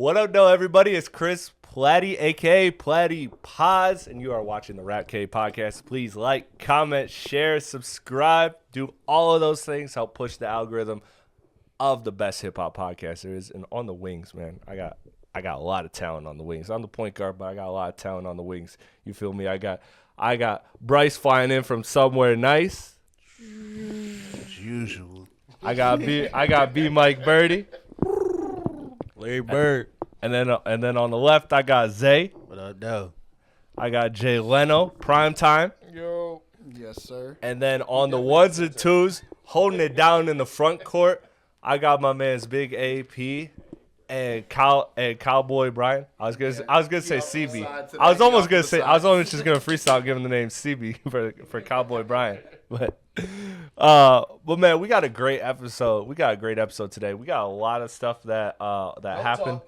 What up, though, everybody? It's Chris Platte, a.k.a. Platte Pods, and you are watching the Rap K Podcast. Please like, comment, share, subscribe. Do all of those things. Help push the algorithm of the best hip-hop podcast there is. And on the wings, man, I got a lot of talent on the wings. I'm the point guard, but I got a lot of talent on the wings. You feel me? I got Bryce flying in from somewhere nice. As usual. I got B Mike Birdie. Larry Bird. And then on the left, I got Zay. What up, though? I got Jay Leno, prime time. Yo. Yes, sir. And then on the ones and twos, holding it down in the front court, I got my man's Big AP and Cowboy Brian. I was gonna say CB. I was almost just gonna freestyle giving the name CB for Cowboy Brian. But man, we got a great episode. Today. We got a lot of stuff that happened.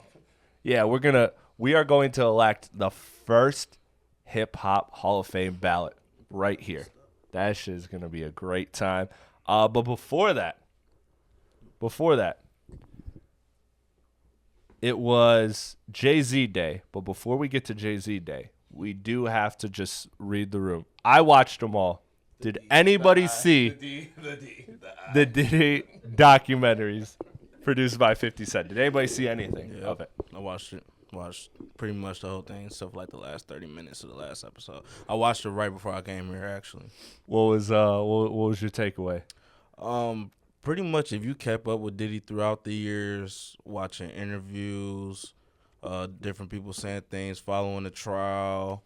Yeah, we are going to elect the first hip hop Hall of Fame ballot right here. That shit is gonna be a great time. But before that, it was Jay-Z Day. But before we get to Jay-Z Day, we do have to just read the room. I watched them all. Did anybody see the Diddy documentaries produced by 50 Cent? Did anybody see anything of it? I watched it. Watched pretty much the whole thing, stuff like the last 30 minutes of the last episode. I watched it right before I came here, actually. What was your takeaway? Pretty much if you kept up with Diddy throughout the years, watching interviews, different people saying things, following the trial,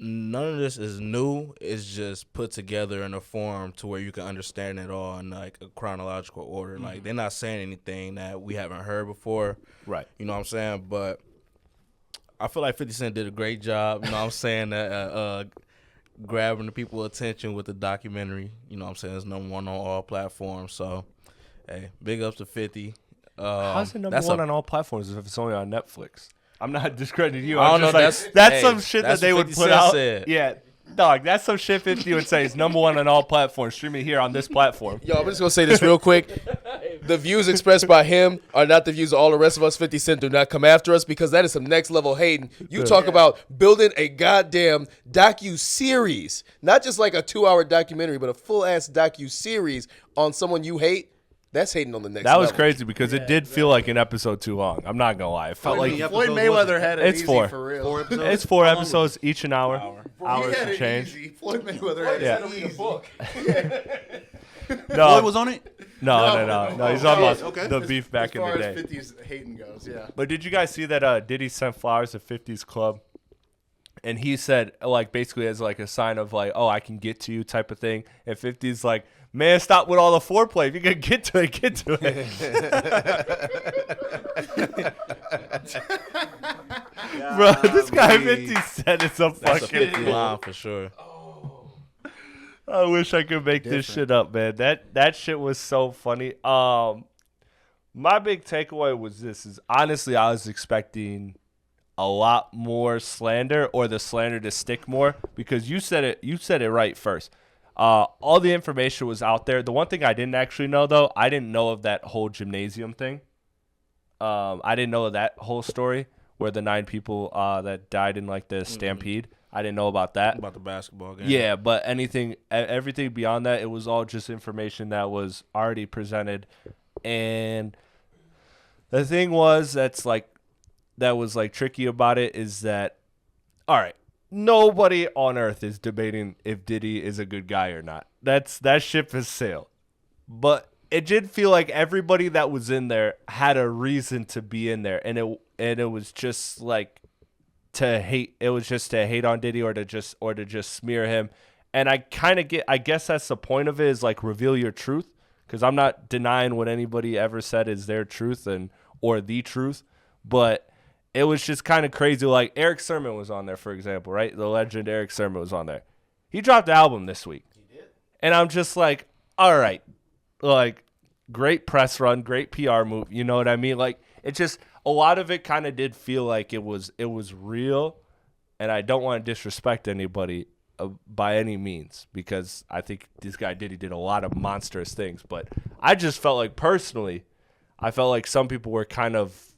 none of this is new. It's just put together in a form to where you can understand it all in like a chronological order. Mm-hmm. Like they're not saying anything that we haven't heard before. Right. You know what I'm saying? But I feel like 50 Cent did a great job. You know what I'm saying? Grabbing the people's attention with the documentary. You know what I'm saying? It's number one on all platforms. So, hey, big ups to 50. How's it number one on all platforms if it's only on Netflix? I'm not discrediting you. I don't know. That's some shit that they would put out. Said. Yeah, dog. That's some shit 50 would say is number one on all platforms. Stream it here on this platform. Yo, I'm just gonna say this real quick. The views expressed by him are not the views of all the rest of us. 50 Cent, do not come after us because that is some next level hating. You talk about building a goddamn docu-series, not just like a 2-hour documentary, but a full ass docu-series on someone you hate. That's hating on the next level. That was crazy because it did feel like an episode too long. I'm not gonna lie. It felt like Floyd Mayweather had it it's easy four. For real. 4 episodes? It's 4 episodes, each an hour. Hours to change. Easy. Floyd Mayweather had it easy. No, Floyd was on it? No. He's talking about the beef back in the day. As far as 50's hating goes, yeah. But did you guys see that Diddy sent flowers to 50's club? And he said, like, basically as like a sign of like, oh, I can get to you type of thing. And 50's like, man, stop with all the foreplay. If you can get to it, get to it. Bro, this guy 50 Cent is a That's a fucking 50 line for sure. I wish I could make this shit up, man. That shit was so funny. My big takeaway was this: is honestly, I was expecting a lot more slander, or the slander to stick more, because you said it right first. All the information was out there. The one thing I didn't actually know, though, I didn't know of that whole gymnasium thing. I didn't know of that whole story where the 9 people that died in like the stampede. I didn't know about that. About the basketball game. Yeah, but everything beyond that, it was all just information that was already presented. And the thing was that was tricky about it is that, all right, nobody on earth is debating if Diddy is a good guy or not. That ship has sailed. But it did feel like everybody that was in there had a reason to be in there, and it was just like to hate. It was just to hate on Diddy or to just smear him. And I guess that's the point of it, is like reveal your truth, because I'm not denying what anybody ever said is their truth or the truth, but it was just kind of crazy. Like Eric Sermon was on there, for example, right? The legend Eric Sermon was on there. He dropped the album this week. He did. And I'm just like, all right, like great press run, great PR move. You know what I mean? Like it just, a lot of it kind of did feel like it was real. And I don't want to disrespect anybody by any means, because I think this guy did a lot of monstrous things. But I just felt like personally, I felt like some people were kind of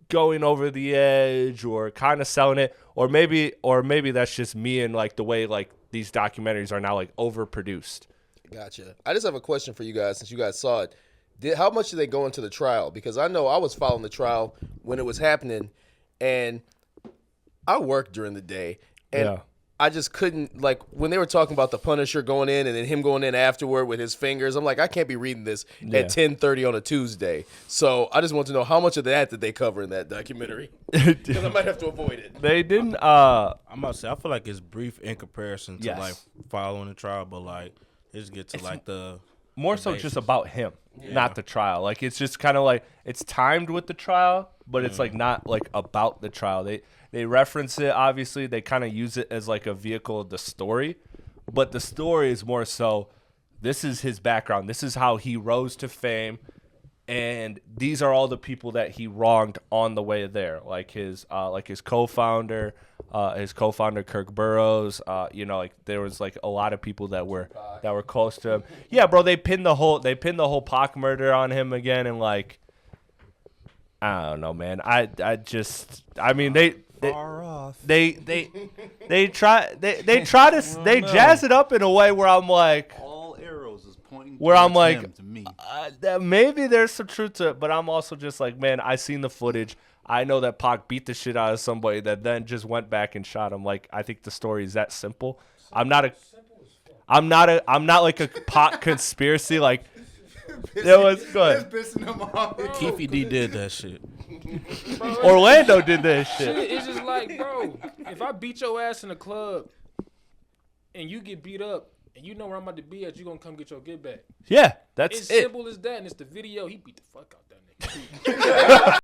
going over the edge or kind of selling it, or maybe that's just me and like the way like these documentaries are now like overproduced. Gotcha. I just have a question for you guys since you guys saw it. How much did they go into the trial? Because I know I was following the trial when it was happening, and I worked during the day, and I just couldn't, like, when they were talking about the Punisher going in and then him going in afterward with his fingers, I'm like, I can't be reading this at 10:30 on a Tuesday. So I just want to know how much of that did they cover in that documentary? Because I might have to avoid it. They didn't. I'm about to say, I feel like it's brief in comparison to like following the trial, but like they just get to like the more so just about him, not the trial. Like it's just kind of like it's timed with the trial, but it's like not like about the trial. They reference it, obviously. They kind of use it as like a vehicle of the story. But the story is more so, this is his background. This is how he rose to fame. And these are all the people that he wronged on the way there. Like his co-founder, Kirk Burroughs. Like there was like a lot of people that were close to him. Yeah, bro, they pinned the whole Pac murder on him again, and like I don't know, man. They jazz it up in a way where I'm like, all arrows is pointing where I'm like, to me. That maybe there's some truth to it, but I'm also just like, man, I seen the footage. I know that Pac beat the shit out of somebody that then just went back and shot him. Like, I think the story is that simple. I'm not like a Pac conspiracy. Like, it was good. Keefe D did that shit. Bro, Orlando did that shit. It's just like, bro, if I beat your ass in the club and you get beat up and you know where I'm about to be at, you gonna come get your get back. Yeah, that's it's it. Simple as that, and it's the video. He beat the fuck out that nigga.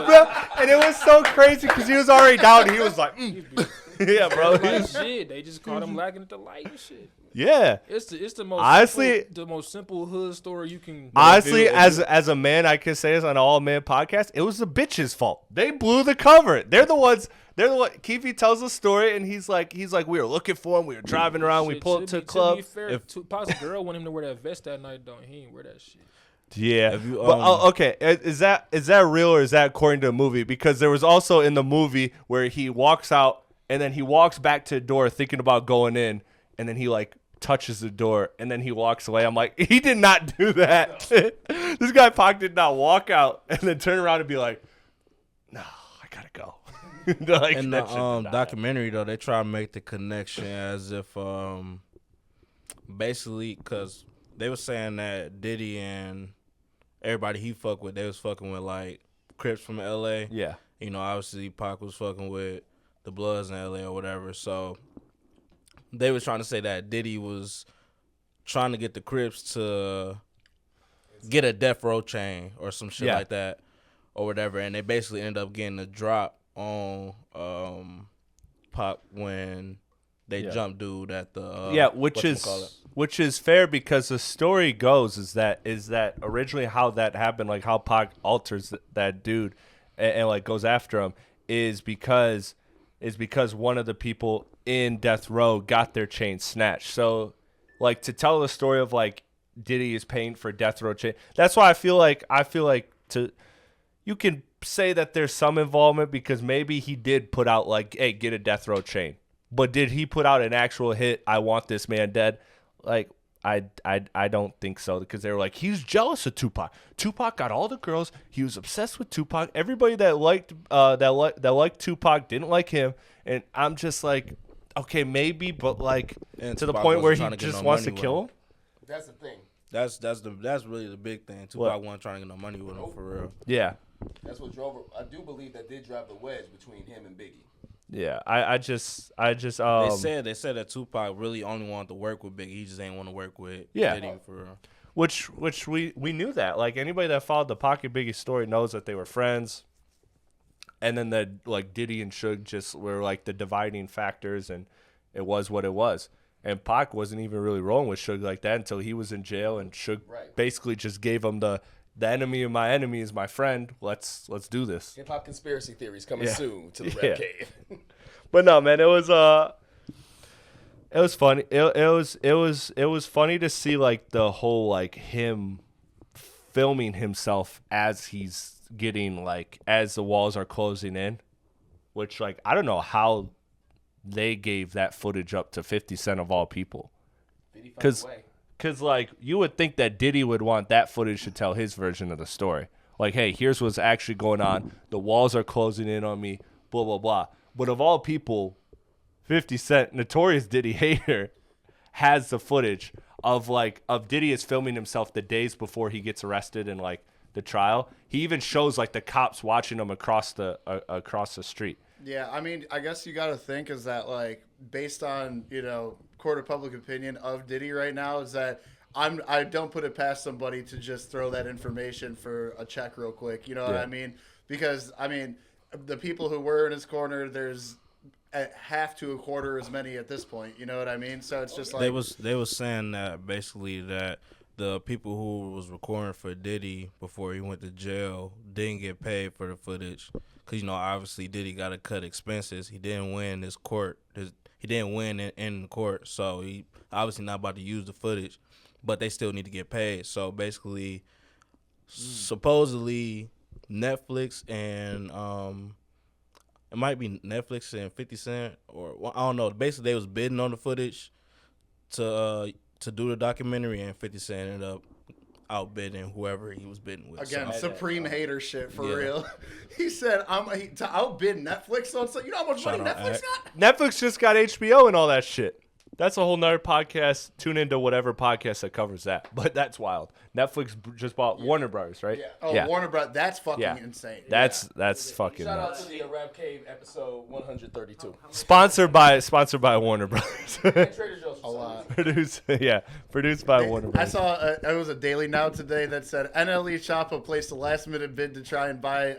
Bro, and it was so crazy because he was already down. And he was like, yeah, bro. Like, shit, they just caught him lacking at the light and shit. Yeah, it's the most honestly the most simple hood story you can. Honestly, as a man, I can say this on an all man podcast. It was the bitch's fault. They blew the cover. They're the ones. Keefe tells the story, and he's like, we were looking for him. We were driving around. We pulled up to a club. To be fair, Pac's girl wanted him to wear that vest that night. Though he ain't wear that shit. Yeah. Okay. Is that real or is that according to the movie? Because there was also in the movie where he walks out and then he walks back to the door thinking about going in, and then he like touches the door and then he walks away. I'm like, he did not do that. This guy Pac did not walk out and then turn around and be like, no, I gotta go. Like, in the documentary though, they try to make the connection as if basically because they were saying that Diddy and everybody he fucked with, they was fucking with like Crips from LA. Yeah. Obviously Pac was fucking with the Bloods in LA or whatever. So they was trying to say that Diddy was trying to get the Crips to get a death row chain or some shit like that or whatever. And they basically ended up getting a drop on Pac when they jumped dude at the which is fair because the story goes is that originally how that happened, like how Pac alters that dude and like goes after him is because one of the people in death row got their chain snatched. So like to tell the story of like Diddy is paying for death row chain, that's why I feel like you can say that there's some involvement because maybe he did put out like, hey, get a death row chain. But did he put out an actual hit, I want this man dead? Like, I don't think so because they were like, he's jealous of Tupac. Tupac got all the girls. He was obsessed with Tupac. Everybody that liked Tupac didn't like him. And I'm just like, okay, maybe, but like to the point where he just wants to kill him. That's the thing. That's really the big thing. Tupac wasn't trying to get no money with him for real. Yeah. That's what drove her. I do believe that did drive the wedge between him and Biggie. Yeah, I just they said that Tupac really only wanted to work with Biggie. He just ain't want to work with Diddy for real. Which we knew that. Like anybody that followed the Pac and Biggie story knows that they were friends. And then the like Diddy and Suge just were like the dividing factors, and it was what it was. And Pac wasn't even really rolling with Suge like that until he was in jail, and Suge basically just gave him the enemy of my enemy is my friend. Let's do this. Hip hop conspiracy theories coming soon to the Rap Cave. But no, man, it was funny. It was funny to see like the whole like him filming himself as he's getting like as the walls are closing in, which like I don't know how they gave that footage up to 50 Cent of all people. Because like you would think that Diddy would want that footage to tell his version of the story. Like, hey, here's what's actually going on. The walls are closing in on me, blah, blah, blah. But of all people, 50 Cent, notorious Diddy hater, has the footage of Diddy is filming himself the days before he gets arrested in like the trial. He even shows like the cops watching him across the street. Yeah, I mean, I guess you got to think is that like based on, court of public opinion of Diddy right now is that I don't put it past somebody to just throw that information for a check real quick. You know what I mean? Because I mean, the people who were in his corner, there's at half to a quarter as many at this point. You know what I mean? So it's just like they was saying that basically that the people who was recording for Diddy before he went to jail didn't get paid for the footage because obviously Diddy got to cut expenses. He didn't win his court. He didn't win in court, so he obviously not about to use the footage. But they still need to get paid. So basically, supposedly Netflix and it might be Netflix and 50 Cent or I don't know. Basically, they was bidding on the footage to do the documentary, and 50 Cent ended up outbidding whoever he was bidding with. Again, supreme hater shit for real. He said, to outbid Netflix on something. You know how much money Netflix got? Netflix just got HBO and all that shit. That's a whole nother podcast. Tune into whatever podcast that covers that. But that's wild. Netflix just bought Warner Brothers, right? Yeah. Oh, Warner Brothers. That's fucking insane. That's fucking Shout nuts. out to the Rap Cave episode 132. Sponsored by Warner Brothers. Trader Joe's A lot. Produced by Warner I Brothers. saw it was a Daily Now today that said NLE Choppa placed a last minute bid to try and buy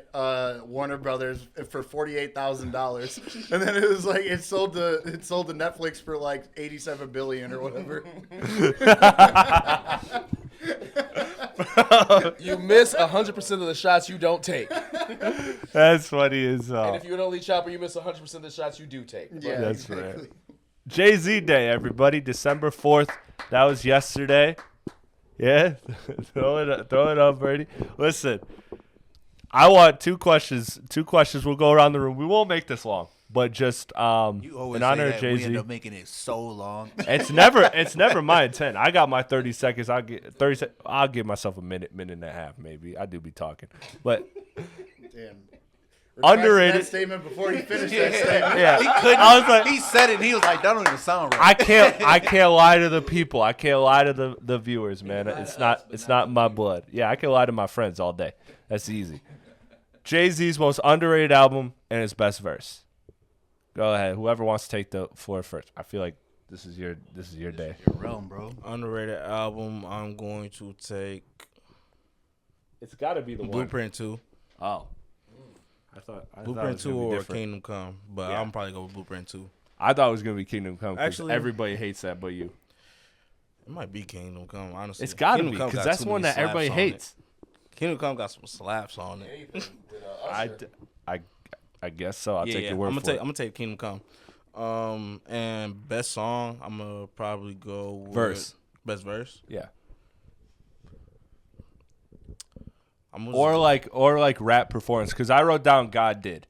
Warner Brothers for $48,000, and then it was like it sold to Netflix for like 87 billion or whatever. You miss 100% of the shots you don't take. That's funny as hell. And if you're an elite chopper, you miss 100% of the shots you do take. Yeah, That's exactly. right. Jay-Z Day, everybody. December 4th. That was yesterday. Yeah? throw it up, Brady. Listen, I want two questions. We'll go around the room. We won't make this long, but just You always in honor say of that. Jay-Z. We end up making it so long. It's never my intent. I got my 30 seconds. I'll give myself a minute and a half, maybe. I do be talking. But Damn. underrated That statement before he finished that statement. Yeah. He couldn't. I was like, He said it. And he was like, "That don't even sound right." I can't lie to the people. I can't lie to the viewers, man. It's not in my blood. Yeah, I can lie to my friends all day. That's easy. Jay-Z's most underrated album and his best verse. Go ahead. Whoever wants to take the floor first. I feel like this is your day. Your realm, bro. Underrated album. I'm going to take It's got to be the Blueprint 2. Oh. I thought Blueprint 2 or different. Kingdom Come, but Yeah. I'm probably go with Blueprint 2. I thought it was gonna be Kingdom Come. Actually- everybody hates that, but you. It might be Kingdom Come, honestly. It's got to Kingdom be Come because got that's too one many that everybody slaps on it. hates. Kingdom Come got some slaps on it. I guess so. I'll take your word I'm for it. gonna take Kingdom Come. And best song, I'm gonna probably go with Verse. Best verse. Yeah. Or Or like rap performance, because I wrote down God Did,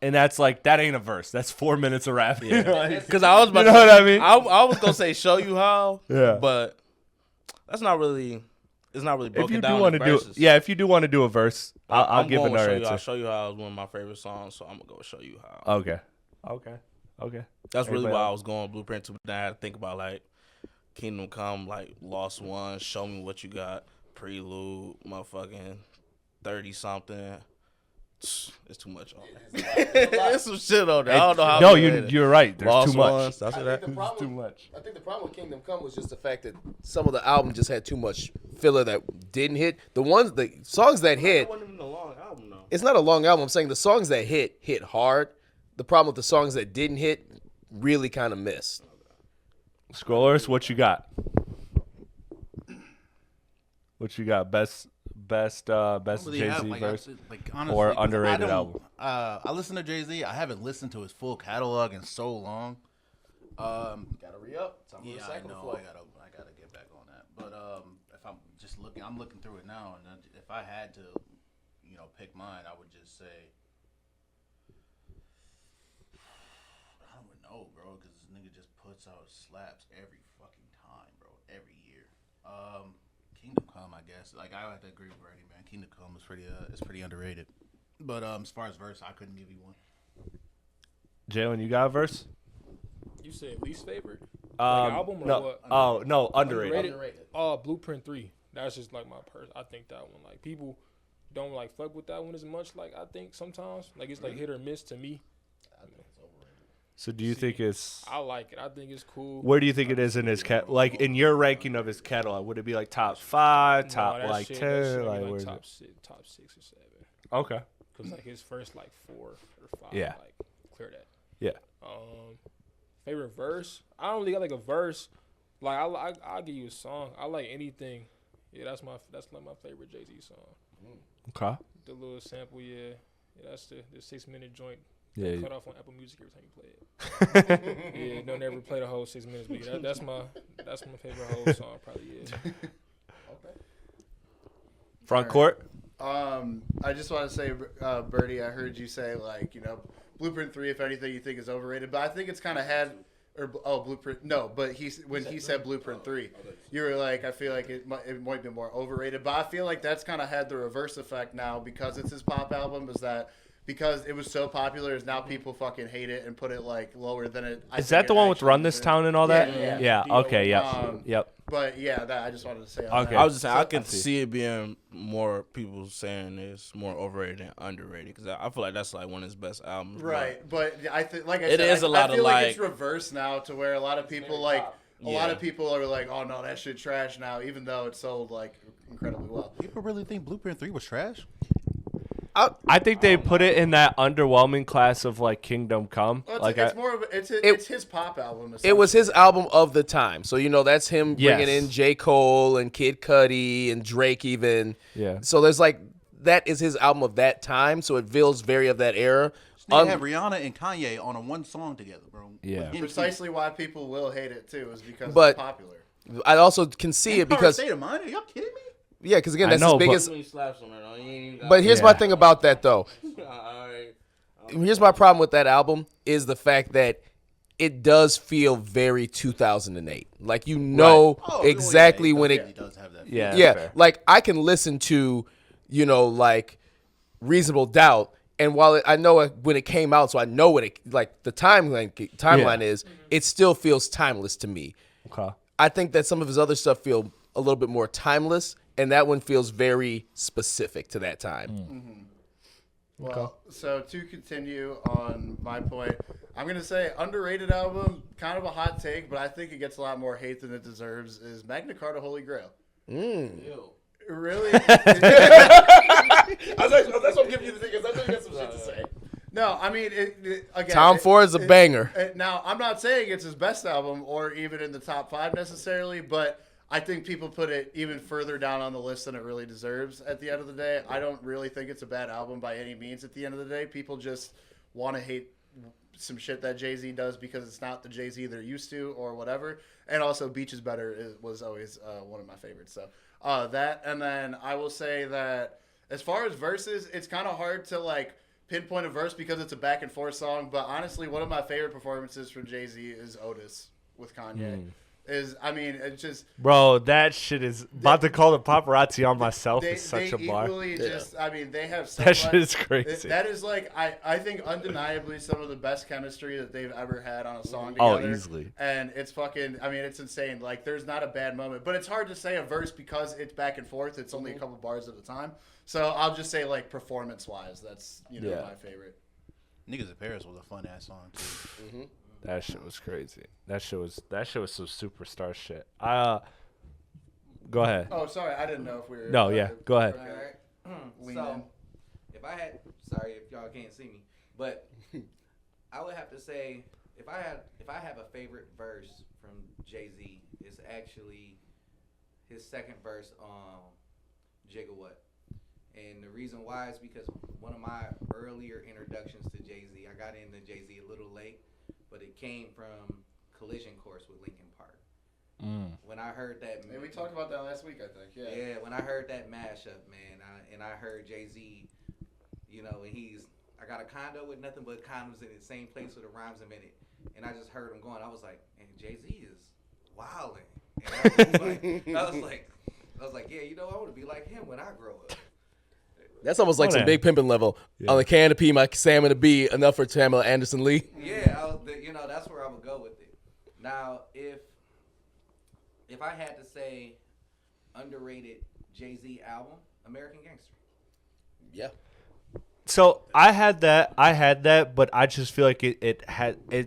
and that's like that ain't a verse. That's 4 minutes of rap. Yeah. Like, because I was about you know what I mean? I was gonna say show you how. Yeah. But that's not really. It's not really if broken you down do want to in do, verses. if you do want to do a verse, I'll I'm give going with another show you how. answer. Show you how is one of my favorite songs, so I'm gonna go with show you how. Okay. That's really Everybody why I else? was going Blueprint 2. Then I had to think about like Kingdom Come, like Lost One, Show Me What You Got, Prelude, motherfucking 30 something. It's too much on there. There's some shit on there. I don't know how. No, to rate it. you're right. There's Lost too much. Ones, that's I that. think the problem, Too much. I think the problem with Kingdom Come was just the fact that some of the album just had too much filler that didn't hit. The songs that hit, It wasn't even a long album though. it's not a long album. I'm saying the songs that hit hard. The problem with the songs that didn't hit really kind of missed. Scrollers, what you got? What you got? Best Really Jay-Z have, verse honestly, or 'cause underrated album? I listen to Jay-Z. I haven't listened to his full catalog in so long. Gotta re up. Yeah, I know. I gotta get back on that. But if I'm just looking, I'm looking through it now, and if I had to, pick mine, I would just say, I don't even know, bro, because this nigga just puts out slaps every fucking time, bro, every year. Kingdom Come, I guess. Like, I have to agree with Brady, man. Kingdom Come is pretty underrated. But as far as verse, I couldn't give you one. Jalen, you got a verse? You said least favorite? Like album or no. what? Oh, no, underrated. Blueprint 3. That's just like my I think that one. Like, people don't like fuck with that one as much. Like, I think sometimes. Like, it's like hit or miss to me. I think it's overrated. So do you think it's... I like it. I think it's cool. Where do you think it is in his like in your ranking of his catalog? Would it be like top 5, top like 10? Like, like top 6 or 7. Okay. Because like his first like 4 or 5, Yeah. like clear that. Yeah. Favorite verse? I don't really got like a verse. Like I'll give you a song. I like anything. Yeah, that's like my favorite Jay-Z song. Okay. The little sample, yeah, that's the 6-minute joint. Yeah. Cut off on Apple Music every time you play it. Yeah, don't ever play the whole 6 minutes, but yeah, that's my favorite whole song probably. Yeah. Okay. Front court. I just want to say, Birdie, I heard you say like Blueprint 3, if anything, you think is overrated, but I think it's kind of Blueprint. No, but when he said Blueprint 3, you were like, I feel like it might be more overrated, but I feel like that's kind of had the reverse effect now because it's his pop album. Is that because it was so popular, is now people fucking hate it and put it like lower than it. Is that the one with Run This Town and all that? Yeah. Okay. Yep. But yeah, that I just wanted to say. Okay. I was just saying, I can see it being more people saying it's more overrated than underrated because I feel like that's like one of his best albums. Right, but I think, like I it said, is a lot I feel of like it's reversed now to where a lot of people a lot of people are like, oh no, that shit trash now, even though it sold like incredibly well. People really think Blueprint 3 was trash? I think they put it in that underwhelming class of like Kingdom Come. Well, like it's more of it's his pop album. It was his album of the time. So, that's him bringing in J. Cole and Kid Cudi and Drake even. Yeah. So there's like, that is his album of that time. So it feels very of that era. They have Rihanna and Kanye on one song together, bro. Yeah. Precisely why people will hate it too is because it's popular. I also can see it because... State of Mind? Are y'all kidding me? Yeah, because again, that's his biggest... But But here's my thing about that, though. Here's my problem with that album is the fact that it does feel very 2008. Like, exactly when it... He does have that. Yeah, like, I can listen to, like, Reasonable Doubt, and while I know when it came out, so I know what the timeline is, it still feels timeless to me. Okay. I think that some of his other stuff feel a little bit more timeless, and that one feels very specific to that time. Mm-hmm. Well, so to continue on my point, I'm going to say underrated album, kind of a hot take, but I think it gets a lot more hate than it deserves, is Magna Carta Holy Grail. Really? That's what I'm giving you the thing, because I know you got some shit to say. No, I mean, again, Tom Ford's a banger. Now, I'm not saying it's his best album or even in the top 5 necessarily, but I think people put it even further down on the list than it really deserves at the end of the day. I don't really think it's a bad album by any means at the end of the day. People just want to hate some shit that Jay-Z does because it's not the Jay-Z they're used to or whatever. And also, Beach is Better was always one of my favorites. So that, and then I will say that as far as verses, it's kind of hard to like pinpoint a verse because it's a back and forth song. But honestly, one of my favorite performances from Jay-Z is Otis with Kanye. It's just... Bro, that shit is... About to call the paparazzi on myself is such a bar. They have so that shit is crazy. That is like, I think undeniably some of the best chemistry that they've ever had on a song together. Oh, easily. And it's fucking... it's insane. Like, there's not a bad moment. But it's hard to say a verse because it's back and forth. It's only a couple bars at a time. So I'll just say, like, performance-wise, that's, my favorite. Niggas in Paris was a fun-ass song, too. Mm-hmm. That shit was crazy. That shit was some superstar shit. Go ahead. Oh, sorry, I didn't know if we were. No, go ahead. All right. So, if I had, sorry if y'all can't see me, but I would have to say if I have a favorite verse from Jay-Z, it's actually his second verse on Gigawatt. And the reason why is because one of my earlier introductions to Jay-Z, I got into Jay-Z a little late, but it came from Collision Course with Linkin Park. When I heard that... we talked about that last week, I think. Yeah, when I heard that mashup, man, and I heard Jay-Z you know, and I got a condo with nothing but condoms in the same place with the rhymes invented. And I just heard him going. I was like, and Jay-Z is wilding. And I was like, yeah, you know, I want to be like him when I grow up. That's almost like some big pimping level. On the can to P, my Sam and a B, enough for Tamala Anderson Lee. Yeah, you know, that's where I would go with it. Now, if I had to say underrated Jay-Z album, American Gangster. Yeah. So I had that, but I just feel like it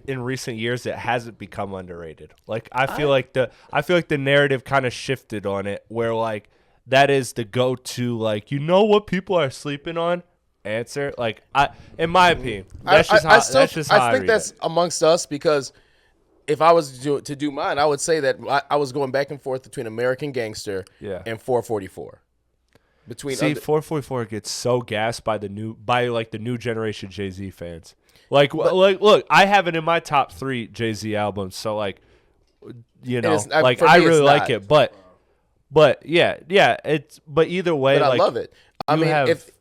in recent years it hasn't become underrated. Like I feel like the narrative kind of shifted on it, where like that is the go-to, like, you know what people are sleeping on answer. Like in my opinion, that's just how I think that's amongst us, because if I was to do mine, I would say that I was going back and forth between American Gangster and 444. 444 gets so gassed by the new generation Jay-Z fans. Like look, I have it in my top 3 Jay-Z albums, so like, you know, like I really like it, but yeah, but either way, but I like, love it. I mean,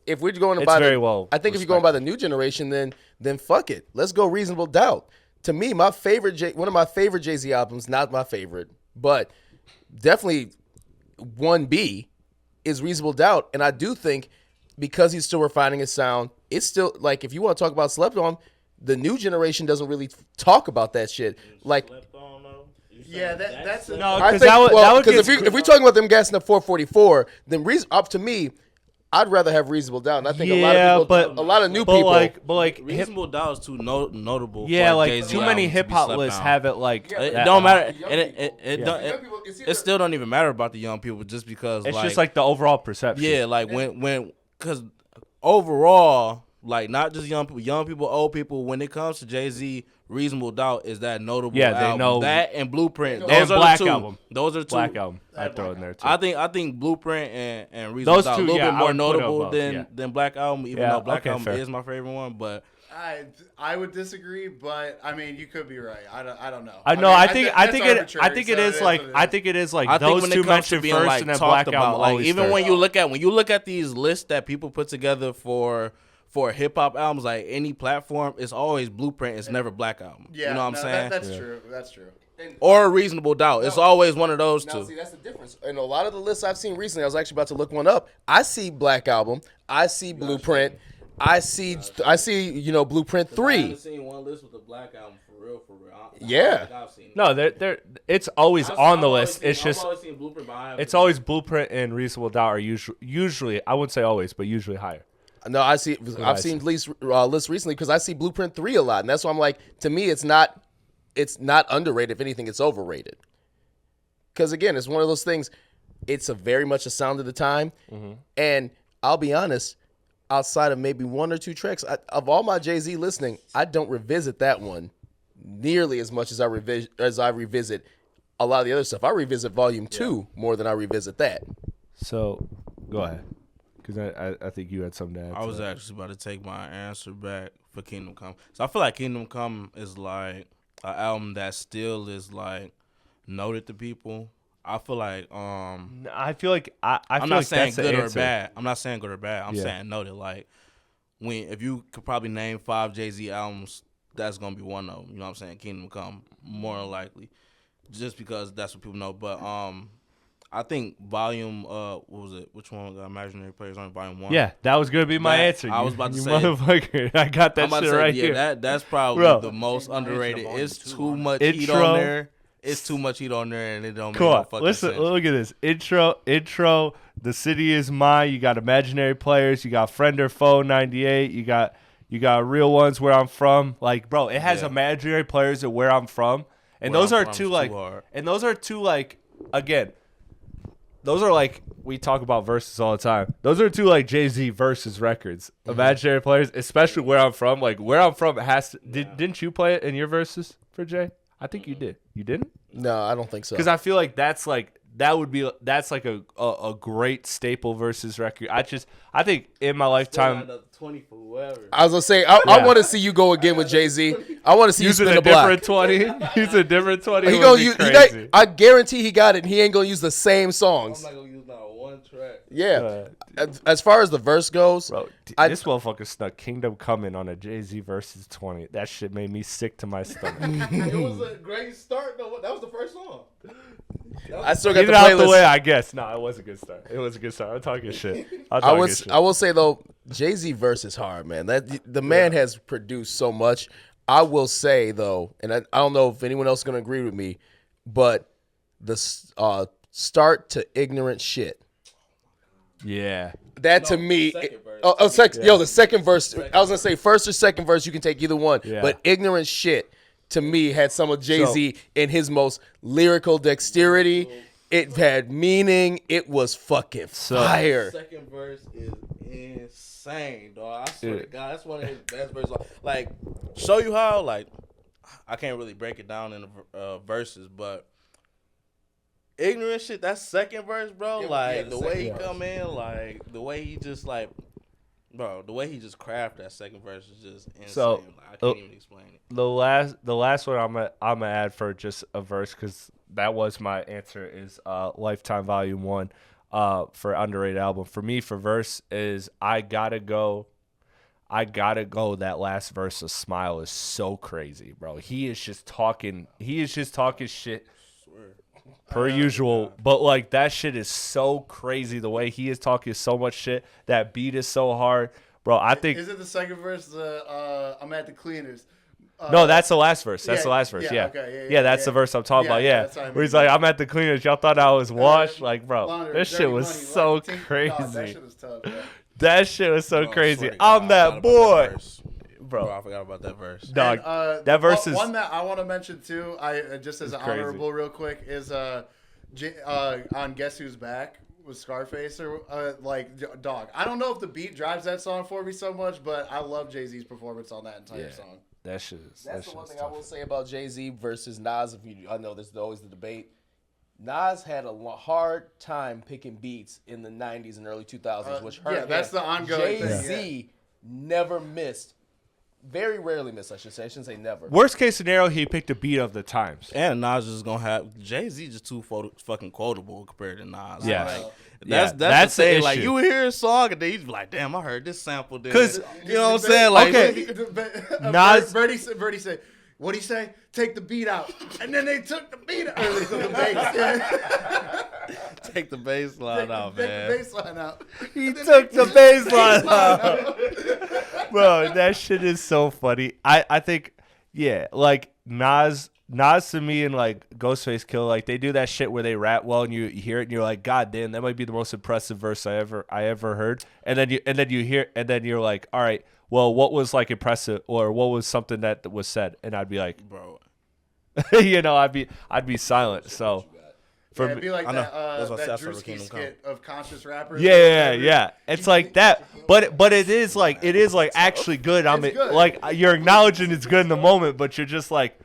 if we're going by I think if you're going by the new generation, then fuck it, let's go Reasonable Doubt. To me, one of my favorite Jay-Z albums, not my favorite, but definitely 1B. is Reasonable Doubt. And I do think because he's still refining his sound, it's still, like, if you want to talk about slept on, the new generation doesn't really talk about that shit. Like, yeah, that's no, because if we're talking about them gassing up 444, then up to me, I'd rather have Reasonable Doubt. And I think a lot of new people. But Reasonable Doubt is too notable. Yeah, for like Jay-Z too many hip hop lists have it like. It don't matter. It still don't even matter about the young people, just because it's just like the overall perception. Yeah, like because overall, like not just young people, old people. When it comes to Jay-Z, Reasonable Doubt is that notable. Yeah, they know that and Blueprint. Those are Black the two. Album. Those are the two. Black Album. I'd throw in there too. I think Blueprint and Reasonable Doubt a little bit more notable than Black Album, even though Black Album is my favorite one. But I would disagree, but I mean, you could be right. I don't know. I think it is like those two mentioned first, like, and then Black Album. Like, even when you look at these lists that people put together for hip hop albums, like any platform, it's always Blueprint. It's never Black Album. Yeah, you know what I'm saying? That's true. That's true. Or Reasonable Doubt. It's always one of those two. See, that's the difference. And a lot of the lists I've seen recently, I was actually about to look one up. I see Black Album. I see Blueprint. I see Blueprint 3. I haven't seen one list with a Black Album for real. Yeah. No, it's always on the list. It's just I've always seen Blueprint, but it's always Blueprint and Reasonable Doubt are usually, I wouldn't say always, but usually higher. No, I've seen lists recently because I see Blueprint 3 a lot, and that's why I'm like, to me, it's not underrated. If anything, it's overrated. Because again, it's one of those things. It's very much a sound of the time, and I'll be honest. Outside of maybe one or two tracks, of all my Jay-Z listening, I don't revisit that one nearly as much as I revisit a lot of the other stuff. I revisit Volume 2 more than I revisit that. So, go ahead. Because I think you had something to add. I was actually about to take my answer back for Kingdom Come. So I feel like Kingdom Come is like an album that still is like noted to people. I feel like I'm not saying good or bad. I'm not saying good or bad. I'm saying noted. Like if you could probably name 5 Jay-Z albums, that's gonna be one of them. You know what I'm saying? Kingdom Come, more than likely, just because that's what people know. But I think Volume, what was it? Which one? Imaginary Players on Volume 1. Yeah, that was gonna be my answer. I was about to say, motherfucker. I got that shit right here. That's probably the most underrated. It's too much heat on there. It's too much heat on there, and it don't make no fucking sense. Look at this intro. The City Is Mine. You got Imaginary Players. You got Friend or Foe 98. You got Real Ones, Where I'm From. Like, bro, it has Imaginary Players and Where I'm From, and those are two like, again. Those are like, we talk about verses all the time. Those are two like Jay-Z versus records. Imaginary Players, especially Where I'm From. Like, Where I'm From has to. Didn't you play it in your verses for Jay? I think you did. You didn't? No, I don't think so. Because I feel like that's like a great staple versus record. I think in my lifetime. 20 for whoever. I was gonna say I want to see you go again with Jay-Z. I want to see you spin the block. Use a different 20. I guarantee he got it. And he ain't gonna use the same songs. I'm not gonna use not one track. Yeah. As far as the verse goes, Bro, this motherfucker snuck Kingdom Coming on a Jay-Z versus 20. That shit made me sick to my stomach. It was a great start, though. That was the first song. I still got Get the it out the playlist. way, I guess. No, it was a good start. It was a good start. I'm talking shit. I will say though, Jay-Z verse is hard, man. The man has produced so much. I will say though, and I don't know if anyone else is gonna agree with me, but the start to ignorant shit. Yeah. That to me, the second verse. I was gonna say first or second verse. You can take either one, but ignorant shit to me had some of Jay-Z in his most lyrical dexterity. It had meaning. It was fucking fire. The second verse is insane, dog. I swear to God, that's one of his best verses. Like, show you how. Like, I can't really break it down in the verses, but ignorant shit. That second verse, bro. Like the way he come in, like the way he just like. Bro, the way he just crafted that second verse is just insane. So, I can't even explain it. The last one I'm gonna add for just a verse because that was my answer is Lifetime Volume 1 for underrated album. For me, for verse is I gotta go. That last verse of Smile is so crazy, bro. He is just talking shit per usual, but like that shit is so crazy. The way he is talking so much shit. That beat is so hard, bro. I think. Is it the second verse? I'm at the cleaners. No, that's the last verse. That's the last verse. Yeah. Okay, That's the verse I'm talking about. Yeah. Where he's like, I'm at the cleaners. Y'all thought I was washed. Like, bro, this shit was so crazy. That shit was tough, bro. That shit was so crazy. I'm that boy. Bro, I forgot about that verse. Dog, And, that verse is one that I want to mention too. I just as an honorable, real quick, is on Guess Who's Back with Scarface or dog. I don't know if the beat drives that song for me so much, but I love Jay-Z's performance on that entire song. That shit is. That's the one thing I will say about Jay-Z versus Nas. I know there's always the debate. Nas had a hard time picking beats in the 90s and early 2000s, which hurt him. That's the ongoing thing. Jay-Z never missed. Very rarely missed, I should say. I shouldn't say never. Worst case scenario, he picked a beat of the times. And Nas is gonna have Jay-Z just too fucking quotable compared to Nas. Yeah. Like, that's the issue. Like you would hear a song and then you'd be like, damn, I heard this sample. Because you know what I'm saying? Like, Nas. Bertie said, "What'd he say? Take the beat out." And then they took the beat out. Or they took the bass. Take the bass line out, man. Take the bass line out. He took the bass line out. Bro, that shit is so funny. I think, yeah, like Nas to me and like Ghostface Killah, like they do that shit where they rap well and you hear it and you're like, God damn, that might be the most impressive verse I ever heard. And then you hear and then you're like, all right, well, what was like impressive or what was something that was said? And I'd be like, Bro, I'd be silent. So For it'd be like that Drewski skit of conscious rappers. Yeah. It's like that, but it is like actually good. I mean, good. like you're acknowledging it's good in the moment, but you're just like,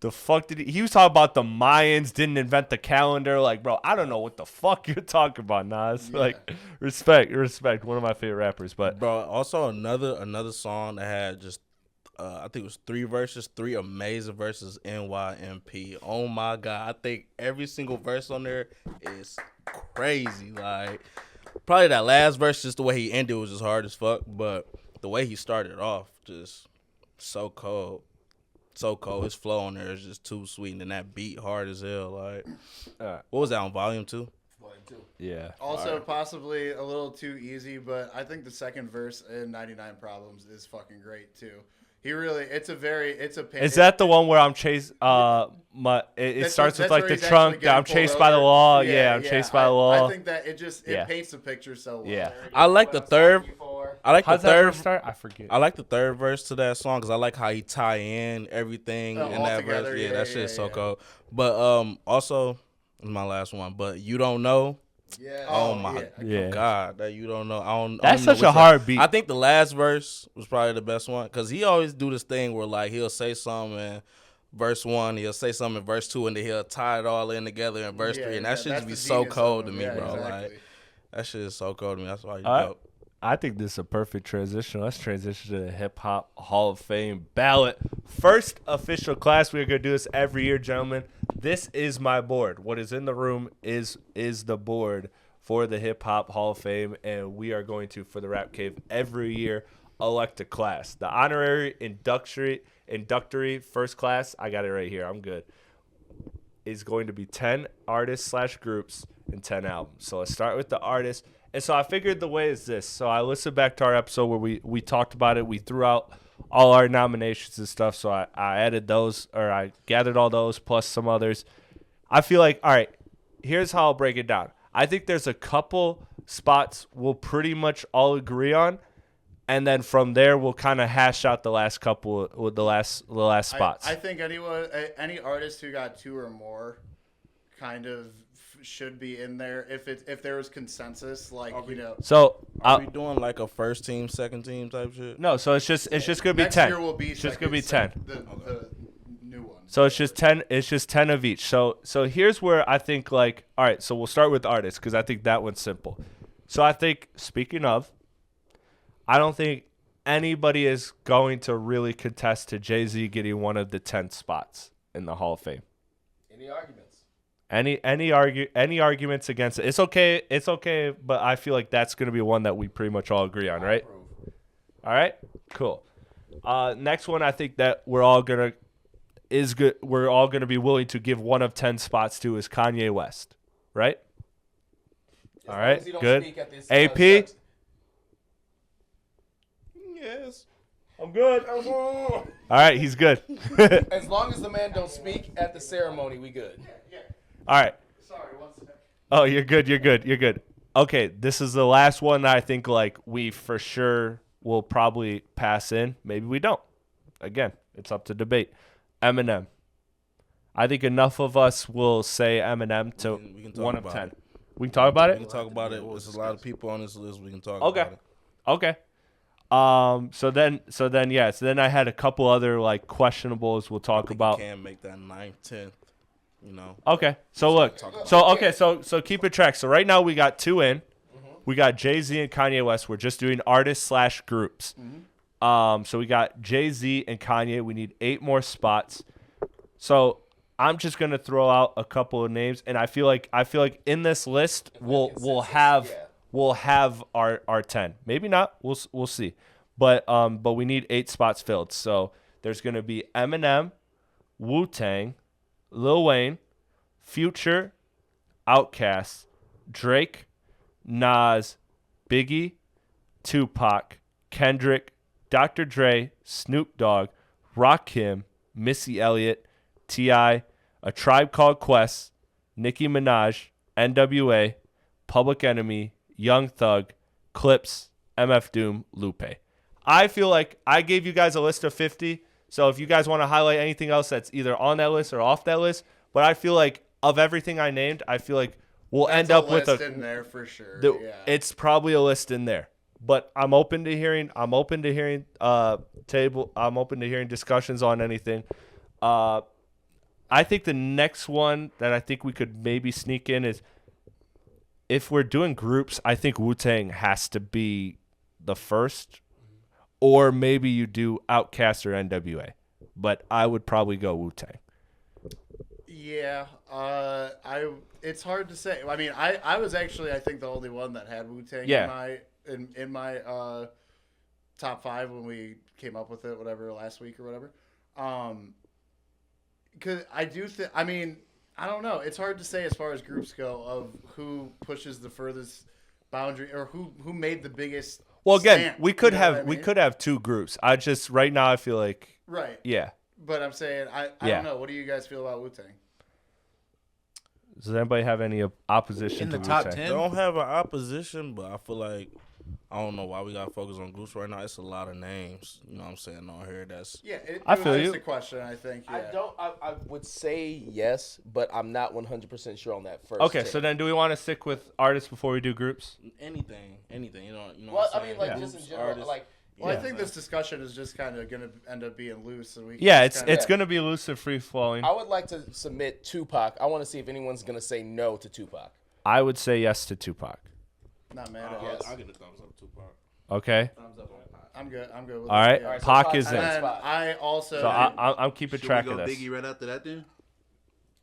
the fuck did he was talking about the Mayans didn't invent the calendar. Like, bro, I don't know what the fuck you're talking about, Nas. Yeah. Like, respect. One of my favorite rappers, but bro, also another song that had just. I think it was 3 verses, 3 amazing verses, NYMP. Oh my God. I think every single verse on there is crazy. Like, probably that last verse, just the way he ended was just hard as fuck. But the way he started off, just so cold. So cold. His flow on there is just too sweet. And then that beat hard as hell. Like, what was that on Volume 2? Yeah. Also, possibly a little too easy, but I think the second verse in 99 Problems is fucking great too. He really, it's a Is that the one where I'm chased? It starts with like the trunk. I'm chased by the law. Yeah, I'm chased by the law. I think that it paints the picture so well. Yeah. I like the third. How's that verse start? I forget. I like the third verse to that song because I like how he tie in everything in that verse. Yeah, that shit is so cool. But also, my last one. But You Don't Know. Yeah. Oh my God, that You Don't Know. That's such a hard beat. I think the last verse was probably the best one because he always do this thing where like he'll say something in verse 1, he'll say something in verse 2, and then he'll tie it all in together in verse 3, and that shit just be so cold to me, bro. Exactly. Like that shit is so cold to me. That's why you dope. I think this is a perfect transition. Let's transition to the Hip Hop Hall of Fame ballot. First official class. We're gonna do this every year, gentlemen. This is my board. What is in the room is the board. for the Hip Hop Hall of Fame, and we are going to, for the Rap Cave, every year elect a class. The honorary inductory first class, I got it right here, I'm good, is going to be 10 artists/groups and 10 albums. So let's start with the artists. And so I figured the way is this. So I listened back to our episode where we talked about it. We threw out all our nominations and stuff. So I added those, or I gathered all those plus some others. I feel like, all right, here's how I'll break it down. I think there's a couple spots we'll pretty much all agree on. And then from there, we'll kind of hash out the last couple with the last spots. I think any artist who got 2 or more kind of should be in there if there was consensus, like, you know. So are we doing like a first team, second team type shit? No, so it's just gonna be next 10. Year will be it's just gonna be 10. The new one. So it's just 10. It's just 10 of each. So here's where I think, like, all right. So we'll start with artists because I think that one's simple. So I think, speaking of, I don't think anybody is going to really contest to Jay-Z getting one of the 10 spots in the Hall of Fame. Any arguments? Any arguments against it? It's okay, but I feel like that's going to be one that we pretty much all agree on, right? All right, cool. Next one, I think that we're all gonna be willing to give one of 10 spots to is Kanye West, right? All right, good. AP. Yes. I'm good. All right, he's good. As long as the man don't speak at the ceremony, we good. All right. Sorry, 1 second. Oh, you're good. Okay, this is the last one that I think, like, we for sure will probably pass in. Maybe we don't. Again, it's up to debate. Eminem. I think enough of us will say Eminem to we can talk one of about 10. it. We can talk about We it? can talk about it. There's a lot of people on this list. We can talk Okay. about it. Okay. So then I had a couple other, like, questionables we'll talk about. You can make that 9th, 10th, you know. Okay. So look. So keep it track. So right now we got 2 in. We got Jay-Z and Kanye West. We're just doing artists/groups. So we got Jay-Z and Kanye. We need 8 more spots. So I'm just gonna throw out a couple of names, and I feel like in this list we'll have our 10. Maybe not. We'll see. But we need 8 spots filled. So there's gonna be Eminem, Wu-Tang, Lil Wayne, Future, Outkast, Drake, Nas, Biggie, Tupac, Kendrick, Dr. Dre, Snoop Dogg, Rakim, Missy Elliott, T.I., A Tribe Called Quest, Nicki Minaj, N.W.A., Public Enemy, Young Thug, Clips, MF Doom, Lupe. I feel like I gave you guys a list of 50, so if you guys want to highlight anything else that's either on that list or off that list, but I feel like of everything I named, I feel like we'll end up with list in there for sure. It's probably a list in there. But I'm open to hearing discussions on anything. I think the next one that I think we could maybe sneak in is, if we're doing groups, I think Wu-Tang has to be the first, or maybe you do Outkast or NWA. But I would probably go Wu-Tang. Yeah, it's hard to say. I mean, I was actually, I think, the only one that had Wu-Tang in my top 5 when we came up with it, whatever, last week or whatever. Because I do think, I mean, I don't know. It's hard to say as far as groups go of who pushes the furthest boundary or who made the biggest. Well, again, stamp, we could have we could have 2 groups. I just right now I feel like right. Yeah. But I'm saying I don't know. What do you guys feel about Wu-Tang? Does anybody have any opposition in the to top Wu-Tang? 10? Don't have an opposition, but I feel like I don't know why we got to focus on groups right now. It's a lot of names, you know what I'm saying, on here. That's I feel was you. the question, I think. Yeah. I would say yes, but I'm not 100% sure on that first. Okay, take. so then do we want to stick with artists before we do groups? anything, you know. Well, what I'm I mean, saying? like, Groups, just in general, artists. like. Well, I think this discussion is just kind of going to end up being loose. And we can Yeah, just it's going to be loose and free flowing. I would like to submit Tupac. I want to see if anyone's going to say no to Tupac. I would say yes to Tupac. Not mad at it. I'll get a thumbs up to Tupac. Okay. Thumbs up on Pac. I'm good. I'm good with All right. it. Yeah. so Pac Pac- is And in. then spot. I also. So I'm keeping Should track we of go this. Biggie right after that then?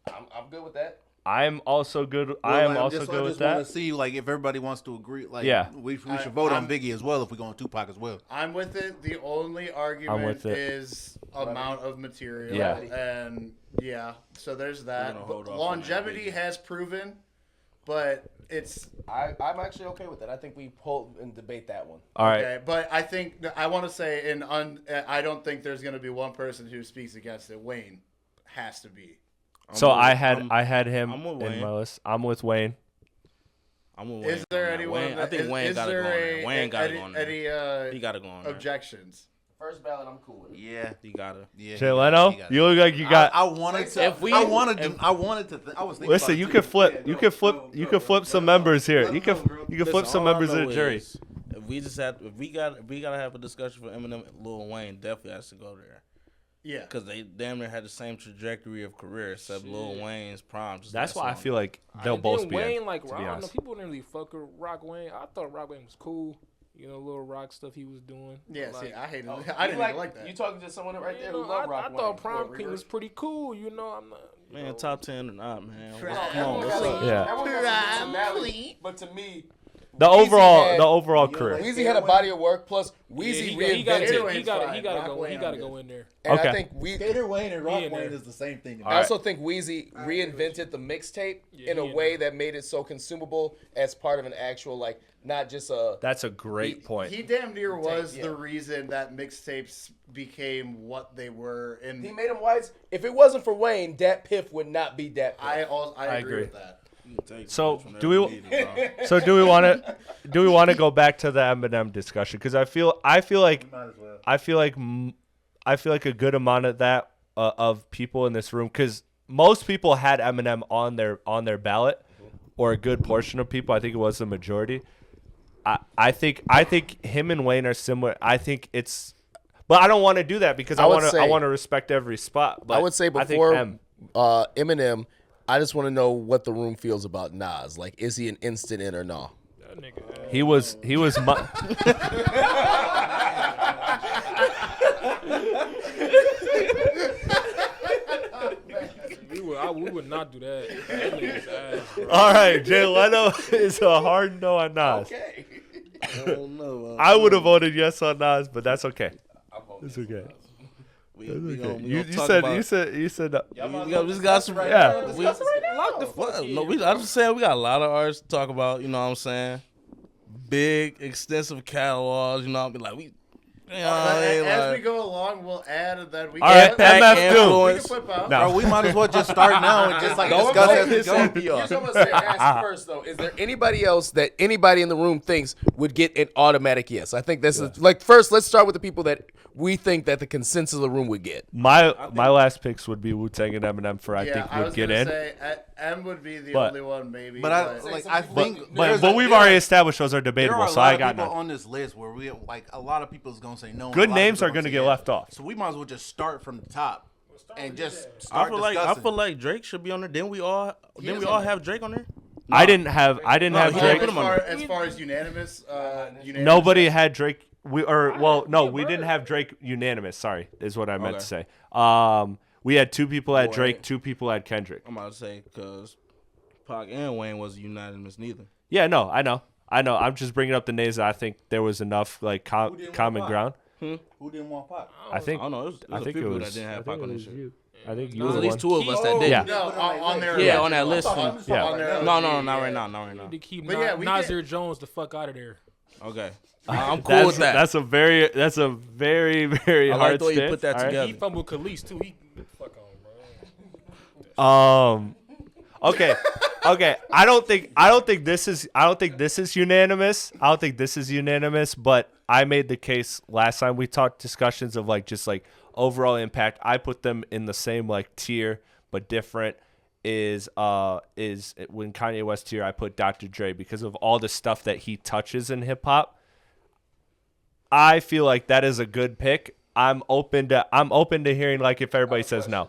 I'm good with that. I'm also good. Well, I am like, also I good just with want that. to see like if everybody wants to agree. Like, Yeah. we should vote on Biggie as well if we go on Tupac as well. I'm with it. The only argument with it. is amount of material. Yeah. And yeah, so there's that. gonna hold But off on longevity that has proven, but it's I'm actually okay with that. I think we pull and debate that one. All right. okay. But I think I want to say I don't think there's going to be one person who speaks against it. Wayne has to be. So I had him I'm with in Wayne. my list. I'm with Wayne. I'm with Wayne. Is there on that. anyone? Wayne, I think Wayne got to go on there. Wayne got to go on there. Any He got to go on there. objections? First ballot, I'm cool with it. Yeah. He got to. Yeah. Jay Leno, you look like you got. I wanted to. If we- I wanted to. I wanted to. I was thinking. Listen, about you it can too. flip. You can flip. You can flip some members here. You can flip Listen, some all I members of know the jury. is, If we gotta have a discussion for Eminem, Lil Wayne definitely has to go there. Yeah. Because they damn near had the same trajectory of career, except Lil Wayne's prime. Just That's got why I some- feel like they'll And both then be in, Wayne, like, to I be don't know, honest. people didn't really fuck with Rock Wayne. I thought Rock Wayne was cool. You know, little rock stuff he was doing. Yeah. Like, See, I hated. I didn't even like that. You talking to someone right there you who know, love Rock I Wayne. thought Prom What, King Reaver? was pretty cool. You know, I'm not. You Man, know. top 10 or not, man. Come Everyone on, what's got up? some- Yeah. everyone got some personality, but to me, The had- overall career. Weezy had a body of work. Plus, Weezy he got reinvented. Wayne's fine. he got to Rock go. Wayne, He got to I'm go good. in there. And Okay. I think Skater Wayne and Rock He in Wayne there. is the same thing. To me. All I right. also think Weezy reinvented the mixtape Yeah, in a he in way that made it so consumable as part of an actual, like, not just a. That's a great point. He damn near was yeah. the reason that mixtapes became what they were. And He made him wise. If it wasn't for Wayne, Dat Piff would not be Dat Piff. I agree agree. with that. So do we? So do we want to go back to the Eminem discussion? Because I feel like Might as well. I feel like a good amount of that of people in this room, because most people had Eminem on their ballot, or a good portion of people. I think it was the majority. I think him and Wayne are similar. I think it's, but I don't want to do that because I would want say- to respect every spot. But I would say I think before M. Eminem, I just want to know what the room feels about Nas. Like, is he an instant in or no? That nigga. He was We would not do that. That nigga's ass, bro. all right. Jay Leno is a hard no on Nas. I don't know. I would have voted yes on Nas, but that's okay. It's okay. We You talk said about, you said we just got some. Yeah. Lock the fuck What? in. No, I'm just saying we got a lot of artists to talk about. You know what I'm saying? Big, extensive catalogs. You know, I'll be like, we. You know what I mean? As we Like, go along, we'll add that we All right, can MF we Doom. can flip out. No. Bro, we might as well just start now and just like Don't discuss go as we piss go. on PR. Here's what I'm gonna say. Ask first though. Is there anybody else that anybody in the room thinks would get an automatic yes? I think this is like first. Let's start with the people that we think that the consensus of the room would get. my last picks would be Wu-Tang and Eminem for I Yeah, think I would was get gonna in. say M would be the But- only one, maybe. But I think, But we've already established those are there debatable, are a so I lot got of people none. on this list where we like a lot of people's gonna say no. and Good a lot of names people are gonna say get yes. left off. So we might as well just start from the top and just I start feel discussing. like Drake should be on there. Didn't we all is on there. have Drake on there? I didn't have No, Drake. he as put him on far, there. as far as unanimous, Nobody had Drake. We didn't have Drake unanimous. Sorry, is what I meant to say. We had two people at Drake, two people at Kendrick. I'm about to say because Pac and Wayne wasn't unanimous neither. Yeah, no, I know. I'm just bringing up the names that I think there was enough like common ground. Who didn't want Pac? I think. I don't know. It was I a think few it people was. that didn't I have think Pac on it this was shit. you. I think you There's were at the least one. two of us that did. Yeah. No, on their Yeah, on that list. Yeah. On their No, OG, not yeah. right now. Not right now. To keep But yeah, we Nasir Jones the fuck out of there. Okay, I'm cool with that. That's a very very I like hard the way you stance. put that All right. together. He fumbled Khalees too. He fuck on, bro. Okay. I don't think this is unanimous. I don't think this is unanimous, but I made the case last time we talked discussions of like just like overall impact. I put them in the same like tier but different. Is when Kanye West tier I put Dr. Dre because of all the stuff that he touches in hip hop. I feel like that is a good pick. I'm open to hearing like if everybody says no.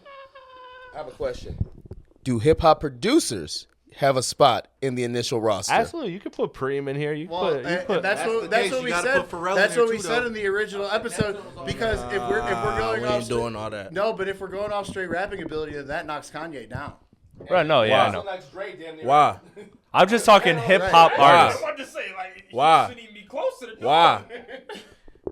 I have a question. Do hip hop producers have a spot in the initial roster? Absolutely, you could put Preem in here. You Well, put and that's the what case. we You gotta said. put Pharrell in That's there what we too, said though. in the original episode. Because if we're going we off ain't doing all that. no, but if we're going off straight rapping ability, then that knocks Kanye down. Right, no, yeah, I know. Why? I'm just talking hip hop Why? artists. I'm just saying, like, Why? he shouldn't even be close to the door. Why?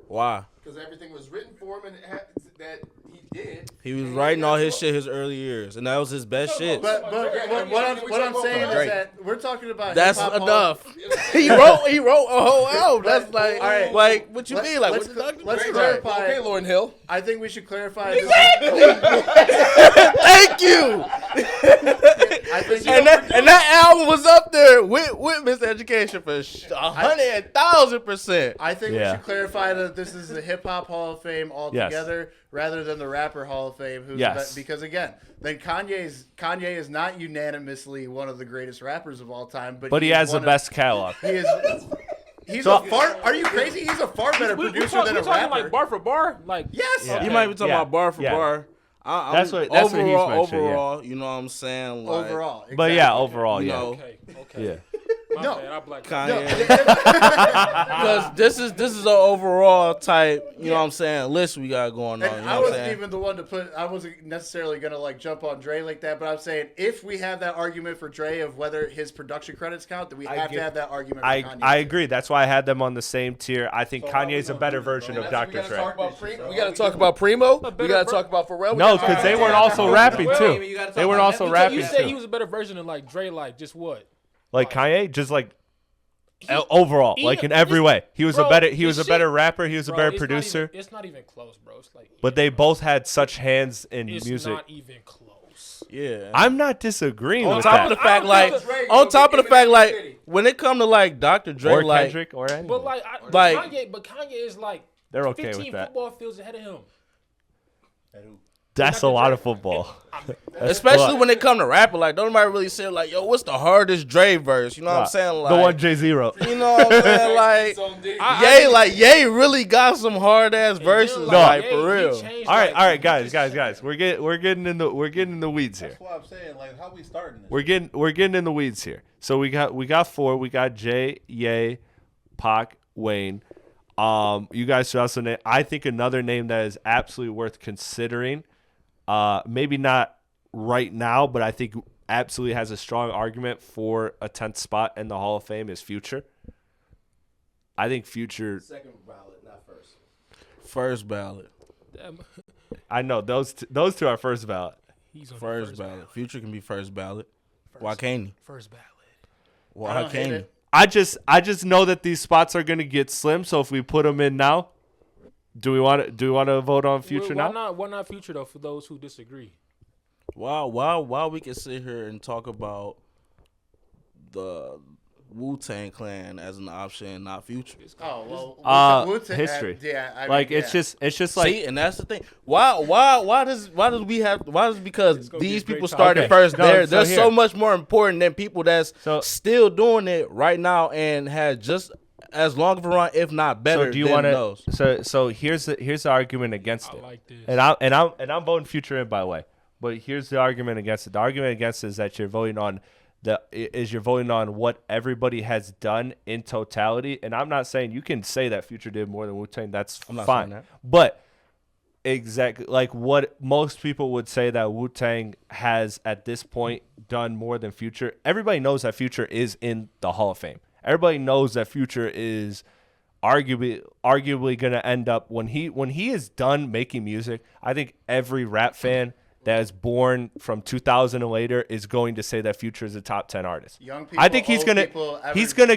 Why? Because everything was written for him and that he did. He was writing all his shit his early years, and that was his best shit. But what I'm saying is that we're talking about That's hip-hop enough. He wrote a whole album. That's like, all right. like what you Let- mean? Like, let's what the let's Dr. Dre? clarify. Okay, Lauryn Hill. I think we should clarify. Thank you. I think And that album was up there with Miseducation for 100,000%. I think we Yeah. should clarify that this is the Hip Hop Hall of Fame altogether, rather than the Rapper Hall of Fame. Because again, then Kanye is not unanimously one of the greatest rappers of all time, but He is has the one of- best catalog. He is. He's So- a far. Are you crazy? He's a far better producer than a talking rapper. like bar for bar? Like, Yes. Yeah. You might be talking Yeah. about bar for Yeah. bar. That's what he's mentioned, yeah. Overall, you know what I'm saying? Like, Overall. But yeah, overall, you yeah. know, okay. Yeah. My No. bad, I blacked Kanye. out. Because this is an overall type, you know what I'm saying, list we got going on. You And know I what I'm wasn't saying? even the one to put. I wasn't necessarily gonna like jump on Dre like that. But I'm saying if we have that argument for Dre of whether his production credits count, then we have to have that argument for Kanye. I agree. That's why I had them on the same tier. I think Kanye's a better version of Dr. Dre. We got to talk about Primo. We got to talk about Pharrell. We No, gotta talk because they about weren't also rapping Wait, too. you gotta talk They weren't about also that. rapping You said he too. was a better version of like Dre, like just what? Like Kanye, just like overall, like in every way, he was a better rapper. He was a better producer. It's not even close, bro. It's like, But they both had such hands in it's music. not even close. Yeah. I'm not disagreeing On with top of that. the fact, like, when it come to like Dr. Dre, Or like, Kendrick, or anyone. But Like- Kanye is like They're okay 15 with that. football fields ahead of him. That's a lot of football. especially when it come to rapping, like, don't nobody really say like, yo, what's the hardest Dre verse? You know what I'm saying? Like, The one Jay-Z wrote. you know what I'm saying? Like, Ye really got some hard ass verses, Then, like, Ye- for he real. changed, All right, like, guys. We're getting in the weeds here. That's what I'm saying. Like, how we starting this? We're getting in the weeds here. So we got four. We got Jay, Ye, Pac, Wayne. You guys should also name. I think another name that is absolutely worth considering. Maybe not right now, but I think absolutely has a strong argument for a 10th spot in the Hall of Fame is Future. I think Future. Second ballot, not first. First ballot. I know those two are first ballot. He's on First ballot. Future can be first ballot. Why can't he? First ballot. Why don't hate can't he? it. I just know that these spots are going to get slim. So if we put them in now, do we want to vote on Future now? Why not Future though? For those who disagree. Why we can sit here and talk about the Wu-Tang Clan as an option, not Future. Oh well. Wu-Tang- History. Yeah. I mean, Like yeah. it's just like See, and that's the thing. Why because gonna be these a great people topic. started Okay. first. No, They're so so here. much more important than people that's So- still doing it right now and had just as long of a run, if not better. So do you than want those. to? So here's the argument against I it. like this. And I'm voting Future in, by the way. But here's the argument against it. The argument against it is that you're voting on what everybody has done in totality. And I'm not saying you can say that Future did more than Wu-Tang. That's not fine. saying that. But exactly like what most people would say that Wu-Tang has at this point done more than Future. Everybody knows that Future is in the Hall of Fame. Everybody knows that Future is arguably going to end up when he is done making music. I think every rap fan that is born from 2000 and later is going to say that Future is a top 10 artist. Young people, I think he's old gonna people,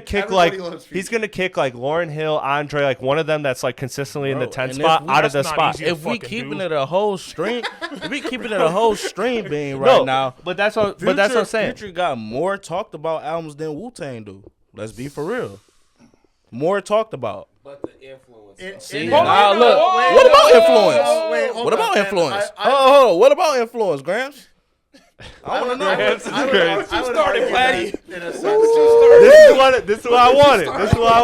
kick everybody loves Future. Lauryn Hill, Andre, like one of them that's like consistently in the 10 and spot if we- out of the that's not spot. easy to If we fucking keeping do. it a whole stream, being right now. But that's what I'm saying. Future got more talked about albums than Wu-Tang do. Let's be for real. More talked about. But the influence. See, Hold nah, on, look. wait, What about wait, influence? wait, hold What on, about man. influence? I- Hold on. What about influence, Gramps? I want to know. I would started, argue Platte. that in a sense. This is what I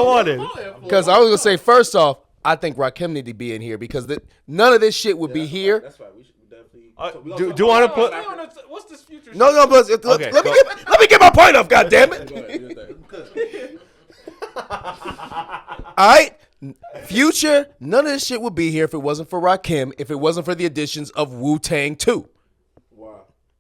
wanted. Because I was gonna say, first off, I think Rakim need to be in here because none of this shit would be here. That's right. We should definitely. Do you want to put? What's this Future? No, but Okay, let me get my point off. God damn it! All right, Future. None of this shit would be here if it wasn't for Rakim. If it wasn't for the additions of Wu-Tang 2.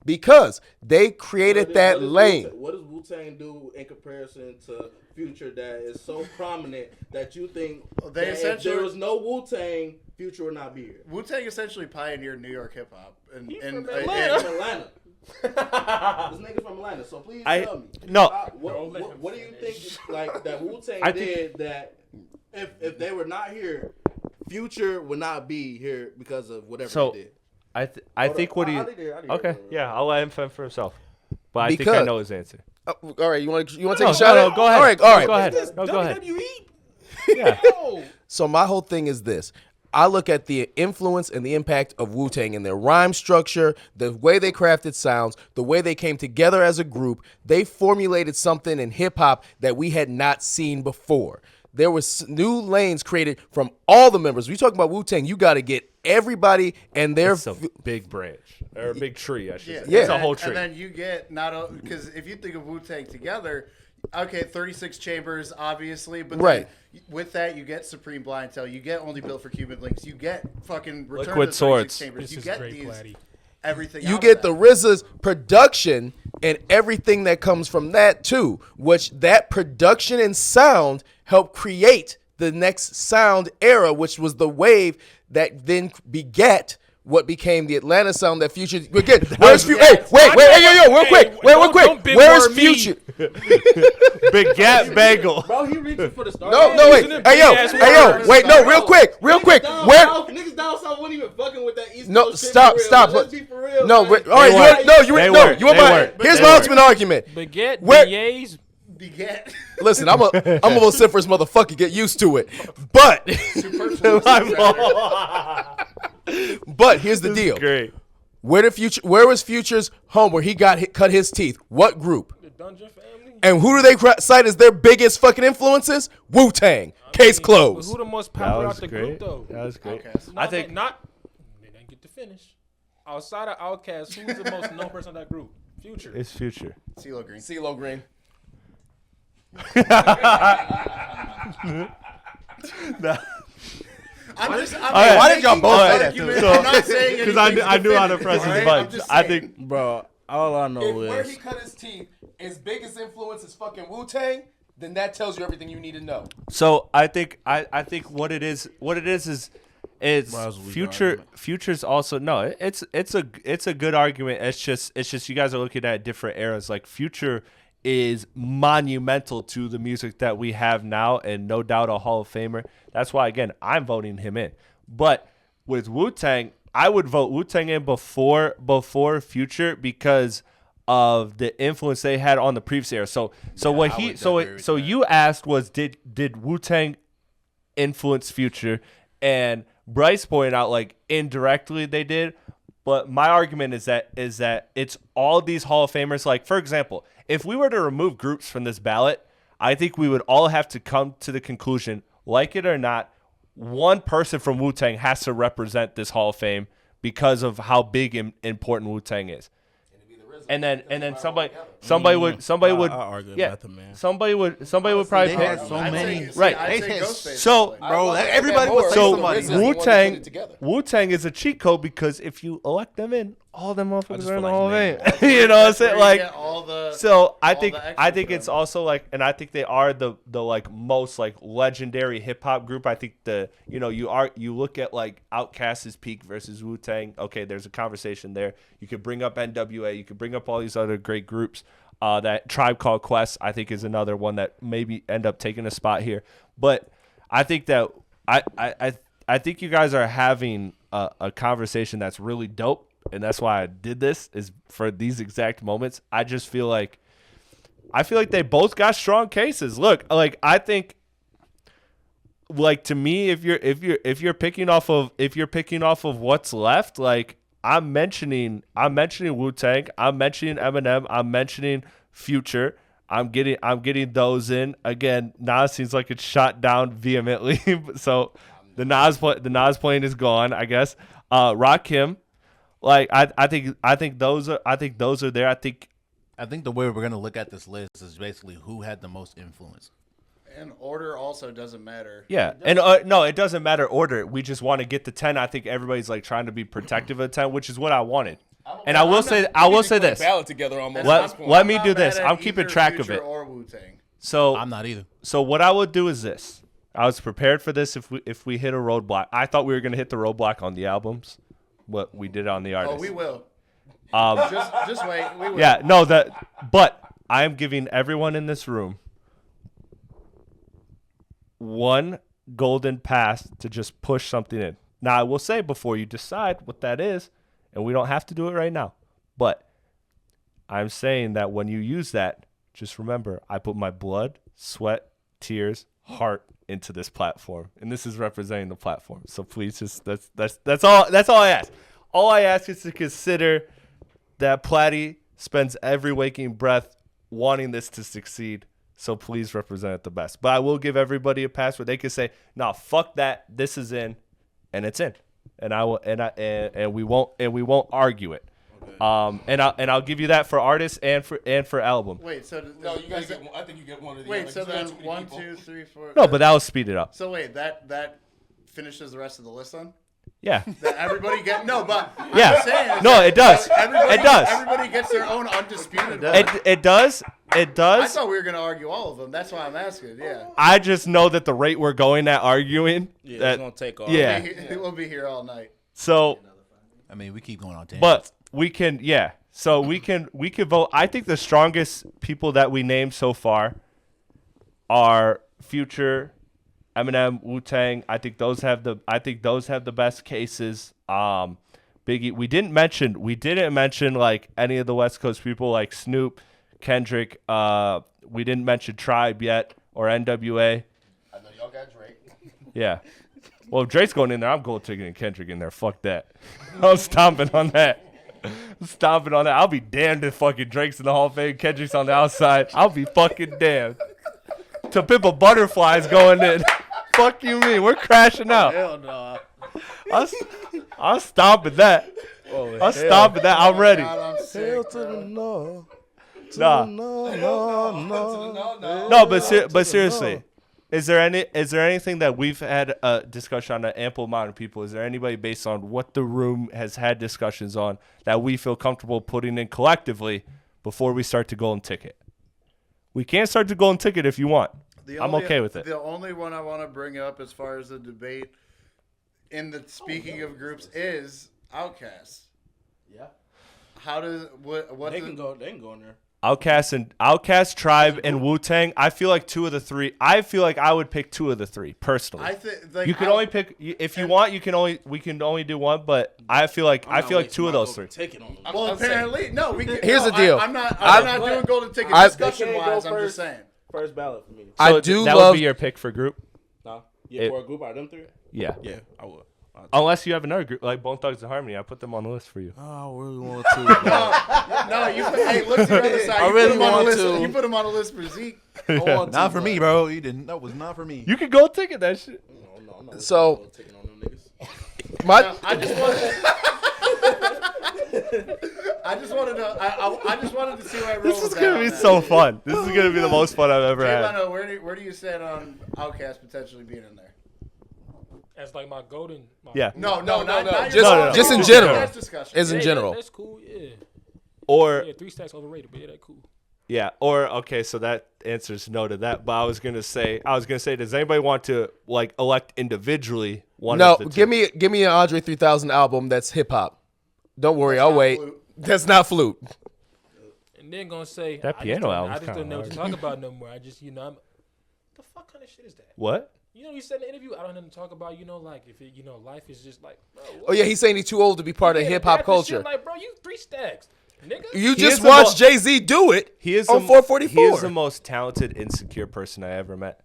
because they created that lane. What does Wu-Tang do in comparison to Future that is so prominent that you think that if there was no Wu-Tang, Future would not be here? Wu-Tang essentially pioneered New York hip hop. From Atlanta. This nigga's from Atlanta, so please tell me. No. What do you think like that Wu-Tang did that if they were not here, Future would not be here because of whatever they did? I think what he okay, yeah, I'll let him fend for himself. But I think I know his answer. All right, you want to take a shot? No, go ahead. All right. Go ahead. No, go ahead. Yeah. So my whole thing is this. I look at the influence and the impact of Wu-Tang and their rhyme structure, the way they crafted sounds, the way they came together as a group. They formulated something in hip-hop that we had not seen before. There was new lanes created from all the members. We talk about Wu-Tang, you got to get everybody and their... It's a big branch. Or a big tree, I should say. Yeah. It's a whole tree. And then you get because if you think of Wu-Tang together, okay, 36 Chambers, obviously, but right. With that, you get Supreme Blientele, you get Only Built for Cuban Links, you get fucking Return Liquid to the 36 Swords. Chambers, This you is get great, these, Platte. everything. You get the RZA's production and everything that comes from that too, which that production and sound helped create the next sound era, which was the wave that then begat what became the Atlanta sound that Future. Again, where's Future? Hey, wait, real quick. Where is Future? Big Gap Bagel. Bro, he reaching for the start. No, wait. Hey, yo. Wait, no, real quick. Where? Niggas down south wasn't even fucking with that East No, Coast shit stop. Let's be for real. No, man. all right. You want my? Here's my ultimate argument. Baguette, Where- beignets. Beget. Listen, I'm a vociferous motherfucker. Get used to it. But here's the deal. Great. Where was Future's home where he cut his teeth? What group? The Dungeon Family. And who do they cite as their biggest fucking influences? Wu-Tang. Case closed. Who the most That popular was out the great. group though? That was great. Outkast. I think They didn't get to finish. Outside of Outkast, who's the most known person in that group? Future. It's Future. CeeLo Green. CeeLo Green. Why did y'all both say that to me? I'm not saying Because I knew how to press his buttons. I think, Bro, all I know Where is he cut his teeth, his biggest influence is fucking Wu-Tang, then that tells you everything you need to know. so. I think what it is is Bro, that was a weak Future. argument. Future's also no. It's a good argument. It's just you guys are looking at different eras. Like Future is monumental to the music that we have now, and no doubt a Hall of Famer. That's why, again, I'm voting him in. But with Wu-Tang, I would vote Wu-Tang in before Future because of the influence they had on the previous era. So you asked was did Wu-Tang influence Future, and Bryce pointed out like indirectly they did. But my argument is that it's all these Hall of Famers. Like, for example, if we were to remove groups from this ballot, I think we would all have to come to the conclusion, like it or not, one person from Wu-Tang has to represent this Hall of Fame because of how big and important Wu-Tang is. And then somebody would argue nothing, man. somebody would probably They pick, had so many. right. I'd say They had Ghostface. So Bro, everybody would say More. somebody. Wu-Tang is a cheat code because if you elect them in, all them motherfuckers just are in feel the like Hall of naming Fame. You know what I'm That's where saying? you Like, get all the- so I all think the extra it's for them. also like, and I think they are the like most like legendary hip hop group. I think you look at like Outkast's peak versus Wu-Tang. Okay, there's a conversation there. You could bring up NWA. You could bring up all these other great groups. That Tribe Called Quest, I think, is another one that maybe end up taking a spot here. But I think that I think you guys are having a conversation that's really dope, and that's why I did this, is for these exact moments. I just feel like they both got strong cases. Look, like I think, like to me, if you're picking off of what's left, like I'm mentioning Wu-Tang, I'm mentioning Eminem, I'm mentioning Future. I'm getting those in. Again, Nas seems like it's shot down vehemently. So the Nas plane is gone, I guess. Rakim, like I think those are there. I think the way we're gonna look at this list is basically who had the most influence. And order also doesn't matter. yeah. And no, it doesn't matter order. We just want to get the 10. I think everybody's like trying to be protective of 10, which is what I wanted. And I will say this. Ballot together almost. Let me do this. I'm keeping track of it. Or Wu-Tang. So I'm not either. So what I would do is this. I was prepared for this if we hit a roadblock. I thought we were gonna hit the roadblock on the albums, but we did on the artists. Oh, we will. Um, just wait. We will. Yeah, no, but I am giving everyone in this room one golden pass to just push something in. Now, I will say before you decide what that is, and we don't have to do it right now, but I'm saying that when you use that, just remember, I put my blood, sweat, tears, heart into this platform, and this is representing the platform. So please, just that's all I ask. All I ask is to consider that Platte spends every waking breath wanting this to succeed. So please represent it the best. But I will give everybody a pass where they can say, "No, fuck that. This is in, and it's in." And I will, and we won't argue it. Okay. And I'll give you that for artists and for album. Wait, so no, you guys get. I think you get one of the. Wait, so then 1, 2, 3, 4. No, but that will speed it up. So wait, that finishes the rest of the list then? Yeah. That everybody get but yeah. I'm saying no, it does. It does. Everybody gets their own undisputed. It does. It does. I thought we were gonna argue all of them. That's why I'm asking. Yeah. I just know that the rate we're going at arguing. Yeah, that, it's gonna take off. Yeah. We'll be here all night. So. I mean, we keep going on 10. But we can, yeah. So we can vote. I think the strongest people that we named so far are Future, Eminem, Wu-Tang. I think those have the best cases. Biggie. We didn't mention like any of the West Coast people like Snoop, Kendrick. We didn't mention Tribe yet or NWA. I know y'all got Drake. Yeah. Well, if Drake's going in there, I'm gold taking Kendrick in there. Fuck that. I'm stomping on that. I'll be damned if fucking Drake's in the Hall of Fame, Kendrick's on the outside. I'll be fucking damned. To Pimp a Butterfly's going in. Fuck you mean? We're crashing out. Hell no. I'm stomping that. I'm stomping that. I'm ready. God, I'm sick, Hell to the no. Nah. No, but seriously. Is there anything that we've had a discussion on an ample amount of people? Is there anybody based on what the room has had discussions on that we feel comfortable putting in collectively before we start to golden ticket? We can start to golden ticket if you want. I'm okay with it. The only one I want to bring up as far as the debate in the speaking of groups is Outkast. Yeah. How does what They can go in there. Outkast, Tribe, and Wu-Tang. I feel like two of the three. I feel like I would pick two of the three personally. I think like, you can only pick if you want. We can only do one, but I feel like two of those three. Well, apparently, no. We can, Here's the deal. I'm not doing golden ticket discussion wise. I'm just saying. First ballot for me. I So do that love. would be your pick for group. Nah. Yeah, for a group out of them three. Yeah. Yeah, I would. Unless you have another group like Bone Thugs and Harmony, I put them on the list for you. I really want to. No, you put, hey, look to the other side. I really want to. You put him on the list for Zeke. Not for me, bro. You didn't. That was not for me. You can go ticket that shit. No. So- Taking on them niggas. My, I just wanted to see where I roll This is with that gonna on be that. so fun. This is gonna be the most fun I've ever had. Leno, where do you stand on Outkast potentially being in there? As like my golden. Yeah. No, not Just in general. As in general. That's cool. Yeah. Or Yeah, 3 stacks overrated, but yeah, that's cool. yeah, or okay, so that answers no to that. But I was gonna say, does anybody want to like elect individually one No, of the two? give me an Andre 3000 album that's hip hop. Don't worry, I'll wait. Flute. That's not flute. And then gonna say That piano album's I just don't kinda know what to hard. talk about no more. I just the fuck kind of shit is that? What? You said in the interview, I don't know to talk about, like if it, life is just like, bro. Oh yeah, he's saying he's too old to be part of hip hop culture. Like, bro, you 3 stacks, nigga. You He just is the watched Jay-Z do it. He is on 444. He is the most talented, insecure person I ever met.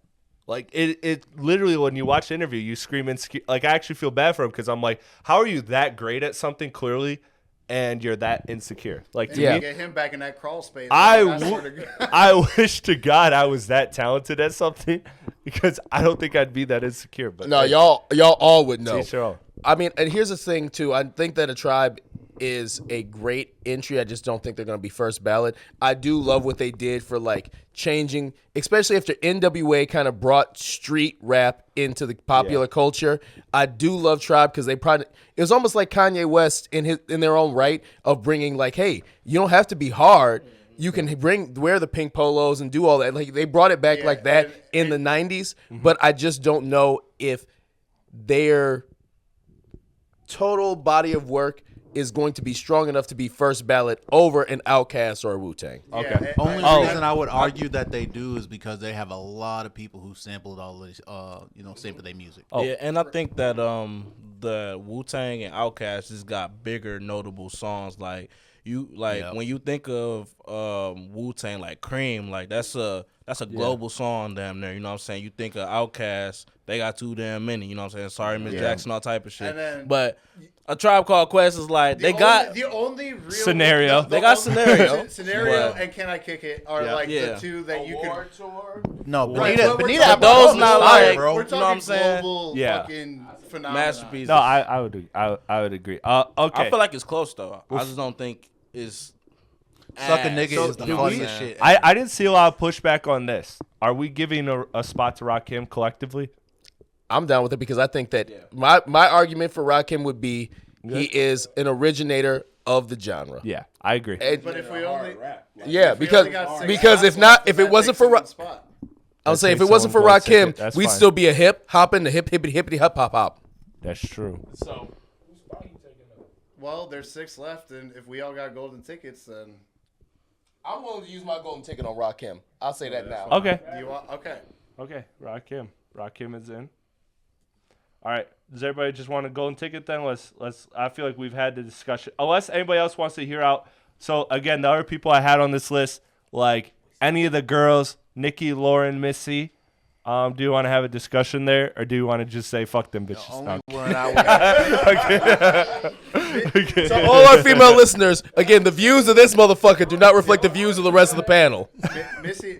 Like it literally when you watch the interview, you scream insecure. Like I actually feel bad for him because I'm like, how are you that great at something clearly, and you're that insecure? Like to Yeah. me, Get him back in that crawl space. I swear to God. I wish to God I was that talented at something because I don't think I'd be that insecure. But No, y'all all would know. Sure. I mean, and here's the thing too. I think that a Tribe is a great entry. I just don't think they're going to be first ballot. I do love what they did for like changing, especially after NWA kind of brought street rap into the popular culture. I do love Tribe because it was almost like Kanye West in their own right of bringing like, hey, you don't have to be hard. You can wear the pink polos and do all that. Like they brought it back like that in the 90s, but I just don't know if their total body of work is going to be strong enough to be first ballot over an Outkast or a Wu-Tang. Okay. Only reason I would argue that they do is because they have a lot of people who sampled all this, sample their music. Yeah, and I think that the Wu-Tang and Outkast just got bigger, notable songs. Like when you think of Wu-Tang, like Cream, like that's a global song damn near. You know what I'm saying? You think of Outkast, they got too damn many. You know what I'm saying? Sorry, Miss Jackson, all type of shit. But A Tribe Called Quest is like the only real Scenario. They got Scenario. Scenario and Can I Kick It are like the two that you can. No, Right, Benita, but we're Benita, talking- those not like, bro. We're you know what I'm talking saying? global fucking phenomenon. Masterpieces. No, I would agree. Okay. I feel like it's close though. I just don't think it's. Suck a nigga is the funniest shit. I didn't see a lot of pushback on this. Are we giving a spot to Rakim collectively? I'm down with it because I think that my argument for Rakim would be he is an originator of the genre. Yeah, I agree. But if we only, because if it wasn't for I'll say if it wasn't for Rakim, we'd still be a hip hopping the hippity hop hop hop. That's true. So, whose spot you taking up? well, there's 6 left, and if we all got golden tickets, then I'm willing to use my golden ticket on Rakim. I'll say that now. Okay. you want okay. Okay. Rakim is in. All right. Does everybody just want a golden ticket then? Let's. I feel like we've had the discussion. Unless anybody else wants to hear out. So again, the other people I had on this list, like any of the girls, Nikki, Lauren, Missy. Do you want to have a discussion there, or do you want to just say fuck them bitches? Okay. So all our female listeners, again, the views of this motherfucker do not reflect the views of the rest of the panel. Missy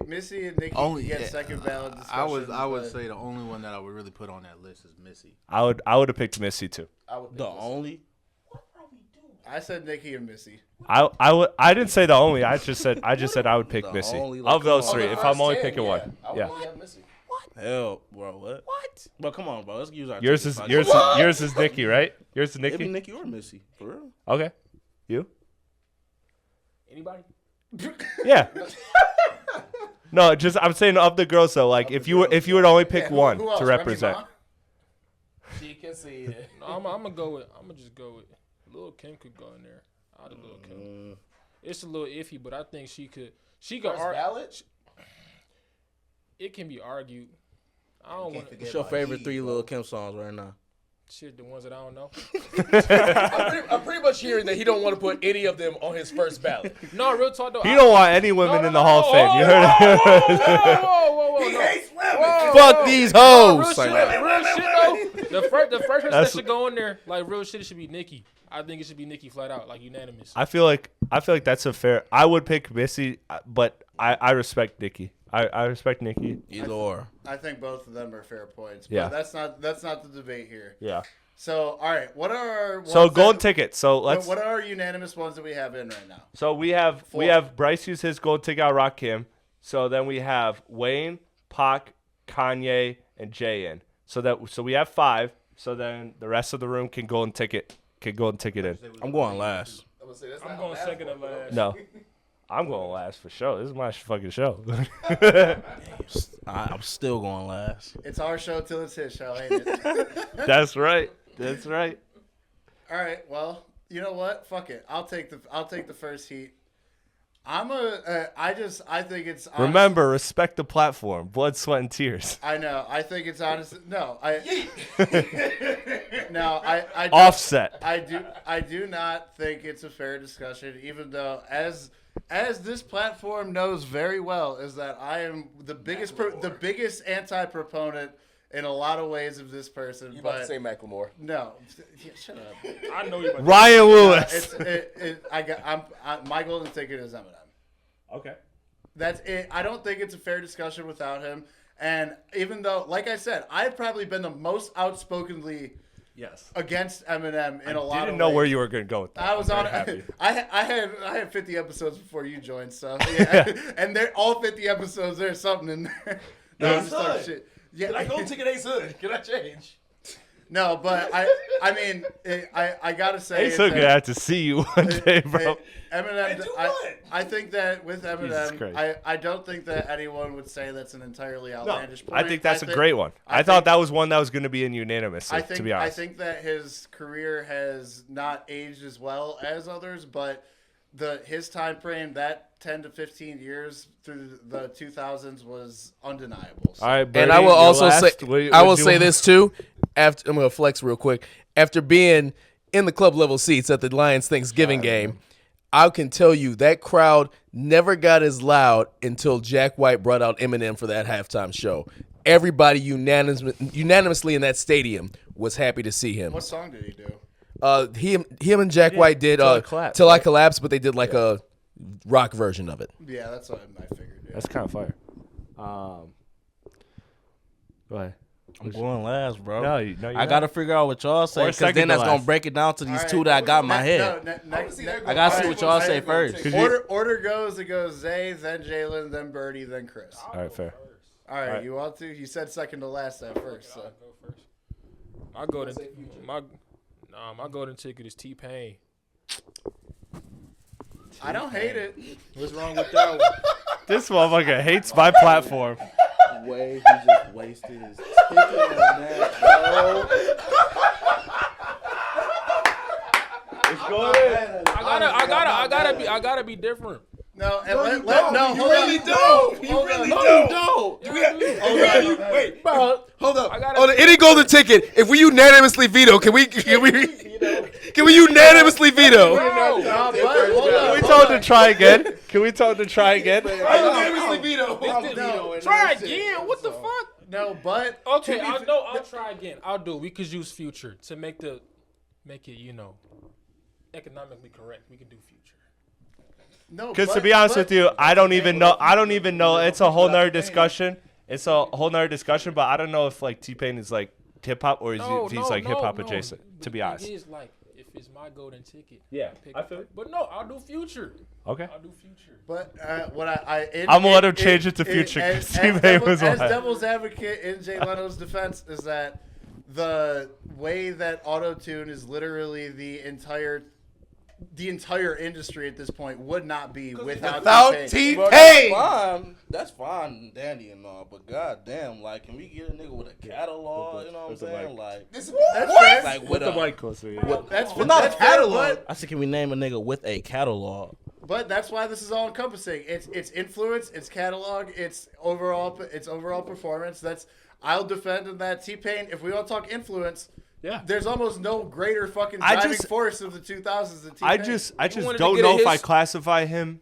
and Nikki get second ballot discussion. I would say the only one that I would really put on that list is Missy. I would have picked Missy too. I said Nikki and Missy. I didn't say the only. I just said I would pick Missy only, like, of those come on. three. If I'm only picking one, yeah. Hell, bro, what? Bro, come on, bro. Let's use our. Yours is Nikki, right? Yours is Maybe Nikki. Nikki or Missy, for real. Okay. You? Anybody? Yeah. No, just I'm saying of the girls though. Like if you would only pick one who else? to Remy represent. Ma? She can see it. No, I'm just go with Lil Kim could go in there. I'd Lil Kim. It's a little iffy, but I think she could ballot? It can be argued. I don't want What's your favorite 3 Lil Kim songs right now? shit the ones that I don't know. I'm pretty much hearing that he don't want to put any of them on his first ballot. No, real talk though. He don't want any women in the Hall of Fame. You heard it. Whoa. He hates women. Fuck these Real hoes. shit though. The first person that should go in there, like real shit, it should be Nikki. I think it should be Nikki flat out, like unanimous. I feel like that's a fair. I would pick Missy, but I respect Nikki. I respect Nikki. Either or. I think both of them are fair points. But Yeah. that's not the debate here. Yeah. So all right, what are our So ones golden that- ticket. So let's. What are our unanimous ones that we have in right now? So we have Bryce use his golden ticket out Rakim. So then we have Wayne, Pac, Kanye, and Jay in. So we have 5. So then the rest of the room can golden ticket in. I'm going last. I'm going second to last. No. I'm going last for sure. This is my fucking show. I'm still going last. It's our show till it's his show, ain't it? That's right. That's right. All right. Well, you know what? Fuck it. I'll take the first heat. I think it's honest. Remember, respect the platform. Blood, sweat, and tears. I know. I think it's honest. No, I don't- Offset. I do not think it's a fair discussion, even though as this platform knows very well, is that I am the biggest anti-proponent in a lot of ways of this person. You about to say Macklemore? No, yeah, shut up. I know you. About Ryan Lewis. My golden ticket is Eminem. Okay. That's it. I don't think it's a fair discussion without him. And even though, like I said, I've probably been the most outspokenly Yes. against Eminem in a lot of ways. I didn't know where you were going to go with that. I was on it. I had 50 episodes before you joined, so yeah. And they're all 50 episodes. There's something in there. No, I'm just talking shit. Yeah. Can I go ticket Ace Hood? Can I change? No, but I mean, I gotta say, It's so good to have to see you one day, bro. Eminem. I think that with Eminem, I don't think that anyone would say that's an entirely outlandish point. I think that's a great one. I thought that was one that was going to be in unanimous. To be honest, I think that his career has not aged as well as others, but his time frame, that 10 to 15 years through the 2000s, was undeniable. So. All right, Birdie, and I will also say, I will say want? this too. After I'm gonna flex real quick. After being in the club level seats at the Lions Thanksgiving game, I can tell you that crowd never got as loud until Jack White brought out Eminem for that halftime show. Everybody unanimously in that stadium was happy to see him. What song did he do? Him and Jack White did Till I Collapse, but they did like a rock version of it. Yeah, that's what I figured. Yeah. That's kind of fire. Go ahead. I'm going last, bro. No, I got to figure out what y'all say, because then that's going to break it down to these two that I got in my head. I got to see what y'all say first. Order goes, it goes Zay, then Jalen, then Birdie, then Chris. All right, fair. All right, you want to? You said second to last at first. So. I'll go first. My golden ticket is T-Pain. I don't hate it. What's wrong with that one? This motherfucker hates my platform. Way he just wasted his ticket on that, bro. It's going. I gotta be different. No, you really don't. You really don't. Wait, bro. Hold up. On any golden ticket, if we unanimously veto, can we unanimously veto? Can we tell him to try again? Unanimously veto. Try again. What the fuck? No, but okay. I'll try again. I'll do. We could use Future to make it economically correct. We could do Future. No, because to be honest with you, I don't even know. It's a whole nother discussion. But I don't know if like T-Pain is like hip hop or if he's like hip hop adjacent. To be honest, it is like if it's my golden ticket. Yeah, I feel it. But no, I'll do Future. Okay. I'll do Future. But I'm gonna let him change it to Future. As devil's advocate in Jay Leno's defense is that the way that auto-tune is literally the entire industry at this point would not be without T-Pain. That's fine, dandy and all, but goddamn, like, can we get a nigga with a catalog? You know what I'm saying? Like, that's like with the mic closer. That's not a catalog. I said, can we name a nigga with a catalog? But that's why this is all encompassing. It's influence, it's catalog, it's overall performance. I'll defend in that T-Pain. If we want to talk influence. Yeah, there's almost no greater fucking driving force of the 2000s than T-Pain. I just don't know if I classify him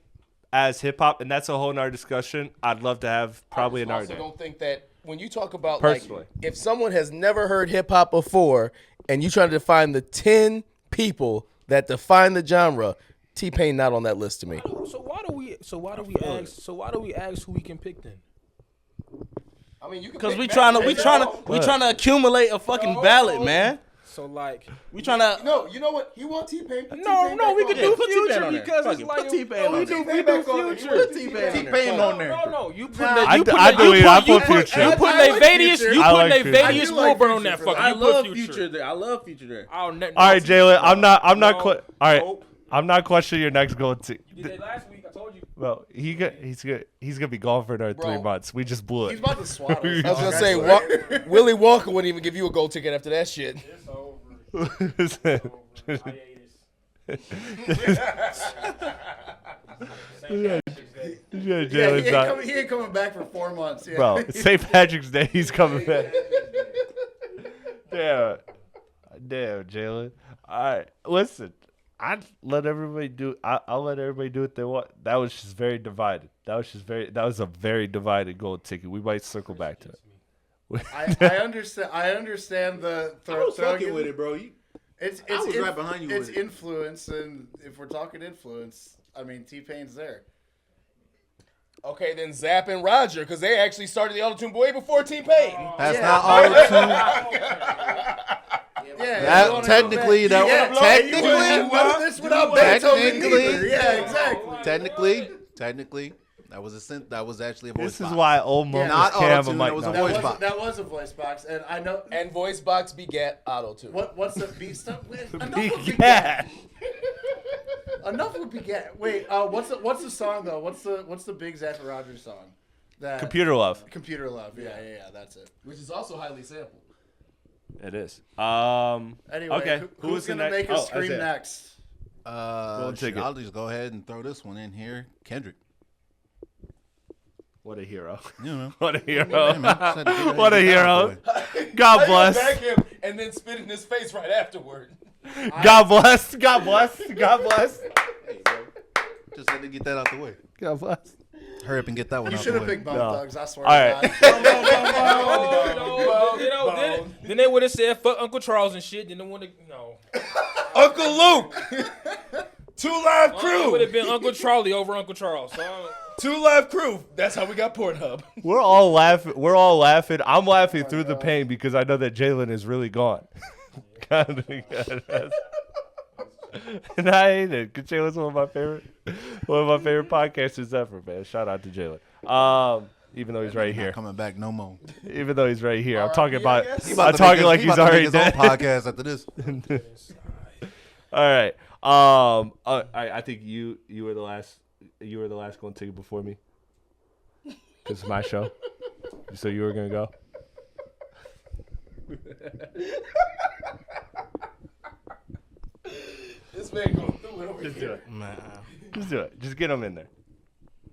as hip hop, and that's a whole nother discussion. I'd love to have probably another day. I don't think that when you talk about personally, if someone has never heard hip hop before, and you try to define the 10 people that define the genre, T-Pain not on that list to me. So why do we ask who we can pick then? I mean, you because we trying to accumulate a fucking ballot, man. So like we trying to. No, you know what? He want T-Pain. No, we can do Future because it's like put T-Pain on we do Future. Put T-Pain on there. No, you put I put Future. You put a Vadius Wilbur on that fucking. I love Future there. I love Future there. All right, Jalen. I'm not questioning your next goal. You did that last week. I told you. Well, he's gonna be gone for another 3 months. We just blew it. He's about to swallow. I was gonna say Willie Walker wouldn't even give you a gold ticket after that shit. It's over. He ain't coming back for 4 months. Yeah. Bro, it's St. Patrick's Day. He's coming back. Damn, Jalen. All right, listen. I'll let everybody do what they want. That was just very divided. That was a very divided gold ticket. We might circle back to it. I understand the I was fucking with it, bro. I was right behind you. It's influence, and if we're talking influence, I mean T-Pain's there. Okay, then Zapp and Roger, because they actually started the auto-tune way before T-Pain. That's not auto-tune. That technically, You wouldn't this without Beethoven either. Yeah, exactly. Technically, that was actually a voice This box. is why almost not Cam auto-tune, might it was a not. voice box. That was a voice box, and I know. And voice box begat auto tune. What's the beat stuff? Enough with Begat. Enough with begat. Wait, what's the song though? What's the big Zephyr Rogers song? That Computer Love. Computer Love. Yeah, that's it. Which is also highly sampled. It is. Anyway, okay. who's gonna make us scream Isaiah. next? I'll just go ahead and throw this one in here. Kendrick. What a hero. You know. What a hero. Hey, man, just had to get What a that out hero. the way. God bless. Back him and then spit in his face right afterward. God bless. God bless. God bless. There you go. Just had to get that out the way. God bless. Hurry up and get that one You out should the have way. picked Bone No. Thugs. I swear. All right. Then they would have said fuck Uncle Charles and shit. Then they would have Uncle Luke. 2 Live It Crew. would have been Uncle Charlie over Uncle Charles. So 2 Live Crew. That's how we got Pornhub. We're all laughing. I'm laughing through the pain because I know that Jalen is really gone. And I hate it. Cause Jalen's one of my favorite podcasters ever, man. Shout out to Jalen. Even though he's right here. Not coming back no more. Even though he's right here. I'm talking about. I'm talking like he's already his dead. own podcast after this. All right. I think you were the last. You were the last going to take it before me. This is my show. So you were gonna go. This man going through it over Just here. do it. Man. Just do it. Just get him in there.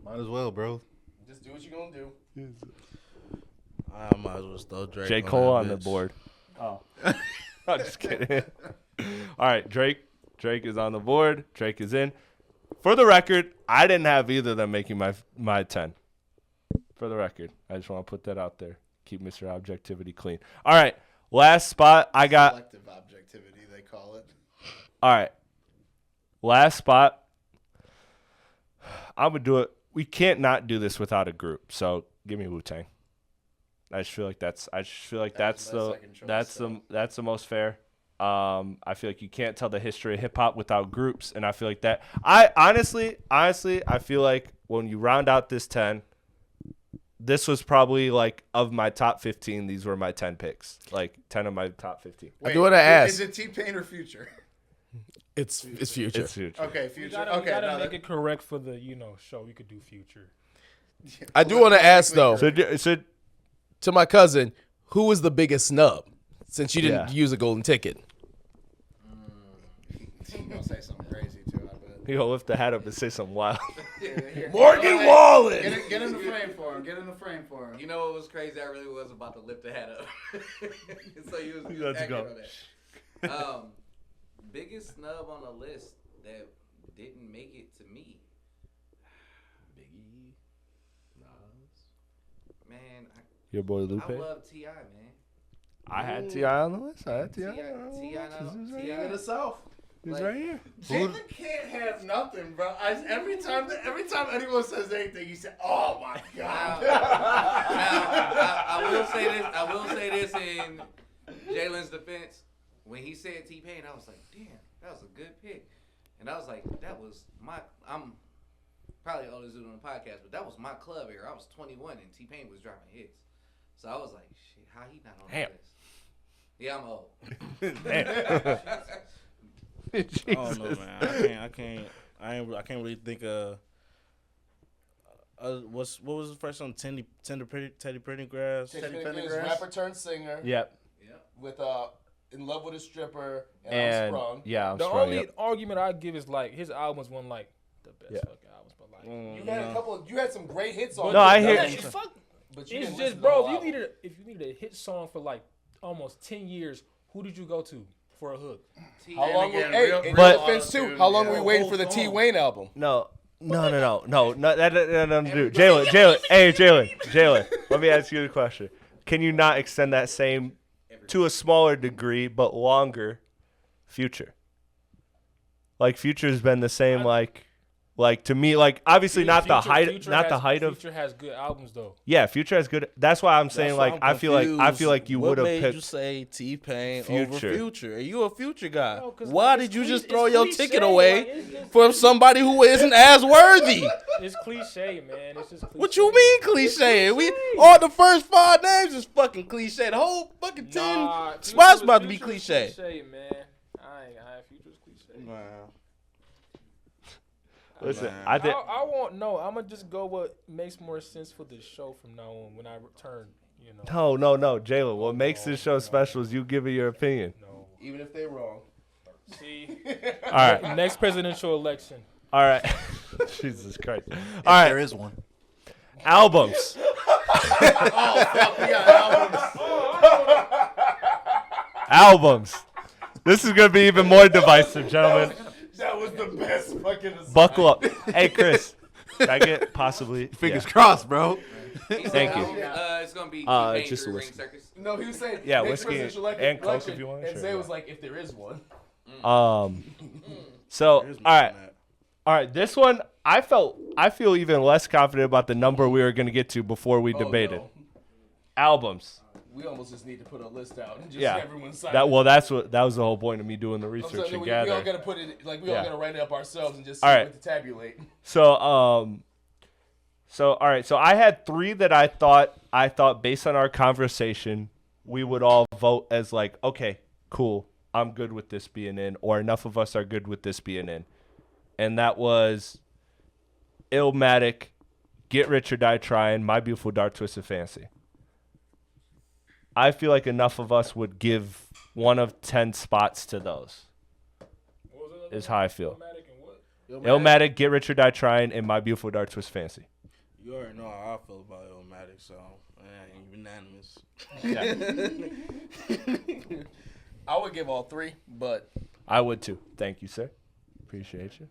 Might as well, bro. Just do what you gonna do. I might as well throw Drake. J. Cole on the bitch. board. Oh. I'm just kidding. All right, Drake. Drake is on the board. Drake is in. For the record, I didn't have either of them making my 10. For the record, I just want to put that out there. Keep Mr. Objectivity clean. All right, last spot I got. Selective objectivity, they call it. All right, last spot. I'm gonna do it. We can't not do this without a group. So give me Wu-Tang. I just feel like that's the most fair. I feel like you can't tell the history of hip hop without groups, and I feel like that. I honestly, I feel like when you round out this 10, this was probably like of my top 15. These were my 10 picks, like 10 of my top 15. Wait, I do want to ask. Is it T-Pain or Future? It's Future. It's Future. Okay, Future. we Okay, gotta now make that- it correct for the show. We could do Future. I do want to ask though, So to my cousin, who was the biggest snub since you didn't Yeah. use a golden ticket? I'm gonna say something crazy too. I bet. he'll lift the hat up and say something wild. Morgan Wallen. Get in the frame for him. Get in the frame for him. You know what was crazy? I really was about to lift the hat up. So you was Let's accurate go. on that. Biggest snub on the list that didn't make it to me. Biggie, Nas. Man, Your boy I Lupe. love T.I., man. I had T.I. on the list. I had T.I. T.I. In the South. He's like- right here. Jalen can't have nothing, bro. Every time anyone says anything, he said, "Oh my god." I will say this in Jalen's defense. When he said T-Pain, I was like, damn, that was a good pick. And I was like, I'm probably the oldest dude on the podcast, but that was my club era. I was 21 and T-Pain was dropping hits. So I was like, shit, how he not on Damn. the list? Yeah, I'm old. I don't know, man. I can't really think of. What was the first one? Teddy Pendergrass. Teddy Pendergrass, Pendergrass. rapper turned singer. Yep. With In Love with a Stripper and I'm And Sprung. yeah, I'm The sprung. only Yep. argument I give is like his albums weren't like the best Yeah. fucking albums, but like You had a couple. You had some great hits on. No, I hear- Yeah, fuck. But you It's didn't just, listen to the bro. whole If you album. needed a hit song for like almost 10 years, who did you go to for a hook? How long? again, Hey, real- in But- your defense too. How long were we waiting for the T Wayne album? No, that nothing to do. Jalen, hey, Jalen. Let me ask you a question. Can you not extend that same, to a smaller degree but longer, Future? Like Future's been the same. Like Like to me, like obviously not the height, Future not the height of. Future has good albums though. Yeah, Future has good. That's why I'm saying That's why like I'm I feel like you would have What made picked you say T-Pain Future. over Future? Are you a Future guy? No, 'cause Why it's did you cliche- just throw it's your cliche, ticket like, away it's just- for somebody who isn't as worthy? It's cliche, man. It's just cliche. What you mean cliche? We all the first 5 names is fucking cliche. The whole fucking 10 spots about to be cliche. Cliche, man. Future's cliche. Wow. Listen, Man. I think I won't know. I'm gonna just go what makes more sense for the show from now on when I return. You know. no, Jalen. What makes this show special is you giving your opinion. No. Even if they're wrong. See. All right, Next presidential election. all right. Jesus Christ. If All right, there is one. albums. Oh fuck, we got albums. Albums. This is gonna be even more divisive, gentlemen. That was the best fucking. Buckle up. Hey, Chris. Can I get possibly? Fingers Yeah. crossed, bro. Thank you. It's gonna be Just just a Ring whiskey. Circus. No, he was saying Yeah, next whiskey presidential and Coke election, if you want, And sure, Zay yeah. was like, if there is one. So, There's all right. more than that. All right, this one I feel even less confident about the number we were going to get to before we debated. No. Albums. We almost just need to put a list out and just Yeah. everyone sign That it. that was the whole point of me doing the I'm research saying and we all gather. gotta put it like we Yeah. all gotta write it up ourselves and just see All right. what to tabulate. So all right, so I had 3 that I thought based on our conversation we would all vote as like, okay, cool, I'm good with this being in, or enough of us are good with this being in. And that was Illmatic, Get Rich or Die Trying, My Beautiful Dark Twisted Fantasy. I feel like enough of us would give 1 of 10 spots to those. What was it? Is how I feel. Illmatic and what? Illmatic, Get Rich or Die Trying, and My Beautiful Dark Twisted Fantasy. You already know how I feel about Illmatic, so unanimous. I would give all 3, but I would too. Thank you, sir. Appreciate you.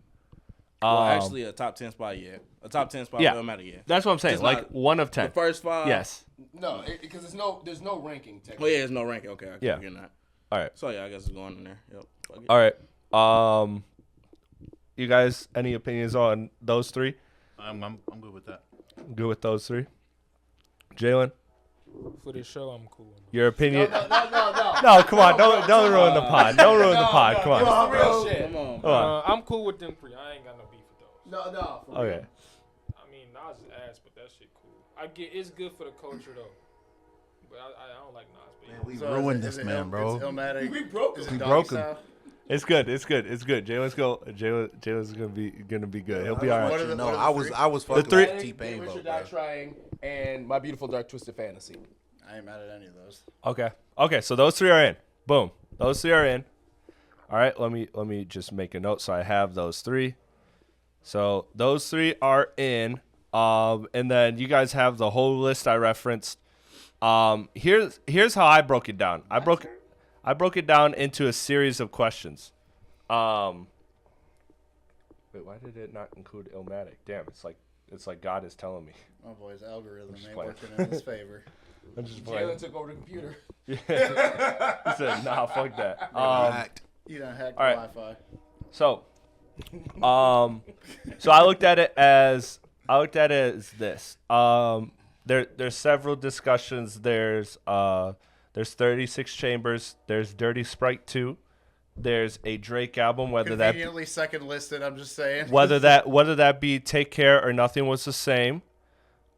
Well, actually, a top 10 spot, yeah. A top 10 spot Yeah. for Illmatic, yeah. That's what I'm saying. Just Like not 1 of The 10. first 5. Yes. no, because there's no ranking Oh technically. yeah, there's no ranking. Okay, I Yeah. keep getting that. All right. So yeah, I guess it's going in there. Yep. Fuck it. All right. You guys, any opinions on those 3? I'm good with that. Good with those 3. Jalen, For this show, I'm cool. your opinion? No. No, come on. Don't ruin the pod. Don't ruin the pod. Come on. That's the real shit. Come on. Come on. I'm cool with them 3. I ain't got no beef with those. No. for real. Okay. I mean, Nas is ass, but that shit cool. I get it's good for the culture though. But I don't like Nas. But Man, we So ruined is this it man, It's bro. Illmatic. We broke Is him. it We doggy broke him. style? It's good. Jalen's gonna be good. He'll be all What right. are the- No, what are I the was 3? I was fucking three- with T-Pain, Richard bro. Die Trying and My Beautiful Dark Twisted Fantasy. I ain't mad at any of those. Okay. So those 3 are in. Boom. Those 3 are in. All right. Let me just make a note so I have those 3. So those 3 are in. And then you guys have the whole list I referenced. Here's how I broke it down. I broke it down into a series of questions. Wait, why did it not include Illmatic? Damn, it's like God is telling me. Oh boy, his algorithm just ain't playing. working in his favor. I'm just Jalen took over the computer. He said, "Nah, fuck that." Act. You done hacked All right. Wi-Fi. So I looked at it as this. There's several discussions. There's 36 Chambers. There's Dirty Sprite 2. There's a Drake album, Conveniently second listed. I'm just saying. whether that be Take Care or Nothing Was the Same.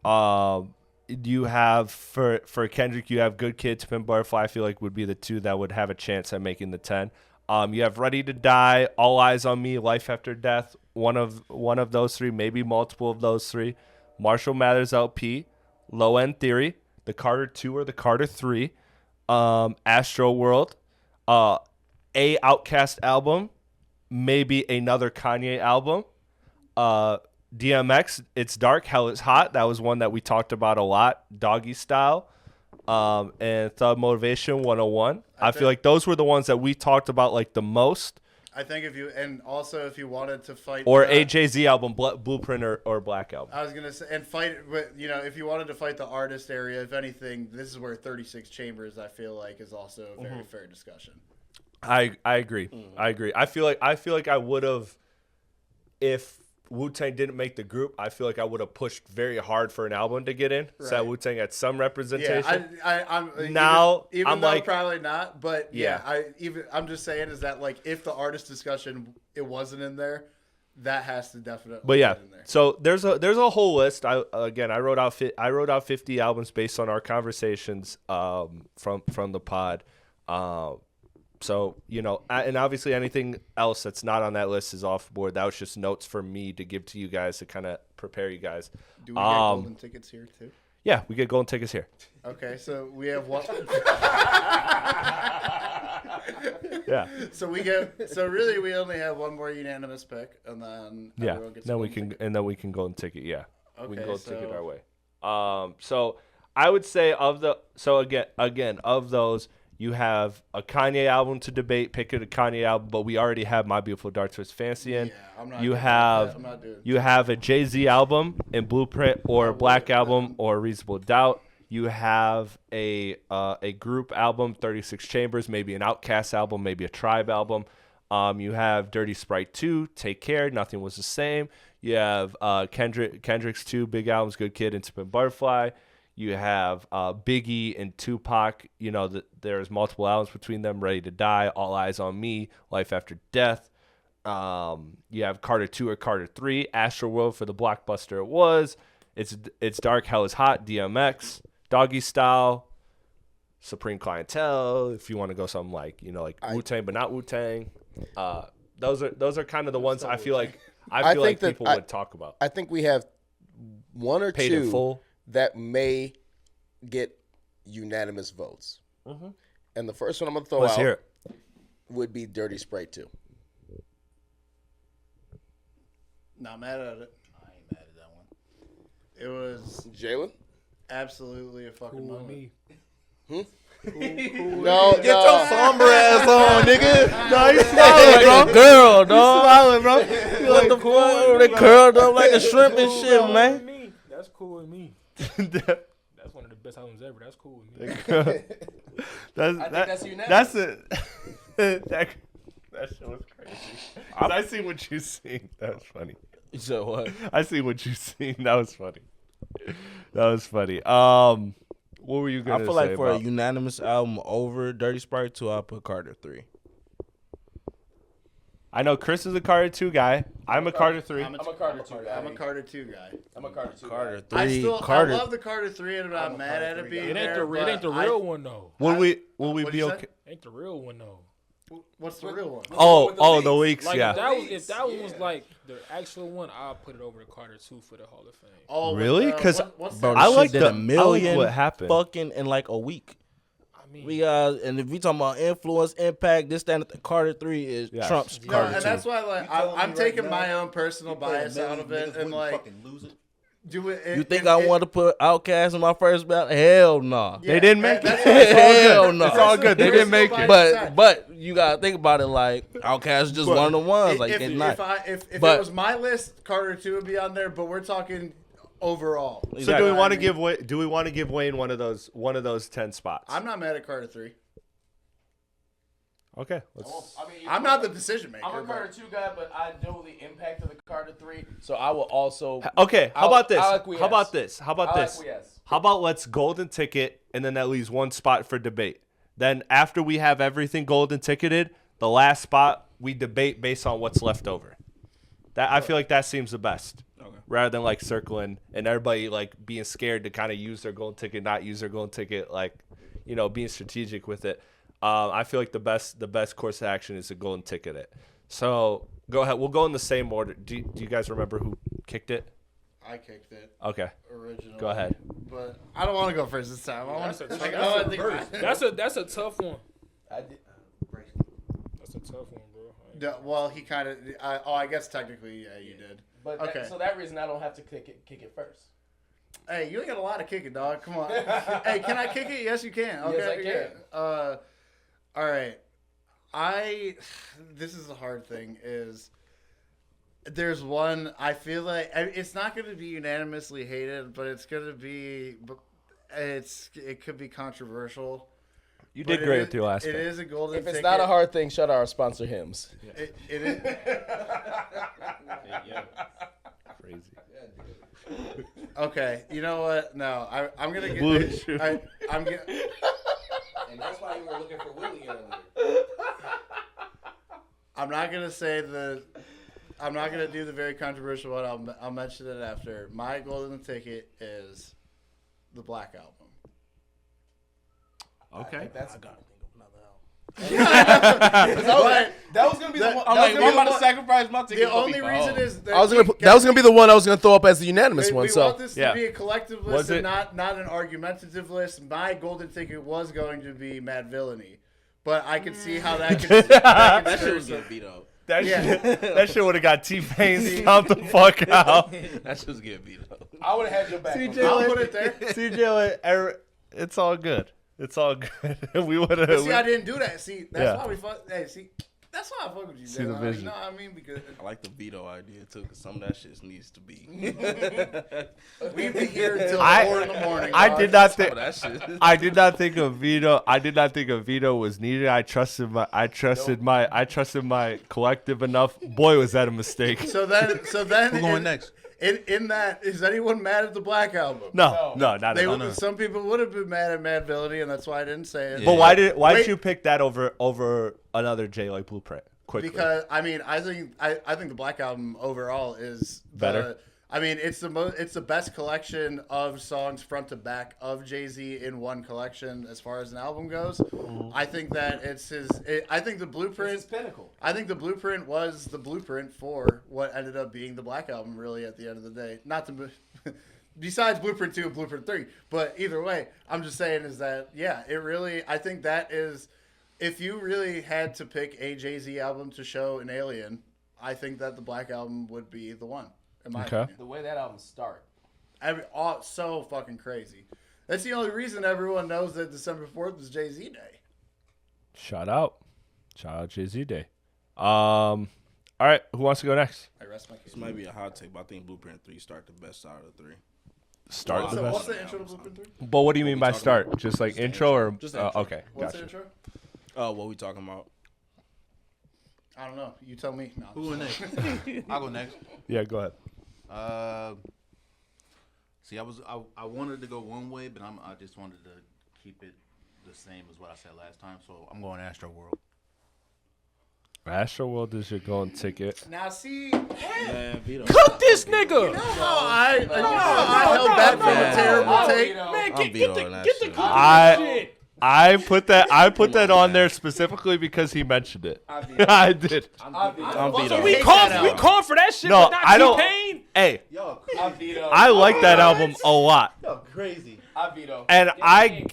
You have for Kendrick, you have Good Kid, Pimp Butterfly. I feel like would be the 2 that would have a chance at making the 10. You have Ready to Die, All Eyes on Me, Life After Death. One of those 3, maybe multiple of those 3. Marshall Mathers LP, Low End Theory, the Carter 2 or the Carter 3, Astro World, a Outkast album, maybe another Kanye album. DMX, It's Dark, Hell Is Hot. That was one that we talked about a lot. Doggy Style, and Thug Motivation 101. I feel like those were the ones that we talked about like the most. I think if you wanted to fight Or AJZ album, Blueprint or Black Album. I was gonna say and fight, but if you wanted to fight the artist area, if anything, this is where 36 Chambers I feel like is also a very fair discussion. I agree. I agree. I feel like I would have, if Wu-Tang didn't make the group, I feel like I would have pushed very hard for an album to get in. So that Wu-Tang had some representation. Yeah, I'm now even I'm though like probably not, but I'm just saying is that like if the artist discussion it wasn't in there, that has to definitely. But yeah, be in there. so there's a whole list. I wrote out 50 albums based on our conversations from the pod. So, you know, and obviously anything else that's not on that list is off board. That was just notes for me to give to you guys to kind of prepare you guys. Do we get golden tickets here too? Yeah, we get golden tickets here. Okay, so we have one. Yeah. So really we only have one more unanimous pick, and then everyone gets then we can golden ticket. Yeah, okay, we can golden ticket our way. So I would say of those. You have a Kanye album to debate. Pick a Kanye album, but we already have My Beautiful Dark Twisted Fantasy in. Yeah, I'm not. You have a Jay-Z album in Blueprint, or a Black album, or Reasonable Doubt. You have a group album, 36 Chambers, maybe an Outkast album, maybe a Tribe album. You have Dirty Sprite 2, Take Care, Nothing Was the Same. You have Kendrick's 2 big albums, Good Kid and Pimp Butterfly. You have Biggie and Tupac. You know, there's multiple albums between them. Ready to Die, All Eyes on Me, Life After Death. You have Carter 2 or Carter 3, Astroworld for the blockbuster it was. It's Dark, Hell is Hot, DMX, Doggy Style, Supreme Clientele. If you want to go something like Wu-Tang but not Wu-Tang. Those are kind of the ones I feel like people would talk about. I think we have one or Paid two in Full that may get unanimous votes. Mm-hmm. And the first one I'm going to throw out would be Dirty Sprite 2. Not mad at it. I ain't mad at that one. It was Jalen? absolutely a fucking moment. Me. No, Get your somber ass on, nigga. No, you smiling, bro. Girl, dog. Smiling, bro. What the fuck? They curled up like a shrimp and shit, man. That's cool with me. That's one of the best albums ever. That's cool with me. that's unanimous. That's it. that shit was crazy. I see what you seen. That was funny. So what? I see what you seen. That was funny. What were you gonna say? I feel like for about a unanimous album over Dirty Sprite 2, I'll put Carter 3. I know Chris is a Carter 2 guy. I'm a Carter 3. I'm a Carter 2 guy. I'm a Carter 2 guy. Carter 3. I love the Carter 3, and I'm not mad at it being there. It ain't the real one though. Will we be okay? Ain't the real one though. What's the real one? Oh, the leaks, Like yeah. if that one was like the actual one, I'll put it over to Carter 2 for the Hall of Fame. Oh, really? Because Bro, I like did the a million what happened. fucking in like a week. I mean, We and if we talking about influence, impact, this, that, and the Carter 3 is Trump's No, Carter 2. and that's why like I'm taking my own personal bias out of it, and like lose it. do it. You think I want to put Outkast in my first ballot? Hell no. Nah. They didn't make it. Hell no. It's all good. They didn't make it. But you gotta think about it like Outkast is just one of the ones. Like it's not. If it was my list, Carter 2 would be on there. But we're talking overall. So Exactly. do we want to give Wayne one of those 10 spots? I'm not mad at Carter 3. Okay. I'm not the decision maker. I'm a Carter 2 guy, but I know the impact of the Carter 3, so I will also. Okay. How about this? I'll acquiesce. How about this? How about I'll this? acquiesce. How about let's golden ticket, and then that leaves one spot for debate. Then after we have everything golden ticketed, the last spot we debate based on what's left over. That I feel like that seems the best. Okay. Rather than like circling and everybody like being scared to kind of use their golden ticket, not use their golden ticket, like being strategic with it. I feel like the best course of action is to golden ticket it. So go ahead. We'll go in the same order. Do you guys remember who kicked it? I kicked it. Okay. Originally. Go ahead. But I don't want to go first this time. That's a tough one. I did. That's a tough one, bro. Well, he kind of. I guess technically, yeah, you did. But okay. So that reason I don't have to kick it first. Hey, you ain't got a lot of kicking, dog. Come on. Hey, can I kick it? Yes, you can. Okay. Yes, I can. All right. This is the hard thing is there's one I feel like it's not going to be unanimously hated, but it's going to be it could be controversial. You did great with your last It pick. is a golden ticket. If it's not a hard thing, shut our sponsor hymns. It is. Okay, you know what? No, I'm gonna get. Blue shoe. I'm gonna. And that's why you were looking for Willie earlier. I'm not gonna say the. I'm not gonna do the very controversial one. I'll mention it after. My golden ticket is the Black Album. Okay. That's a That was gonna be the one. I'm about to sacrifice my ticket. The only reason is that that was gonna be the one I was gonna throw up as the unanimous one. We So want this to be a collective list Was and it- not an argumentative list. My golden ticket was going to be Mad Villainy, but I could see how that could. That shit was getting beat up. That shit would have got T-Pain stomped the fuck out. That shit was getting beat up. I would have had your back. I'll put it there. CJ, it's all good. It's all good. We would have. See, I didn't do that. See, that's why we fuck. Hey, see, that's why I fuck with you. See the Dad. vision. You know what I mean? Because I like the veto idea too, because some of that shit needs to be. we'd be here until 4 in the morning. I dog. did not think. Some of that shit. I did not think a veto. I did not think a veto was needed. I trusted my collective enough. Boy, was that a mistake. So then, Who's going next? In that, is anyone mad at the Black Album? No, not at all. Some people would have been mad at Mad Villainy, and that's why I didn't say it. But why did Wait. you pick that over another J like Blueprint? Quickly. Because I mean, I think the Black Album overall is Better? I mean, it's the best collection of songs front to back of Jay-Z in one collection as far as an album goes. I think that I think the Blueprint. It's his pinnacle. I think the Blueprint was the blueprint for what ended up being the Black Album. Really, at the end of the day, not to. Besides Blueprint 2 and Blueprint 3, but either way, I'm just saying is that it really. I think that is. If you really had to pick a Jay-Z album to show an alien, I think that the Black Album would be the one. In my opinion. The way that album starts. So fucking crazy. That's the only reason everyone knows that December 4th was Jay-Z Day. Shout out Jay-Z Day. All right, who wants to go next? I rest my case. This might be a hot take, but I think Blueprint 3 start the best out of the 3. Start the So best. what's the intro to Blueprint 3? But what do you mean by start? Just like intro or Just the intro. okay? What's Gotcha. the intro? What we talking about? I don't know. You tell me. No, Who going next? I'll go next. Yeah, go ahead. See, I wanted to go one way, but I just wanted to keep it the same as what I said last time. So I'm going Astro World. Astro World is your golden ticket. Now see, Man, veto. Cook this nigga. I held back from a terrible take. Man, I'm vetoing that shit. I put that on there specifically because he mentioned it. I did. I'm So vetoing. we called for that shit, No, but not I don't. T-Pain. Hey, Yo, I like that album a lot, yo, crazy. I veto. and I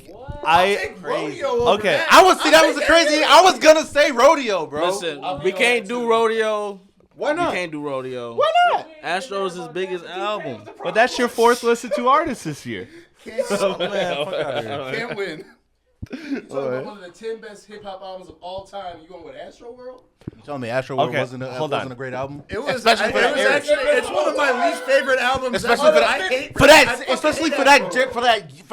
Rodeo over okay. that. I was crazy. I was gonna say Rodeo, bro. Listen, we can't do Rodeo. Why We not? can't do Rodeo. Why not? Astro's his biggest album. But that's your fourth listened to artist this year. Man, fuck out of here. Can't win. You talking about one of the 10 best hip hop albums of all time? You going with Astro World? You telling me Astro World Okay, wasn't hold on. a great album? It was. Especially for that Erik. It's one of my least favorite albums. Especially ever. for I that, hate for that, I fucking especially hate for that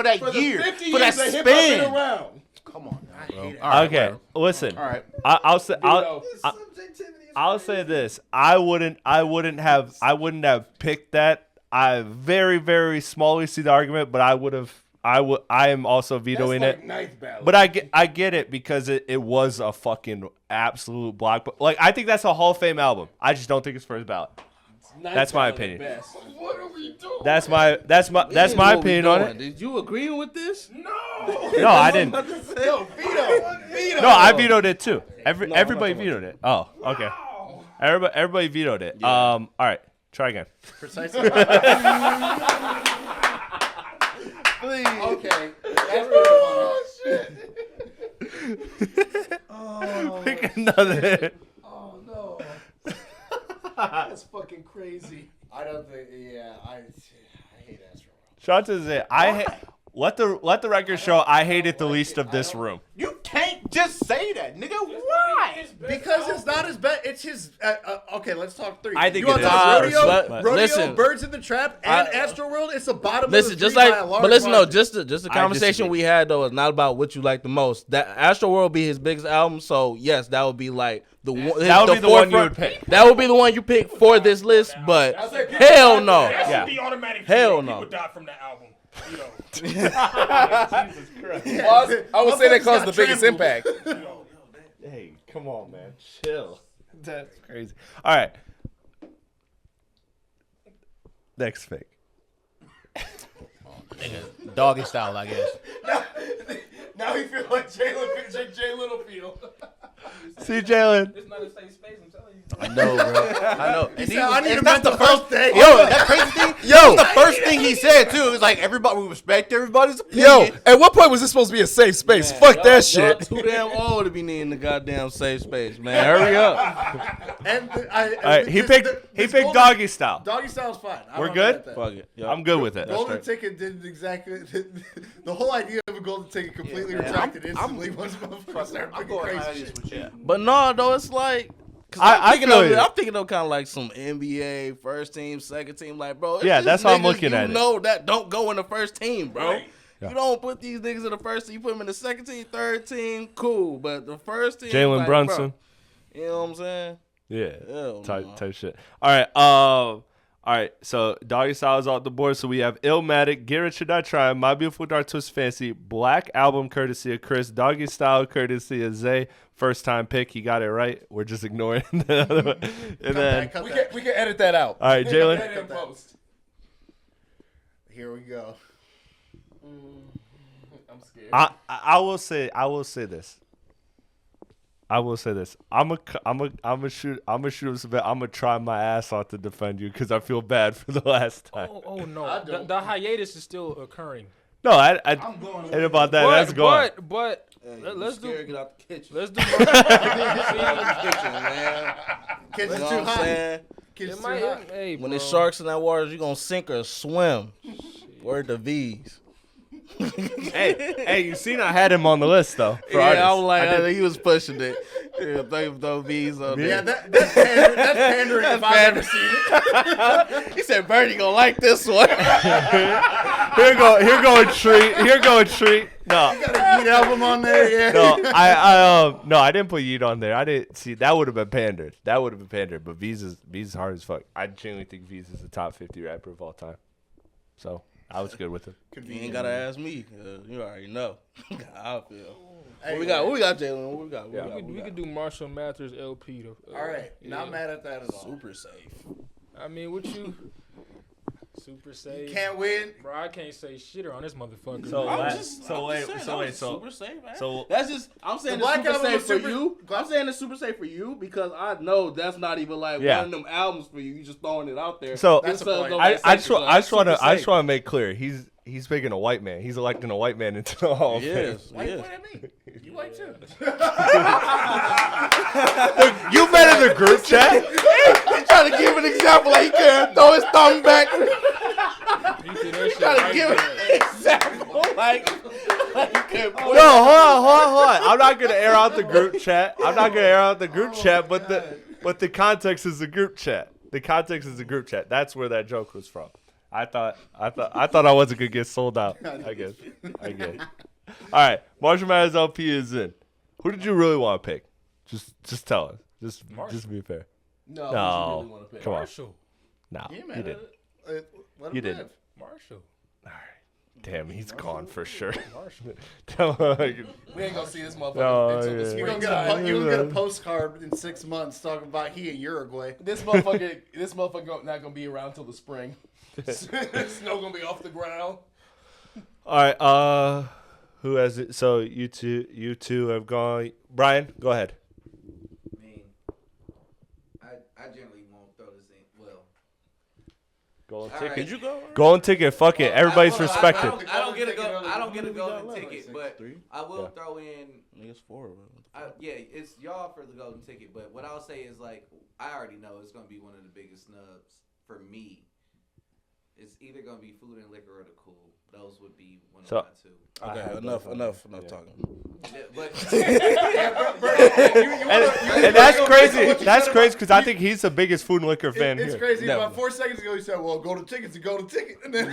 that year, The 50 for that years that hip hop been span. around. Come on, now, I bro. hate it. All right, Okay, whatever. listen. All right. I'll say this. I wouldn't have picked that. I very, very smallly see the argument, but I am also vetoing That's like it. ninth ballot. But I get it because it was a fucking absolute block. But like I think that's a Hall of Fame album. I just don't think it's first ballot. Ninth That's my ballot the opinion. best. What are we doing? That's my opinion on it. Did you agreeing with this? No, I didn't. Yo, veto. No, I vetoed it too. Everybody vetoed it. Oh, okay. Everybody vetoed it. All right, try again. Precisely. Okay. That's Pick another. Oh no. That's fucking crazy. I don't think. Yeah, I hate Astro World. Shout to say let the record show I hate it the least of this room. You can't Just say that, nigga. Why? Because it's not his best. It's his. Okay, let's talk 3. I think you want it to is. talk rodeo, but rodeo, listen, Birds in the Trap, and Astroworld. It's the bottom. Listen, of the just three like, by a large but listen, no, margin. just the conversation we had though is not about what you like the most. That Astroworld be his biggest album, so yes, that would be like the one. That would be the one you would pick. That would be the one you pick for this list, but hell no. That Yeah. should be automatic. Hell no. People die from that album. You know. Jesus Christ. I would say that caused the Motherfuckers biggest got impact. Hey, come on, man. Chill. That's crazy. All right. Next pick. Doggy style, I guess. Now he feel like Jay Littlefield. See, Jalen. It's not a safe space. I'm telling you. I know, bro. I know. And I need a that's the mental first health day. Yo, that crazy thing. Yo, the first thing he said too. It was like everybody, we respect everybody's opinion. Yo, at what point was this supposed to be a safe space? Fuck that Y'all shit. too damn old to be needing the goddamn safe space, man. Hurry up. And All right, he picked Doggy Style. Doggy Style's fine. We're good? Fuck it. Yep. I'm good with it. Golden Ticket didn't exactly. The whole idea of a golden ticket completely retracted instantly once motherfuckers started I'm picking going crazy shit. with you. But no, though, it's like. I feel you. I'm thinking of kind of like some NBA first team, second team, like bro. It's Yeah, just that's how I'm niggas looking at it. You know that don't go in the first team, bro. Right. Yeah. You don't put these niggas in the first team. You put them in the second team, third team, cool. But the first team, Jalen like, Brunson. Bro, you know what I'm saying? Yeah. Hell Type no. shit. All right. So Doggy Style is off the board. So we have Illmatic, Get Rich or Die Trying, My Beautiful Dark Twist Fancy, Black Album courtesy of Chris, Doggy Style courtesy of Zay. First time pick, he got it right. We're just ignoring the other one. And then, Cut We can edit that out. all right, Jalen. that. Here we go. I'm scared. I will say this. I'm gonna shoot him some bet. I'm gonna try my ass off to defend you because I feel bad for the last time. Oh no. The hiatus is still occurring. No, I ain't about that. That's gone. But Hey, let's scared, do. get out the kitchen. Let's do. Kitchen, man. Kids You know too what I'm hot. saying? Kids It too might. hot. Hey, When bro. there's sharks in that water, you gonna sink or swim. Word to V's. hey, you seen I had him on the list though. For Yeah, artists. I was like, I did. he was pushing it. Yeah, thank you, throw V's on Yeah, there. that's pandering if I've ever seen it. He said, Bernie gonna like this one. Here go a treat. Here go a treat. No, Got a Yeet album on there, yeah. no, I didn't put Yeet on there. I didn't see that would have been pandered. But V's is hard as fuck. I genuinely think V's is the top 50 rapper of all time. So I was good with it. You ain't gotta ask me. You already know. I feel. Hey, What we got? What we got, Jalen? What we got? What Yeah. we got? We could do Marshall Mathers LP. All right, not mad at that at all. Super safe. I mean, what you? Super safe. Can't win. Bro, I can't say shit on this motherfucker. So, man. Super safe, man. so That's just. I'm saying The the Black super Album safe was for super- you. I'm saying the super safe for you because I know that's not even like Yeah. one of them albums for you. You just throwing it out there. So That's This the son's point. gonna I be just safe, want I just want to super safe. make clear he's picking a white man. He's electing a white man into the Hall of Fame. Yes, Why you yes. point at me? You white too. You met in the group chat. He's trying to give an example like he can throw his thumb back. You did that shit Trying to right give there. an example like he can put No, hold on. I'm not gonna air out the group chat. But the context is the group chat. The context is the group chat. That's where that joke was from. I thought I wasn't gonna get sold out. I guess. All right, Marshall Mathers LP is in. Who did you really want to pick? Just tell us. Just be fair. No, No, what you really want to pick? come on. Marshall. No, You you mad at didn't. it. Let him You didn't. live. Marshall. Damn, he's gone for sure. Marshall. We ain't gonna see this motherfucker No, until the yeah. You're springtime. gonna get a postcard in 6 months talking about he in Uruguay. This motherfucker not gonna be around till the spring. Snow gonna be off the ground. All right. Who has it? So you two have gone. Brian, go ahead. I mean, I generally won't throw this in. Well, Golden all ticket. right. you go? Golden ticket. Fuck it. Everybody's respected. I don't get a golden ticket, but Three? I will Yeah. throw in. I think it's four. Yeah, it's y'all for the golden ticket. But what I'll say is like I already know it's gonna be one of the biggest snubs for me. it's either gonna be food and liquor or the cool. Those would be one of So- my two. Okay, enough talking. But And that's crazy. That's crazy because I think he's the biggest food and liquor fan It's here. crazy. Never. About 4 seconds ago, he said, "Well, go to tickets and go to ticket." And then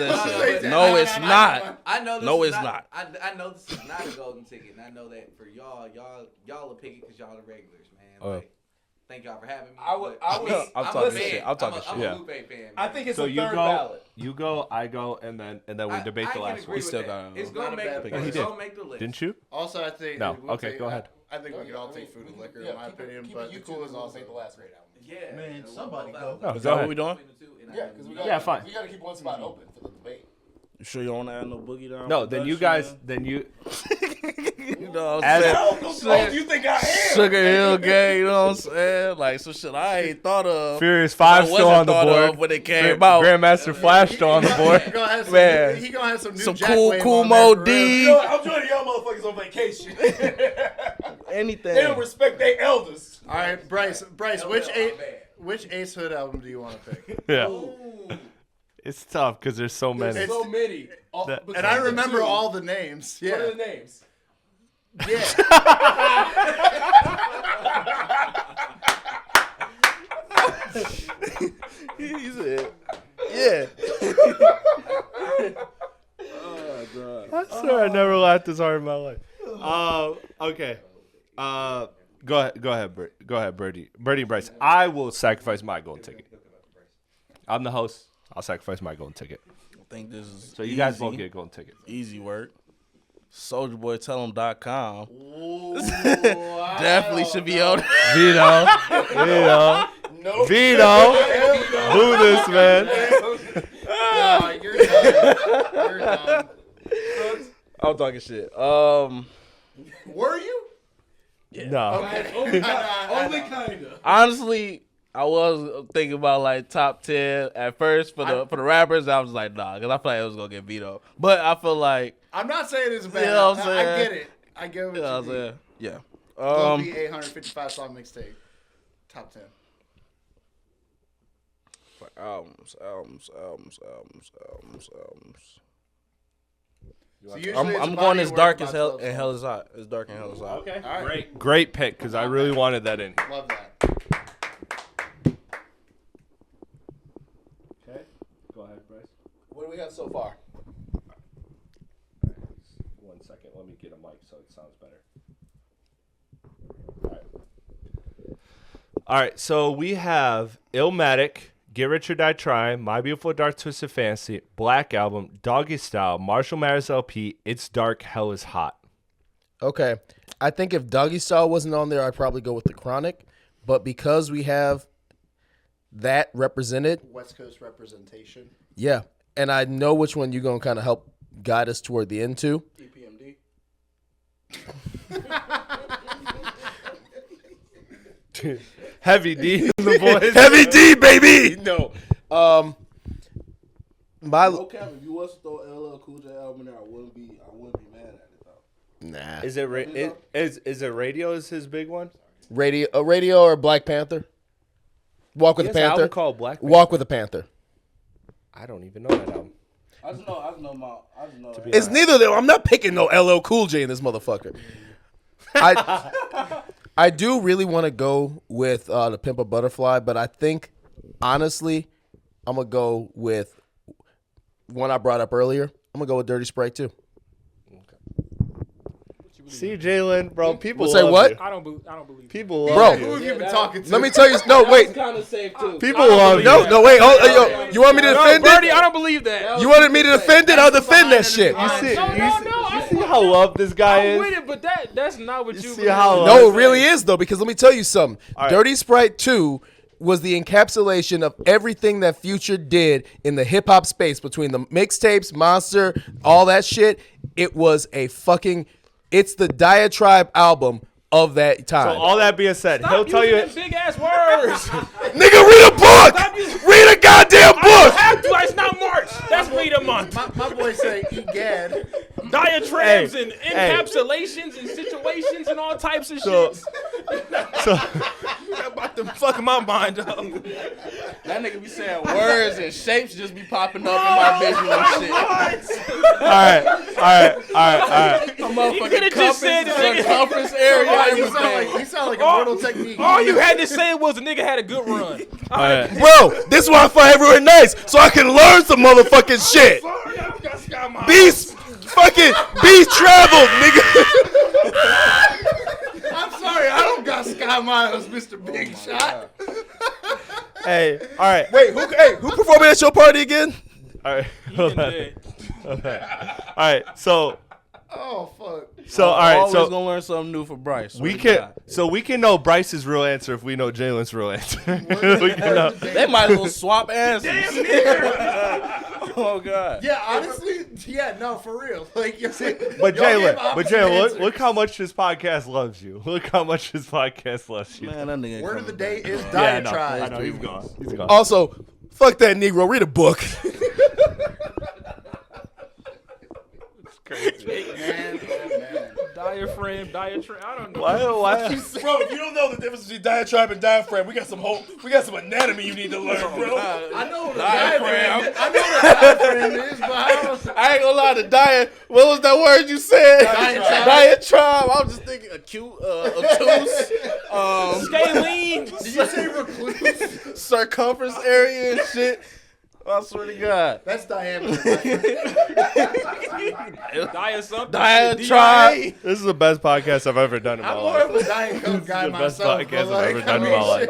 No, it's not. I know this No, is it's not. I know this is not a golden ticket, and I know that for y'all will pick it because y'all are regulars, man. Like, thank y'all for having me. I'm talking shit. I'm talking shit. I'm Yeah. a Lupe fan. I think it's So a you third go, ballot. you go, I go, and then we debate the can last agree one. with still that. got It's Not gonna a make bad the pick. list. He It's did. gonna make the list. Didn't you? Also, I think No. we'll Okay, take- go ahead. I think we can all take food and liquor, in my opinion. But the cool is also the last grade album. Yeah, Man, and somebody we'll go. vote Oh, out Is go that what ahead. we doing? between the two, and Yeah, I- because Yeah, fine. We gotta keep one spot open for the debate. You sure you don't want to add no boogie down? No, then you guys, then you. You know what I'm As saying? You think I am? Sugar Hill gang, you know what I'm saying? Like some shit I ain't thought of. Furious I 5 wasn't still on the thought board. of when it came out. Grandmaster Flash still on the board. He gonna have some, Man. he gonna have some new Some Jack cool Wave Cool on there Mo for real. D. I'm joining y'all motherfuckers on vacation. Anything. They don't respect their elders. All right, Bryce, which bad. which Ace Hood album do you want to pick? Yeah, Ooh. it's tough because there's so many. There's so many. And I remember all the names. What Yeah, are the names? yeah. He said, yeah. I swear I never laughed this hard in my life. Okay. Go ahead, Birdie and Bryce. I will sacrifice my golden ticket. I'm the host. I'll sacrifice my golden ticket. I think this is So you guys easy. both get a golden ticket. Easy work. SoldierBoyTellHim.com. Definitely should be on. Vito. Boo this, man. No, you're done. You're done. I'm talking shit. Were you? No. Only kinda. Honestly, I was thinking about like top 10 at first for the rappers. I was like, nah, because I feel like it was gonna get Vito. But I feel like, I'm not saying it's bad. You know what I'm I saying? get it. I get what you know you what I'm mean. saying? Yeah. Lil B 855 song mixtape. Top 10. Albums. So usually I'm it's a going body as of dark work as about hell 12 and hell songs. is hot. It's dark and hell is hot. Okay. All right. Great pick because I really wanted that in. Love that. Okay. Go ahead, Bryce. What do we have so far? 1 second. Let me get a mic so it sounds better. All right. So we have Illmatic, Get Rich or Die Trying, My Beautiful Dark Twisted Fantasy, Black Album, Doggy Style, Marshall Mathers LP, It's Dark, Hell is Hot. Okay. I think if Doggy Style wasn't on there, I'd probably go with The Chronic. But because we have that represented, West Coast representation. yeah. And I know which one you're going to kind of help guide us toward the end to. EPMD. Heavy D in the voice. Heavy D, baby! No. My No cap, if you was to throw LL Cool J album in there, I wouldn't be mad at it though. Nah. Is it is it Radio is his big one? Radio or Black Panther? Walk with He a has an album Panther. called Black Panther. Walk with a Panther. I don't even know that album. I just know It's neither of them. I'm not picking no LL Cool J in this motherfucker. I do really want to go with the Pimp a Butterfly, but I think honestly, I'm gonna go with one I brought up earlier. I'm gonna go with Dirty Sprite too. See, Jalen, bro, people Say love what? you. I don't believe. People Bro. love Who you. have you been talking to? Let me tell you. No, wait. kind of safe too. People love you. No, wait. Hold, yo, you want me to defend Birdie, it? I don't believe that. You wanted me to defend it? I'll defend that shit. You see, No, you see how loved this guy I'm is? with it, but that's not what you see believe. how No, it really is though, because let me tell you something. right. Dirty Sprite 2 was the encapsulation of everything that Future did in the hip hop space between the mixtapes, Monster, all that shit. It was it's the diatribe album of that time. So all that being said, he'll tell you. big ass words. Nigga, read a book! Read a goddamn book! That's not March. That's Read a Month. My boy say egad. Diatribes Hey, and hey. encapsulations and situations and all types of So- shit. So, About them fucking my mind up. That nigga be saying words and shapes just be popping up in my vision and shit. All right. A motherfucking circumference area. Oh, you sound like a Mortal Technique. All you had to say was the nigga had a good run. All right. Bro, this is why I fight everywhere nice, so I can learn some motherfucking shit. Beast traveled, nigga. I'm sorry, I don't got Sky Miles, Mr. Big Shot. Hey, all right. Wait, who performing at your party again? All right. Hold on. Okay. All right. So. Oh fuck. So all right. Always So gonna learn something new for Bryce. we can know Bryce's real answer if we know Jalen's real answer. We can know. They might as well swap answers. Oh god. Yeah, honestly, no, for real. Like, you're But Jalen, look how much this podcast loves you. Look how much this podcast loves you. Man, that nigga. Word of the day is Yeah, diatribe. I know. He's gone. He's gone. Also, fuck that Negro. Read a book. Man. Diaphragm. I don't know. Why? Bro, if you don't know the difference between diatribe and diaphragm, we got some anatomy you need to learn, bro. I know what a Diaphragm. diaphragm is, but I ain't gonna lie to what was that word you said? Diatribe. I was just thinking obtuse. Scalene. Did you say recluse? Circumference area and shit. I swear to God. That's diameter. Diatribe. This is the best podcast I've ever done in my I'm more life. of a Diet Coke guy The best myself. podcast but, I've ever done in my life.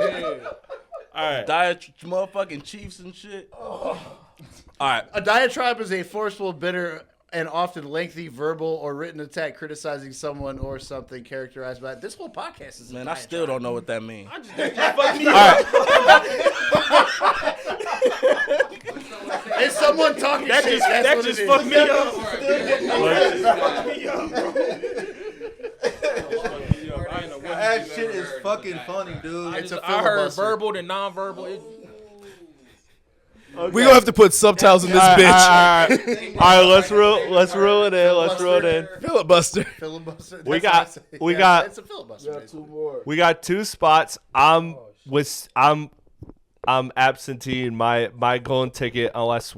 All right. Diet motherfucking Chiefs and shit. All right. A diatribe is a forceful, bitter, and often lengthy verbal or written attack criticizing someone or something characterized by this whole podcast is. Man, I still don't know what that means. All right. It's someone talking shit. That just fucked me up. That shit is fucking funny, dude. I heard verbal and nonverbal. We gonna have to put subtitles in this bitch. All right, let's reel it in. Filibuster. Filibuster. We got It's a filibuster. Got two more. We got 2 spots. I'm absenteeing my golden ticket unless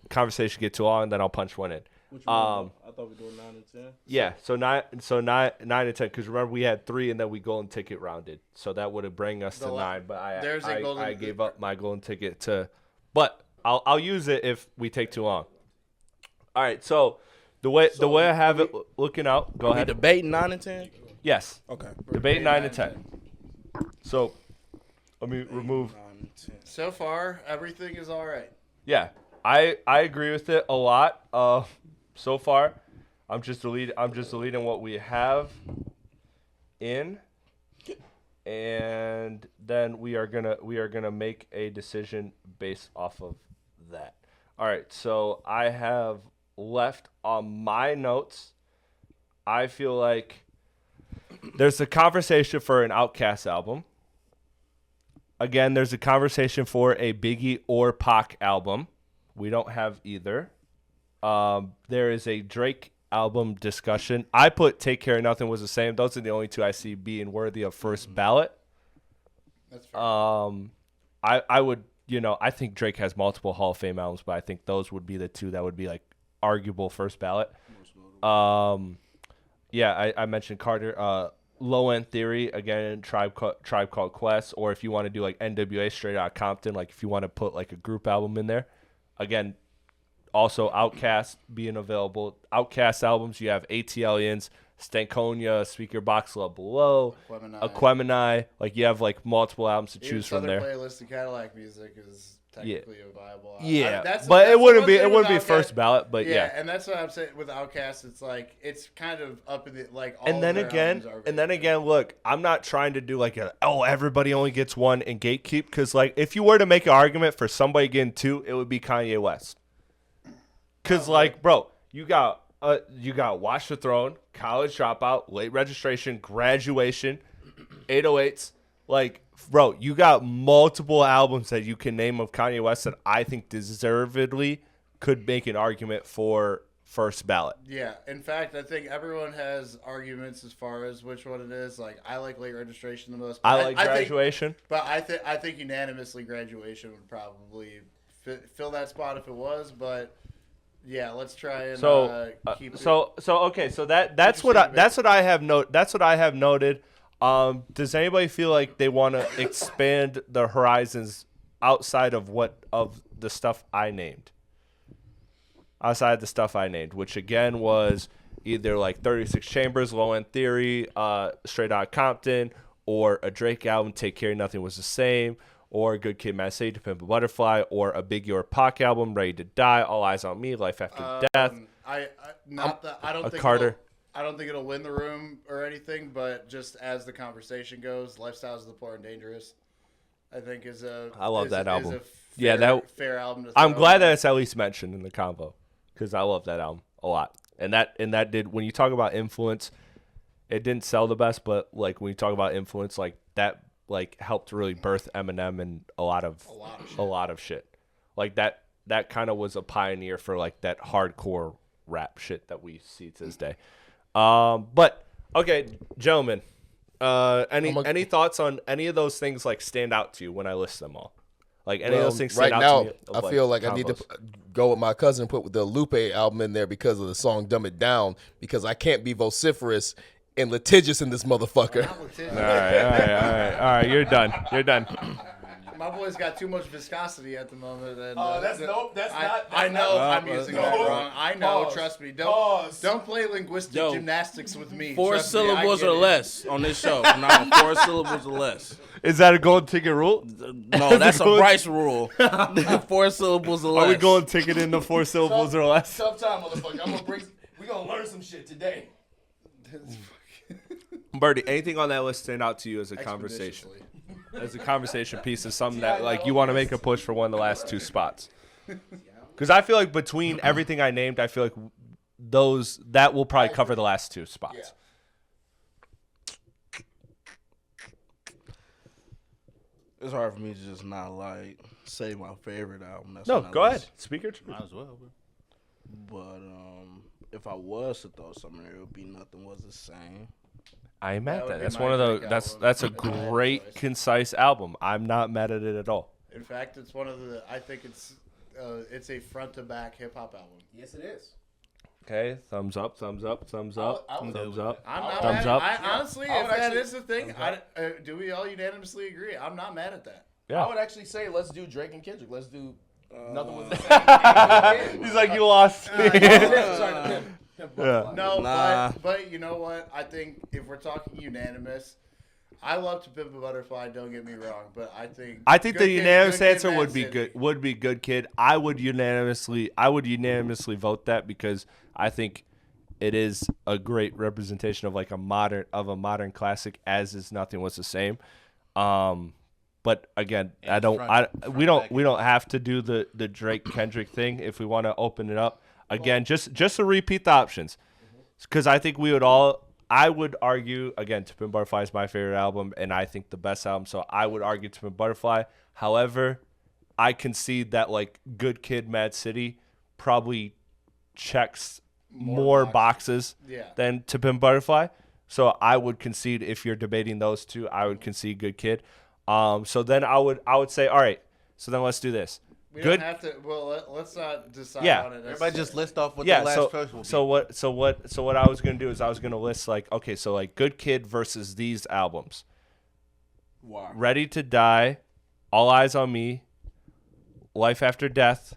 conversation get too long, then I'll punch one in. Which one? I thought we were doing 9 and 10. Yeah, so 9 and 10 because remember we had 3 and then we golden ticket rounded, so that would have bring us to 9. But I gave up my golden ticket to, but I'll use it if we take too long. All right, so the way I have it looking out, go ahead. Debating 9 and 10. Yes. Okay. Debate 9 and 10. So let me remove. So far, everything is all right. Yeah, I agree with it a lot. So far, I'm just deleting what we have in, and then we are gonna make a decision based off of that. All right, so I have left on my notes. I feel like there's a conversation for an Outkast album. Again, there's a conversation for a Biggie or Pac album. We don't have either. There is a Drake album discussion. I put Take Care of Nothing was the same. Those are the only 2 I see being worthy of first ballot. That's fair. I would, I think Drake has multiple Hall of Fame albums, but I think those would be the 2 that would be like arguable first ballot. Yeah, I mentioned Carter. Low End Theory, again, Tribe Called Quest, or if you want to do like NWA Straight Outta Compton, like if you want to put like a group album in there. Again, also Outkast being available. Outkast albums, you have ATLians, Stankonia, Speaker Box Love Below, Aquemini. Like you have like multiple albums to choose from there. Playlist of Cadillac music is technically a viable. But it wouldn't be first ballot. But yeah, and that's what I'm saying with Outkast. It's like it's kind of up in the like. All and then again, look, I'm not trying to do like everybody only gets one and gatekeep, because like if you were to make an argument for somebody getting 2, it would be Kanye West. Cause bro, you got Watch the Throne, College Dropout, Late Registration, Graduation, 808s. Like, bro, you got multiple albums that you can name of Kanye West that I think deservedly could make an argument for first ballot. Yeah. In fact, I think everyone has arguments as far as which one it is. Like, I like late registration the most. I like graduation. I think unanimously graduation would probably fill that spot if it was. But yeah, let's try and keep it. Okay. So that's what I have noted. Does anybody feel like they want to expand the horizons outside of the stuff I named? Outside the stuff I named, which again was either like 36 Chambers, Low End Theory, Straight Outta Compton, or a Drake album, Take Care, Nothing Was the Same, or Good Kid, Mad City, To Pimp a Butterfly, or a Big Your Pac album, Ready to Die, All Eyes on Me, Life After Death. I don't think Carter. I don't think it'll win the room or anything, but just as the conversation goes, Lifestyles of the Poor and Dangerous, I think I love that album. Fair album. I'm glad that it's at least mentioned in the convo. Because I love that album a lot, and that did, when you talk about influence, it didn't sell the best, but like when you talk about influence, like that like helped really birth Eminem and a lot of shit. Like that kind of was a pioneer for like that hardcore rap shit that we see to this day. But okay, gentlemen, any thoughts on any of those things like stand out to you when I list them all? Like any of those things stand right out now, to me? I feel like I need to go with my cousin and put the Lupe album in there because of the song "Dumb It Down." Because I can't be vociferous and litigious in this motherfucker. All right. You're done. My boy's got too much viscosity at the moment. And, That's not. I know I'm using that wrong. I know. Trust me. Don't play linguistic gymnastics with me. 4 syllables or less on this show. No, 4 syllables or less. Is that a golden ticket rule? No, that's a Bryce rule. 4 syllables or less. Are we going ticket into 4 syllables or less? Tough time, motherfucker. We're gonna learn some shit today. Birdie, anything on that list stand out to you as a conversation? As a conversation piece is something that like you want to make a push for one of the last 2 spots. Because I feel like between everything I named, I feel like that will probably cover the last 2 spots. Yeah. It's hard for me to just not like say my favorite album. No, go ahead. Speak your truth. Might as well. But if I was to throw something there, it would be Nothing Was the Same. I ain't mad at that. That's one of the that's a great concise album. I'm not mad at it at all. In fact, it's one of the. I think it's a front to back hip hop album. Yes, it is. Okay, thumbs up, thumbs up, thumbs up, thumbs up. I'm not thumbs mad. up. Honestly, if that is the thing, do we all unanimously agree? I'm not mad at that. Yeah. I would actually say let's do Drake and Kendrick. Let's do Nothing Was the Same. He's like, you lost. No, but you know what? I think if we're talking unanimous, I love To Pimp a Butterfly. Don't get me wrong, but I think the unanimous answer would be good. Would be Good Kid. I would unanimously vote that because I think it is a great representation of like a modern classic. As is Nothing Was the Same. But again, we don't have to do the Drake Kendrick thing if we want to open it up. Again, just to repeat the options, because I think I would argue, again, To Pimp a Butterfly is my favorite album, and I think the best album, so I would argue To Pimp a Butterfly. However, I concede that, like, Good Kid, Mad City probably checks more boxes than To Pimp a Butterfly. So I would concede, if you're debating those two, I would concede Good Kid. So then I would say, all right, so then let's do this. We don't have to. Well, let's not decide on it. Everybody just list off what the last choice will be. So what I was gonna do is I was gonna list like, okay, so like Good Kid versus these albums. Wow. Ready to Die, All Eyes on Me, Life After Death,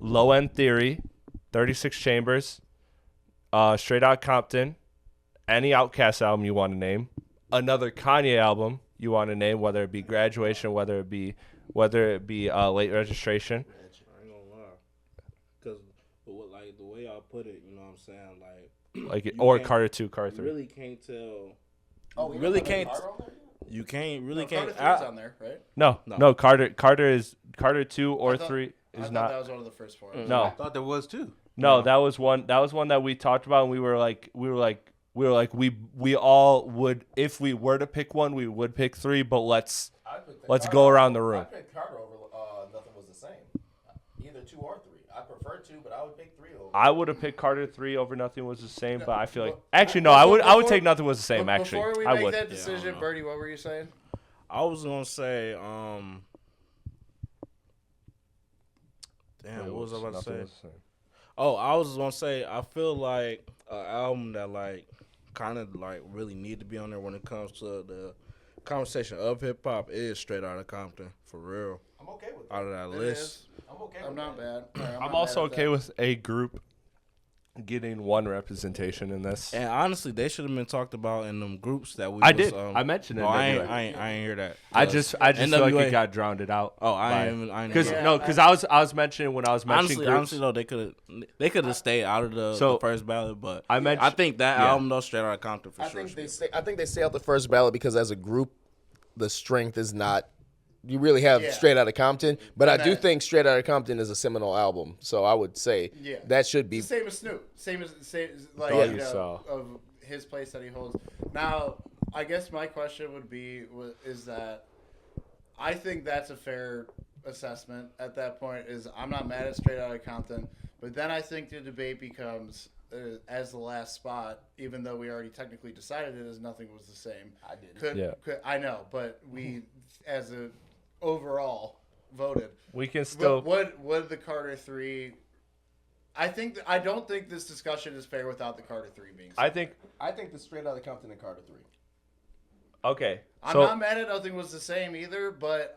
Low End Theory, 36 Chambers, Straight Outta Compton, any Outkast album you want to name, another Kanye album you want to name, whether it be Graduation, whether it be Late Registration. I ain't gonna lie, because like the way I put it, you know what I'm saying, like Carter 2, Carter 3. You really can't tell. Oh, you really can't. You can't really can't. Carter 3's on there, right? No. Carter 2 or 3 is not. That was one of the first 4. No, I thought there was 2. No, that was one. That was one that we talked about, and we were like, we all would, if we were to pick one, we would pick 3, but let's go around the room. I picked Carter over Nothing Was the Same. Either 2 or 3. I prefer 2, but I would pick 3 over. I would have picked Carter 3 over Nothing Was the Same, but I feel like actually no, I would take Nothing Was the Same. Actually, before we I make would. that decision, Birdie, what were you saying? I was gonna say, damn, what was I about to say? Oh, I was gonna say, I feel like an album that like kind of like really need to be on there when it comes to the conversation of hip hop is Straight Outta Compton, for real. I'm okay with that. Out of that list. I'm okay with I'm not that. bad. I'm also okay with a group getting one representation in this. And honestly, they should have been talked about in them groups that we. I did. I mentioned it. I ain't hear that. I just feel like it got drowned out. Oh, I ain't. Because I was mentioning when I was mentioning honestly though, they could have stayed out of the first ballot, but I think that album though, Straight Outta Compton for sure. I think they stay out the first ballot because as a group, the strength is not. You really have Straight Outta Compton, but I do think Straight Outta Compton is a seminal album. So I would say that should be same as Snoop, same as like of his place that he holds. Now, I guess my question would be is that I think that's a fair assessment at that point. Is I'm not mad at Straight Outta Compton, but then I think the debate becomes as the last spot, even though we already technically decided it as Nothing Was the Same. I did. Could I know, but we as a overall voted. We can still. Would the Carter 3? I don't think this discussion is fair without the Carter 3 being. I think the Straight Outta Compton and Carter 3. Okay. I'm not mad at Nothing Was the Same either, but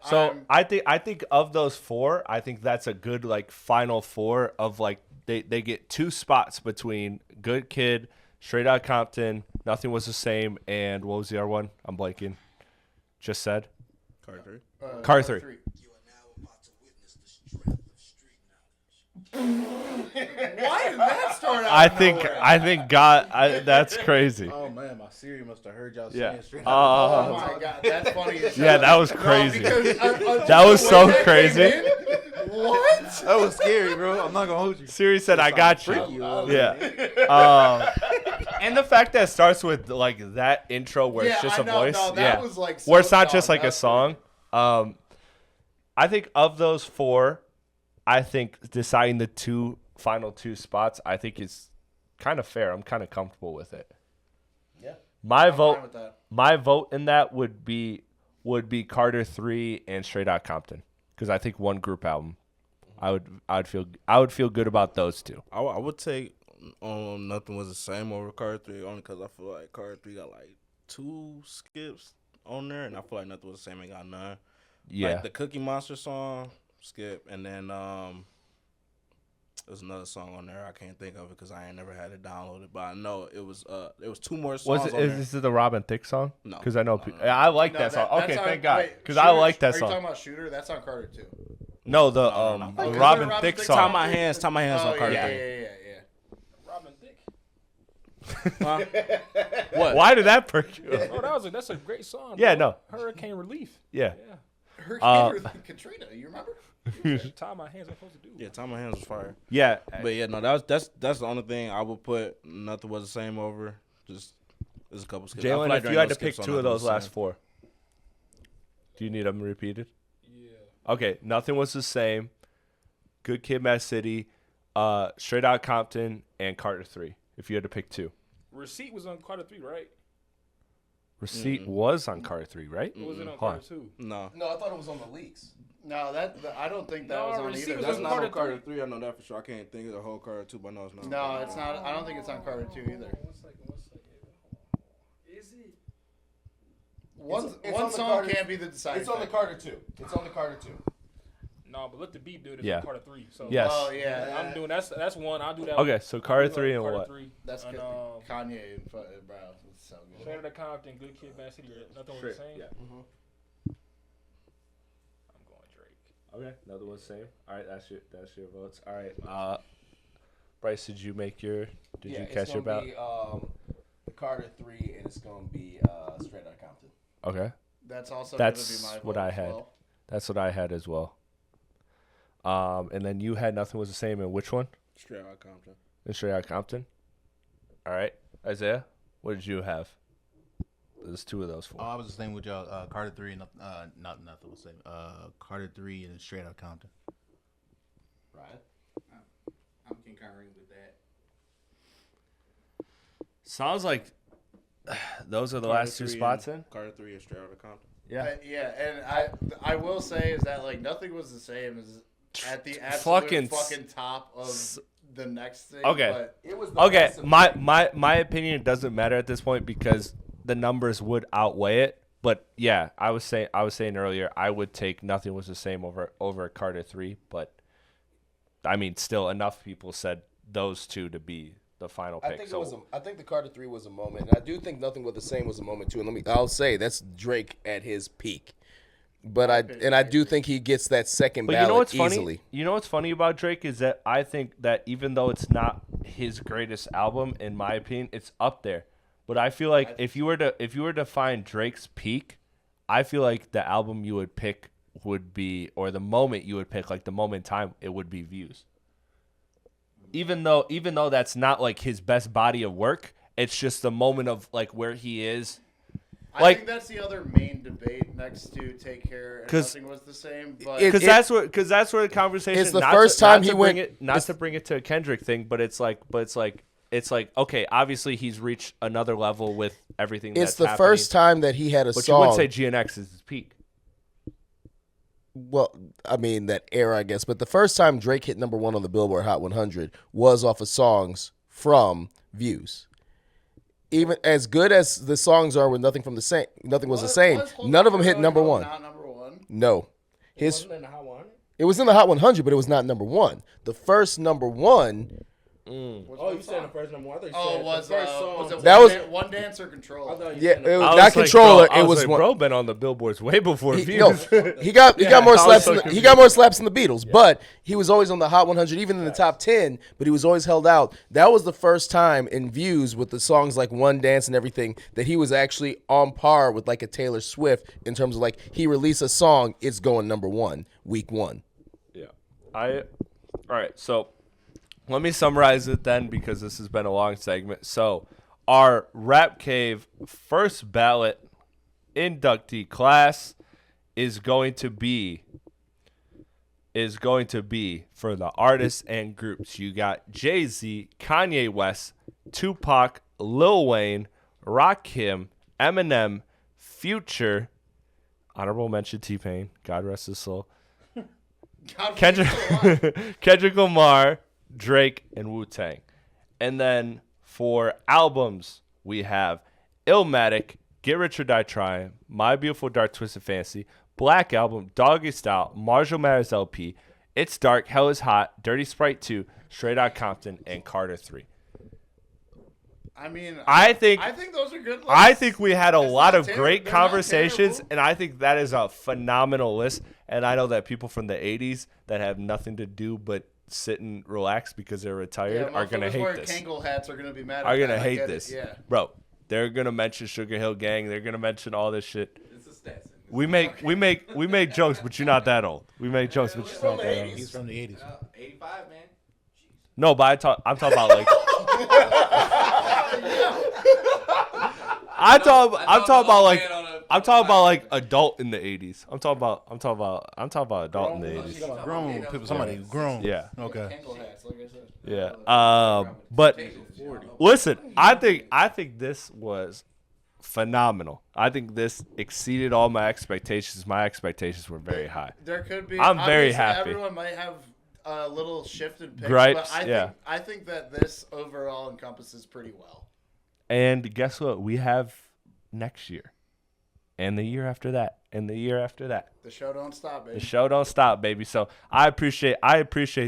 I think of those 4, I think that's a good like final 4 of like they get 2 spots between Good Kid, Straight Outta Compton, Nothing Was the Same, and what was the other one? I'm blanking. Just said. Carter 3. Carter 3. Why did that start out? I think that's crazy. Oh man, my Siri must have heard y'all Yeah. saying Straight Oh Outta my god, that's funny. As Yeah, that was crazy. That was so crazy. What? That was scary, bro. I'm not gonna hold you. Siri said, "I got you." Yeah. And the fact that it starts with like that intro where it's just a voice, was like where it's not just like a song. I think of those 4, I think deciding the final two spots, I think is kind of fair. I'm kind of comfortable with it. Yeah. My vote in that would be Carter 3 and Straight Outta Compton, because I think one group album. I would feel good about those 2. I would take Nothing Was the Same over Carter 3 only because I feel like Carter 3 got like 2 skips on there, and I feel like Nothing Was the Same ain't got none. Yeah. Like the Cookie Monster song, skip, and then there's another song on there I can't think of it because I ain't never had it downloaded, but I know it was 2 more songs. Is it the Robin Thicke song? No, because I know no. I like that song. Okay, thank God, because I like that song. Are you talking about Shooter? That's on Carter 2. No, the Robin Thicke song. Tie My Hands on Carter 3. Yeah. Robin Thicke. Huh? What? Why did that perk you up? Oh, that's a great song. Yeah, bro. no. Hurricane Relief. Yeah. Hurricane Katrina, you remember? Tie My Hands. I'm supposed to do. Yeah, Tie My Hands was fire. Yeah, but yeah, no, that's the only thing I would put Nothing Was the Same over. Just there's a couple skips. Jalen, if you had to pick 2 of those last 4, do you need them repeated? Yeah. Okay, Nothing Was the Same, Good Kid, Mad City, Straight Outta Compton, and Carter 3. If you had to pick 2. Receipt was on Carter 3, right? Receipt was on Carter 3, right? Or was it on Carter 2? No, I thought it was on the leaks. No, I don't think that was on Receipt either. was that's on not on Carter Carter 3. I know that for sure. I can't think of the whole Carter 2, but no, it's not. No, it's not. I don't think it's on Carter 2 either. One second. Is it? One song can't be the deciding. It's on the Carter 2. It's on the Carter 2. No, but let the beat do it. It's Yeah. on Carter 3. So Yes. Oh yeah. I'm doing that's one. I'll do that. Okay, one. so Carter I'll do 3 and Carter what? 3. That's and, good. Kanye and bro, it's so good. Straight Outta Compton, Good Kid, Mad City. Nothing was the same. Yeah. I'm going Drake. Okay, another one same. All right, that's your votes. All right. Bryce, did you catch your ballot? It's gonna be the Carter 3, and it's gonna be Straight Outta Compton. Okay. That's also That's gonna be my what vote I as had. well. That's what I had as well. And then you had Nothing Was the Same, and which one? Straight Outta Compton. And Straight Outta Compton. All right, Isaiah, what did you have? There's 2 of those 4. I was the same with y'all. Carter 3 and Nothing Was the Same. Carter 3 and Straight Outta Compton. Right. concurring with that. Sounds like those are the last two spots in. Carter 3 is straight out of Compton. Yeah. Yeah, and I will say is that like nothing was the same as at the absolute fucking top of the next thing. Okay. But It was the Okay, best of my opinion doesn't matter at this point because the numbers would outweigh it. But yeah, I was saying earlier I would take Nothing Was the Same over Carter 3, but I mean still enough people said those two to be the final pick. I think the Carter 3 was a moment. And I do think Nothing Was the Same was a moment too. And I'll say that's Drake at his peak. But I do think he gets that second ballot you know what's easily. Funny? You know what's funny about Drake is that I think that even though it's not his greatest album, in my opinion, it's up there. But I feel like if you were to find Drake's peak, I feel like the album you would pick would be, or the moment you would pick, like the moment in time, it would be Views. Even though that's not like his best body of work, it's just the moment of like where he is. I think that's the other main debate next to Take Care and Nothing Was the Same. Because that's where the conversation. It's the first time he went. Not to bring it to a Kendrick thing, but it's like okay. Obviously, he's reached another level with everything. It's the first time that he had a but song. you wouldn't say GNX is his peak. Well, I mean that era, I guess. But the first time Drake hit number 1 on the Billboard Hot 100 was off of songs from Views. Even as good as the songs are with Nothing Was the Same. None of them hit number 1. Not number 1. No, It wasn't in the Hot 100? It was in the Hot 100, but it was not number 1. The first number 1. Oh, you said the first number 1. I thought you said Oh, was the first song. was it That was- One Dance or Control? I thought you Yeah, said it was I not was Controller. Like, bro, it was like, one. bro been on the billboards way before Views. No, he got more I was slaps. so He confused. got more slaps than the Beatles, but he was always on the Hot 100, even in the top 10. But he was always held out. That was the first time in Views with the songs like One Dance and everything that he was actually on par with like a Taylor Swift in terms of like he released a song, it's going number 1 week 1. Yeah. All right. So let me summarize it then because this has been a long segment. So our Rap Cave first ballot inductee class is going to be for the artists and groups. You got Jay-Z, Kanye West, Tupac, Lil Wayne, Rakim, Eminem, Future, honorable mention T-Pain, God rest his soul, Kendrick Lamar, Drake, and Wu-Tang. And then for albums, we have Illmatic, Get Rich or Die Trying, My Beautiful Dark Twisted Fantasy, Black Album, Doggy Style, Marshall Mathers LP, It's Dark, Hell is Hot, Dirty Sprite 2, Straight Outta Compton, and Carter 3. I mean, I think those are good lists. I think we had a lot of terrible. great They're not conversations, terrible. and I think that is a phenomenal list. And I know that people from the 80s that have nothing to do but sit and relax because they're retired are going to hate this. Kangol hats are going to be mad at Are going to that. I hate get it. this. Yeah. Bro, they're going to mention Sugar Hill Gang. They're going to mention all this shit. It's a Stetson. We make jokes, but you're not that old. We make jokes, but you're not that old. He's from the 80s. 85, man. No, but I'm talking about like I'm talking about like adult in the 80s. I'm talking about adult in the 80s. Grown people, somebody grown. Yeah. Okay. Kangol hats, like I said. Yeah. But listen, I think this was phenomenal. I think this exceeded all my expectations. My expectations were very high. There could be. I'm very obviously, happy. Everyone might have a little shift in picks, Gripes, but I think that this overall encompasses pretty well. And guess what? We have next year. And the year after that. And the year after that. The show don't stop, baby. The show don't stop, baby. So I appreciate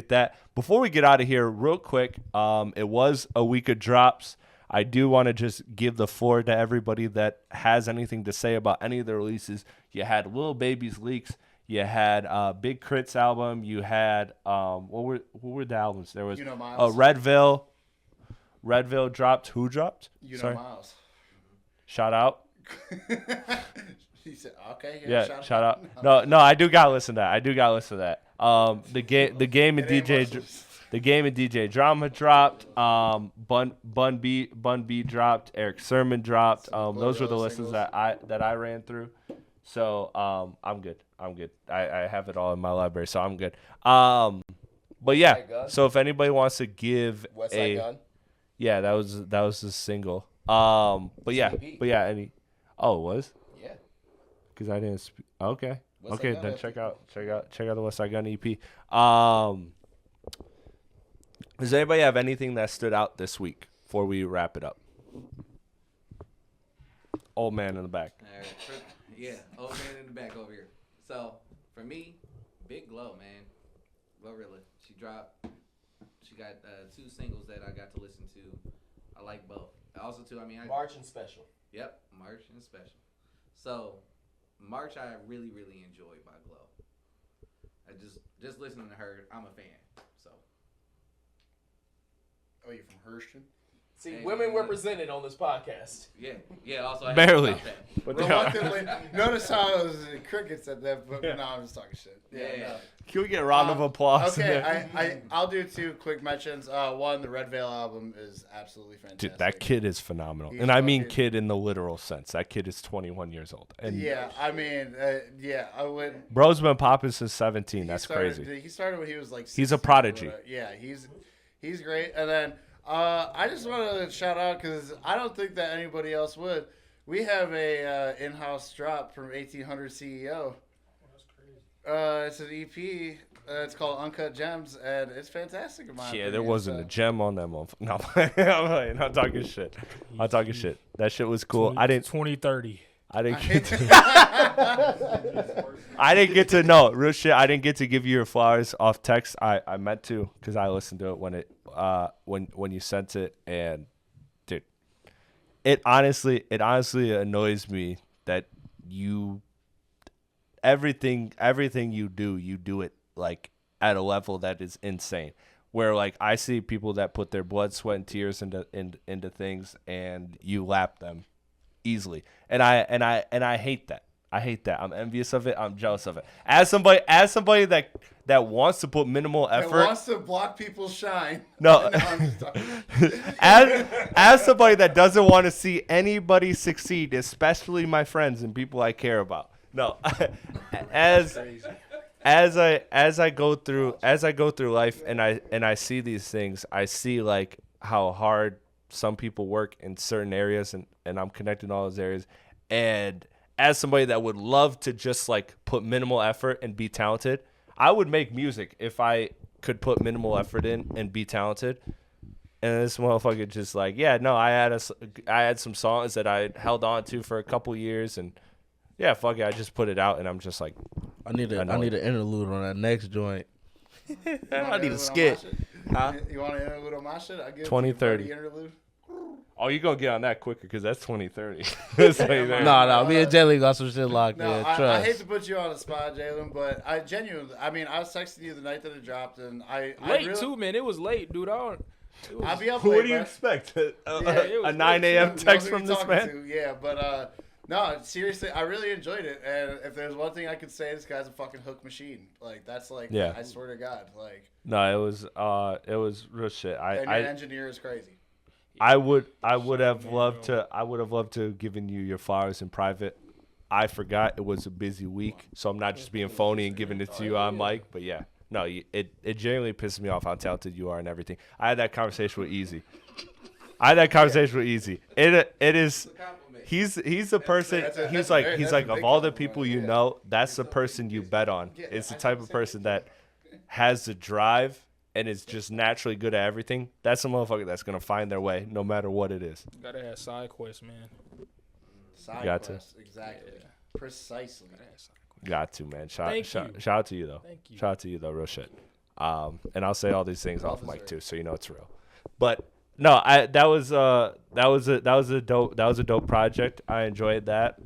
that. Before we get out of here, real quick, it was a week of drops. I do want to just give the floor to everybody that has anything to say about any of the releases. You had Lil Baby's leaks. You had Big KRIT's album. You had what were the albums? There was Redveil. Redveil dropped. Who dropped? Sorry. Miles. Shout out. He said, "Okay, yeah, shout out." No, I do gotta listen to that. The game and DJ Drama dropped. Bun B dropped. Eric Sermon dropped. Those were the listens that I ran through. So I'm good. I have it all in my library, so I'm good. But yeah, so if anybody wants to give Westside Gunn. Yeah, that was the single. But yeah, any. Oh, it was? Yeah. Because I didn't. Okay. Westside Okay, Gunn then EP. check out the Westside Gunn EP. Does anybody have anything that stood out this week before we wrap it up? Old man in the back. All right. Yeah, old man in the back over here. So for me, Big Glow, man, Glorilla. She got 2 singles that I got to listen to. I like both. Also, too, March and Special. Yep, March and Special. So, March I really, really enjoyed by Glow. I just listening to her, I'm a fan. So. Oh, you from Hurston? See, women represented on this podcast. Yeah. Also, I barely. But reluctantly, notice how it was crickets at that. But no, I'm just talking shit. Yeah. Can we get a round of applause? Okay, I'll do 2 quick mentions. One, the Redveil album is absolutely fantastic. Dude, that kid is phenomenal, He's and I mean fucking- kid in the literal sense. That kid is 21 years old, and I would. bro's been popping since 17. That's crazy. He started when he was like. He's a 16 prodigy. or whatever. Yeah, he's great. And then I just want to shout out because I don't think that anybody else would. We have a in-house drop from 1800 CEO. It's an EP. It's called Uncut Gems, and it's fantastic in my opinion. Yeah, there wasn't a gem on that motherfucker. No, I'm not talking shit. I'm talking shit. That shit was cool. 2030. I didn't get to know real shit. I didn't get to give you your flowers off text. I meant to because I listened to it when you sent it, and dude, it honestly annoys me that everything you do it like at a level that is insane. Where like I see people that put their blood, sweat, and tears into things, and you lap them easily, and I hate that. I hate that. I'm envious of it. I'm jealous of it. As somebody that wants to put minimal effort, wants to block people's shine. No, I'm just talking. as somebody that doesn't want to see anybody succeed, especially my friends and people I care about. No, as I go through life and I see these things, I see like how hard some people work in certain areas, and I'm connected in all those areas. And as somebody that would love to just like put minimal effort and be talented, I would make music if I could put minimal effort in and be talented. And this motherfucker just like, yeah, no, I had some songs that I held on to for a couple years, and yeah, fuck it, I just put it out, and I'm just like, I need an interlude on that next joint. I need a skit. Huh? You want an interlude on my shit? I give 2030 you interlude. Oh, you gonna get on that quicker because that's 2030. No, me and Jalen got some shit locked in. I hate to put you on the spot, Jalen, but I was texting you the night that it dropped, and too, man. It was late, dude. I'll be up what late, do you bro. expect? A 9 a.m. text from this man? Yeah, but no, seriously, I really enjoyed it. And if there's one thing I could say, this guy's a fucking hook machine. Like that's like, yeah. I swear to God, like. No, it was real shit. And your engineer is crazy. I would have loved to given you your flowers in private. I forgot it was a busy week, so I'm not just being phony and giving it to you on mic. But yeah, no, it genuinely pisses me off how talented you are and everything. I had that conversation with Easy. It is. He's the person. He's like of all the people you know, that's the person you bet on. It's the type of person that has the drive and is just naturally good at everything. That's a motherfucker that's gonna find their way no matter what it is. Gotta have side quests, man. Side quests, exactly. Yeah. Precisely. Got to, man. Shout out to you though. Thank you. Shout out to you though, real shit. And I'll say all these things off mic too, so you know it's real. But no, that was a dope project. I enjoyed that.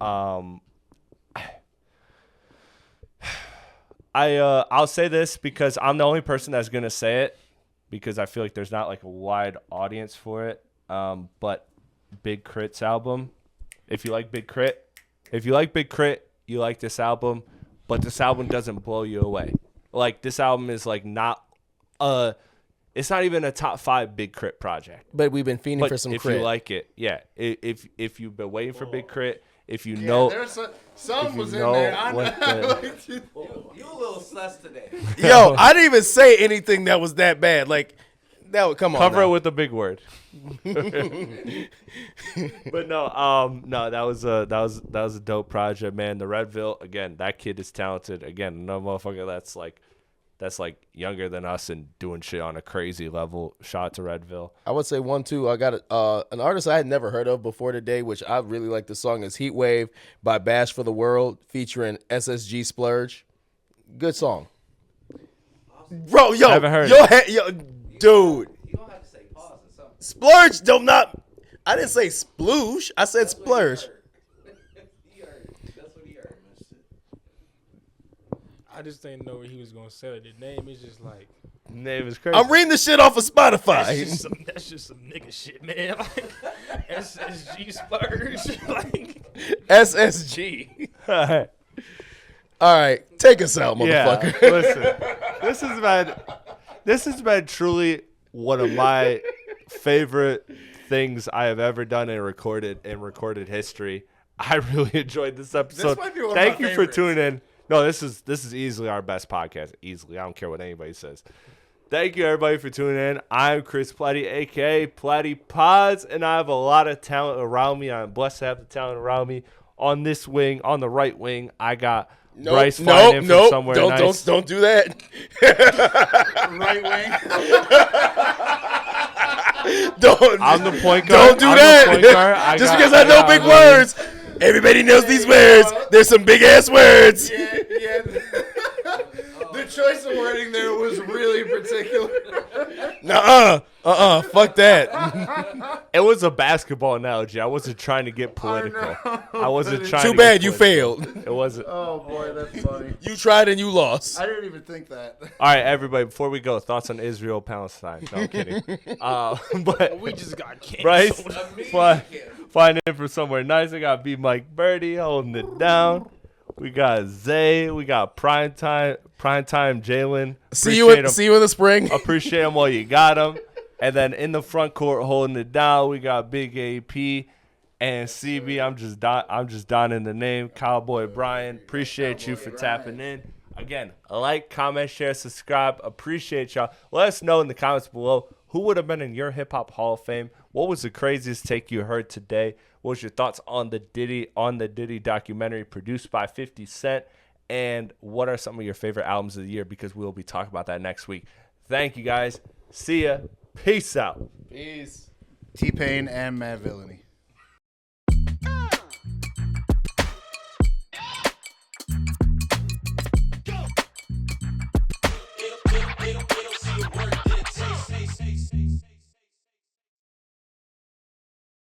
I'll say this because I'm the only person that's gonna say it because I feel like there's not like a wide audience for it. But Big KRIT's album, if you like Big KRIT, you like this album, but this album doesn't blow you away. Like this album is like not it's not even a top 5 Big KRIT project. But we've been fiending for some if KRIT. you like it, yeah. If you've been waiting for Big KRIT If you know, some was in there. I know. You a little sus today. Yo, I didn't even say anything that was that bad. Like, come on. Cover now. it with a big word. But no, that was a dope project, man. The Redveil, again, that kid is talented. Again, another motherfucker that's like younger than us and doing shit on a crazy level. Shout out to Redveil. I would say 1, 2. I got an artist I had never heard of before today, which I really like. The song is Heat Wave by Bash for the World featuring SSG Splurge. Good song. Bro, yo, haven't heard yo, dude. You don't have to say pause or something. Splurge, don't not. I didn't say sploosh. I said splurge. He heard. That's what he heard. I just didn't know what he was gonna say. The name is just like Name is crazy. I'm reading the shit off of Spotify. that's just some nigga shit, man. Like SSG splurge, like SSG. All right, take us out, motherfucker. Yeah, listen, this has been truly one of my favorite things I have ever done in recorded history. I really enjoyed this episode. might be one of Thank my you for favorites. tuning in. No, this is easily our best podcast. Easily. I don't care what anybody says. Thank you, everybody, for tuning in. I'm Chris Platte, a.k.a. Platte Pods, and I have a lot of talent around me. I'm blessed to have the talent around me. On this wing, on the right wing, I got Bryce flying in from somewhere nice. Don't do that. Right wing. I'm the point guard. Don't do I'm that. the point guard. Just because I know big words. Everybody knows these words. There's some big ass words. Yeah. The choice of wording there was really particular. Fuck that. It was a basketball analogy. I wasn't trying to get political. I wasn't trying. Too to bad get you political. failed. It wasn't. Oh boy, that's funny. You tried and you lost. I didn't even think that. All right, everybody. Before we go, thoughts on Israel Palestine? No, I'm kidding. But we just got canceled. Bryce, find it from somewhere nice. I got B Mike Birdie holding it down. We got Zay. We got Primetime Jalen. See you in the spring. Appreciate him while you got him. And then in the front court holding it down, we got Big AP and CB. I'm just donning the name. Cowboy Brian. Appreciate you for tapping in. Again, like, comment, share, subscribe. Appreciate y'all. Let us know in the comments below who would have been in your Hip Hop Hall of Fame. What was the craziest take you heard today? What was your thoughts on the Diddy documentary produced by 50 Cent? And what are some of your favorite albums of the year? Because we'll be talking about that next week. Thank you, guys. See ya. Peace out. Peace. T-Pain and Mad Villainy.